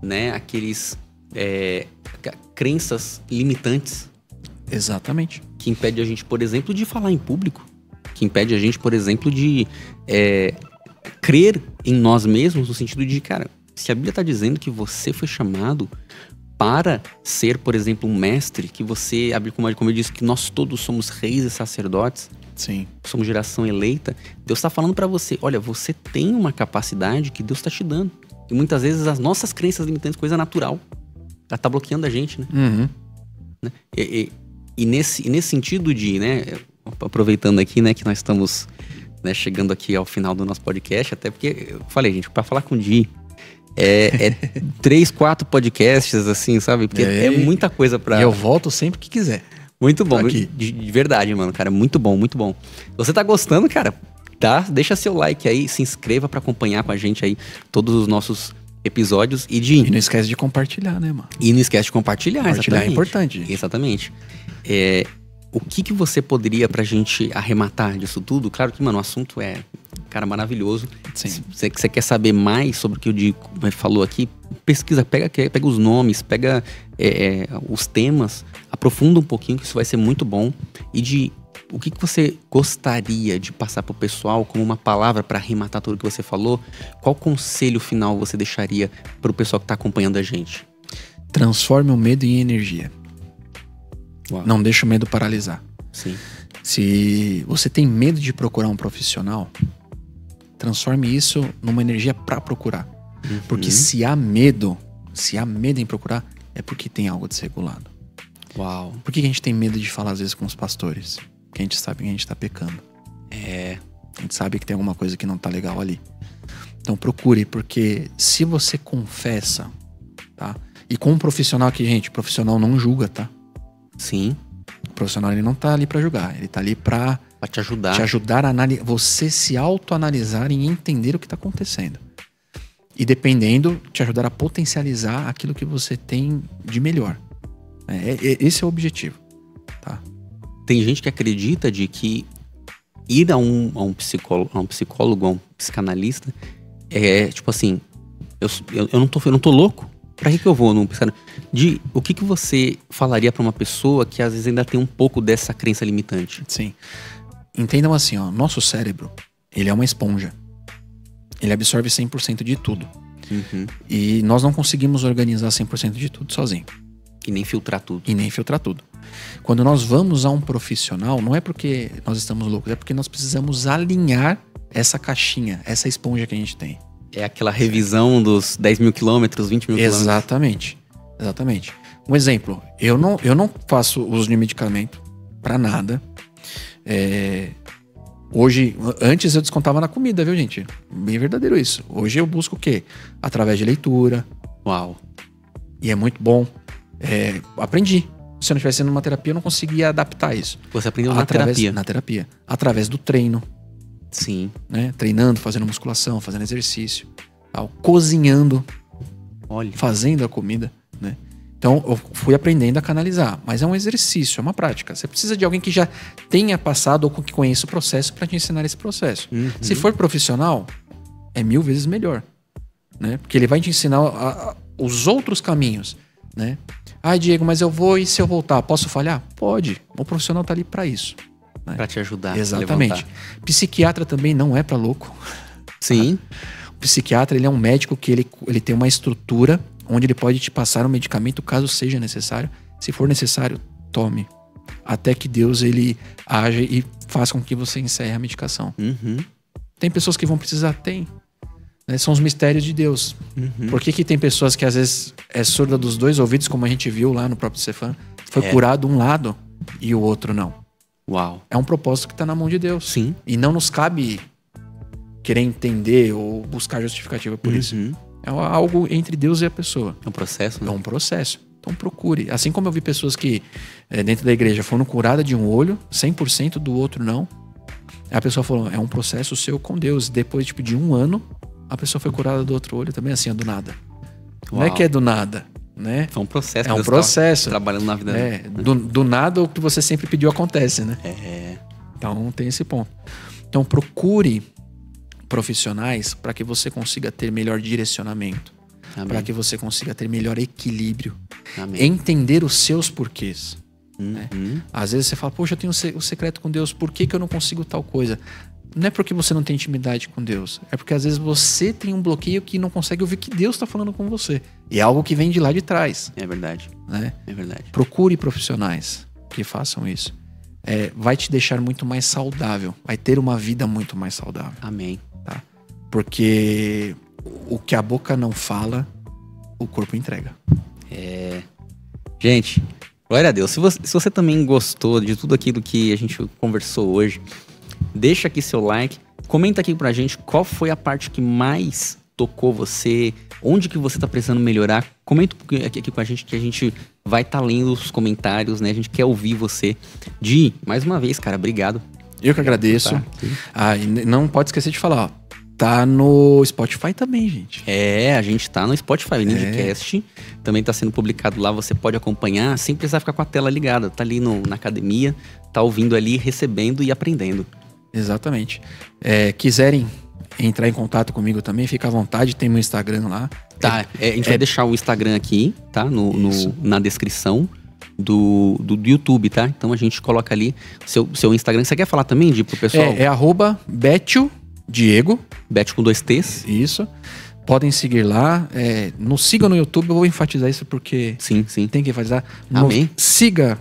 né, crenças limitantes. Exatamente. Que impede a gente, por exemplo, de falar em público. Que impede a gente, por exemplo, de crer em nós mesmos, no sentido de, cara, se a Bíblia está dizendo que você foi chamado para ser, por exemplo, um mestre, que você, como eu disse, que nós todos somos reis e sacerdotes, Sim. somos geração eleita, Deus está falando para você, olha, você tem uma capacidade que Deus está te dando. E muitas vezes as nossas crenças limitantes, coisa natural, ela tá bloqueando a gente, né? Né? E nesse sentido de, né, aproveitando aqui, né, que nós estamos, né, chegando aqui ao final do nosso podcast, até porque eu falei, gente, para falar com o Di, 3, 4 podcasts, assim, sabe? Porque é muita coisa pra... E eu volto sempre que quiser. Muito bom, Aqui. de verdade, mano, cara, muito bom, muito bom. Se você tá gostando, cara, tá? Deixa seu like aí, se inscreva pra acompanhar com a gente aí todos os nossos episódios E não esquece de compartilhar, né, mano? E não esquece de compartilhar, Compartilhar exatamente. é importante, gente. Exatamente. O que você poderia pra gente arrematar disso tudo? Claro que, mano, o assunto é, cara, maravilhoso. Sim. Se você quer saber mais sobre o que o Di falou aqui, pesquisa, pega os nomes, pega os temas, aprofunda um pouquinho, que isso vai ser muito bom. E o que você gostaria de passar pro pessoal como uma palavra para arrematar tudo que você falou? Qual conselho final você deixaria pro pessoal que tá acompanhando a gente? Transforme o medo em energia. Uau. Não deixa o medo paralisar. Sim. Se você tem medo de procurar um profissional, transforme isso numa energia para procurar. Porque se há medo em procurar, é porque tem algo desregulado. Uau. Por que a gente tem medo de falar às vezes com os pastores? Porque a gente sabe que a gente tá pecando. A gente sabe que tem alguma coisa que não tá legal ali. Então procure, porque se você confessa, tá? E com um profissional que, gente, o profissional não julga, tá? Sim. O profissional, ele não tá ali pra julgar, ele tá ali pra te ajudar. Te ajudar a você se autoanalisar e entender o que tá acontecendo. E dependendo, te ajudar a potencializar aquilo que você tem de melhor. Esse é o objetivo, tá? Tem gente que acredita de que ir a um psicólogo, a um psicanalista, é tipo assim, eu não tô louco? Pra que eu vou num psicanalista? O que você falaria pra uma pessoa que às vezes ainda tem um pouco dessa crença limitante? Sim. Entendam assim, ó, nosso cérebro, ele é uma esponja. Ele absorve 100% de tudo. Uhum. E nós não conseguimos organizar 100% de tudo sozinho. E nem filtrar tudo. Quando nós vamos a um profissional, não é porque nós estamos loucos, é porque nós precisamos alinhar essa caixinha, essa esponja que a gente tem. É aquela revisão dos 10 mil quilômetros, 20 mil quilômetros. Exatamente. Um exemplo, eu não faço uso de medicamento pra nada. Hoje, antes eu descontava na comida, viu, gente? Bem verdadeiro isso. Hoje eu busco o quê? Através de leitura. Uau. E é muito bom. Aprendi. Se eu não estivesse numa terapia, eu não conseguia adaptar isso. Você aprendeu na terapia? Na terapia. Através do treino. Sim. Né? Treinando, fazendo musculação, fazendo exercício. Tal, cozinhando. Olha. Fazendo a comida, né? Então, eu fui aprendendo a canalizar. Mas é um exercício, é uma prática. Você precisa de alguém que já tenha passado ou que conheça o processo para te ensinar esse processo. Uhum. Se for profissional, é 1000 vezes melhor. Né? Porque ele vai te ensinar os outros caminhos. Né? Diego, mas eu vou e se eu voltar, posso falhar? Pode. O profissional tá ali para isso. Né? Para te ajudar. Exatamente. Psiquiatra também não é para louco. Sim. O psiquiatra, ele é um médico que ele tem uma estrutura onde ele pode te passar um medicamento caso seja necessário. Se for necessário, tome. Até que Deus, ele age e faça com que você encerre a medicação. Uhum. Tem pessoas que vão precisar? Tem. Né? São os mistérios de Deus. Uhum. Por que tem pessoas que às vezes é surda dos dois ouvidos, como a gente viu lá no próprio Cefam? Foi curado um lado e o outro não. Uau. É um propósito que está na mão de Deus. Sim. E não nos cabe querer entender ou buscar justificativa por isso. É algo entre Deus e a pessoa. É um processo, né? É um processo. Então procure. Assim como eu vi pessoas que dentro da igreja foram curadas de um olho, 100% do outro não. A pessoa falou, é um processo seu com Deus. Depois de um ano, a pessoa foi curada do outro olho também, assim, do nada. Uau. Não é que é do nada, né? É um processo. É um processo. Trabalhando na vida. Do nada, o que você sempre pediu acontece, né? Então tem esse ponto. Então procure profissionais para que você consiga ter melhor direcionamento, para que você consiga ter melhor equilíbrio, entender os seus porquês. Né? Às vezes você fala, poxa, eu tenho o secreto com Deus, por que eu não consigo tal coisa? Não é porque você não tem intimidade com Deus, é porque às vezes você tem um bloqueio que não consegue ouvir que Deus está falando com você. E é algo que vem de lá de trás. É verdade. Né? É verdade. Procure profissionais que façam isso. Vai te deixar muito mais saudável, vai ter uma vida muito mais saudável. Amém. Tá? Porque o que a boca não fala, o corpo entrega. Gente, glória a Deus. Se você também gostou de tudo aquilo que a gente conversou hoje, deixa aqui seu like, comenta aqui pra gente qual foi a parte que mais tocou você, onde que você tá precisando melhorar. Comenta aqui com a gente que a gente vai estar lendo os comentários, né? A gente quer ouvir você. Di, mais uma vez, cara, obrigado. Eu que agradeço. E não pode esquecer de falar, ó, tá no Spotify também, gente. A gente tá no Spotify, o Nindcast também tá sendo publicado lá, você pode acompanhar sem precisar ficar com a tela ligada, tá ali na academia, tá ouvindo ali, recebendo e aprendendo. Exatamente. Quiserem entrar em contato comigo também, fica à vontade, tem meu Instagram lá. Tá, a gente vai deixar o Instagram aqui, tá? Na descrição do YouTube, tá? Então a gente coloca ali seu Instagram. Você quer falar também, Di, pro pessoal? @Betio Diego. Bet com 2 T's. Isso. Podem seguir lá. Nos sigam no YouTube, eu vou enfatizar isso porque sim. Tem que enfatizar. Amém. Siga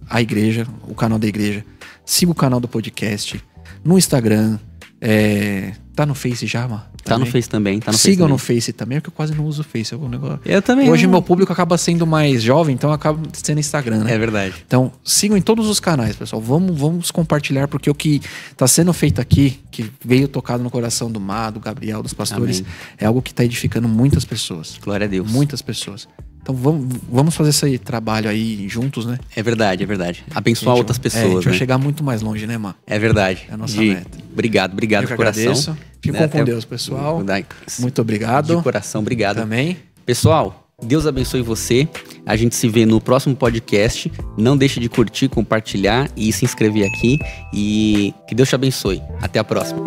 a igreja, o canal da igreja. Siga o canal do podcast. No Instagram. Tá no Face já, mano? Tá no Face também. Tá no Sigam Face no Face também, porque eu quase não uso o Face. Eu também. Hoje meu público acaba sendo mais jovem, então acaba sendo Instagram, né? É verdade. Então sigam em todos os canais, pessoal. Vamos compartilhar, porque o que tá sendo feito aqui, que veio tocado no coração do Má, do Gabriel, dos pastores, Amém. é algo que tá edificando muitas pessoas. Glória a Deus. Muitas pessoas. Então vamos fazer esse trabalho aí juntos, né? É verdade, é verdade. Abençoar outras pessoas, a gente vai né? chegar muito mais longe, né, Má? É verdade. É a nossa meta. Obrigado Eu de que coração. agradeço. Ficam com Deus, pessoal. Muito obrigado. De coração, obrigado. Também. Pessoal, Deus abençoe você. A gente se vê no próximo podcast. Não deixe de curtir, compartilhar e se inscrever aqui. E que Deus te abençoe. Até a próxima.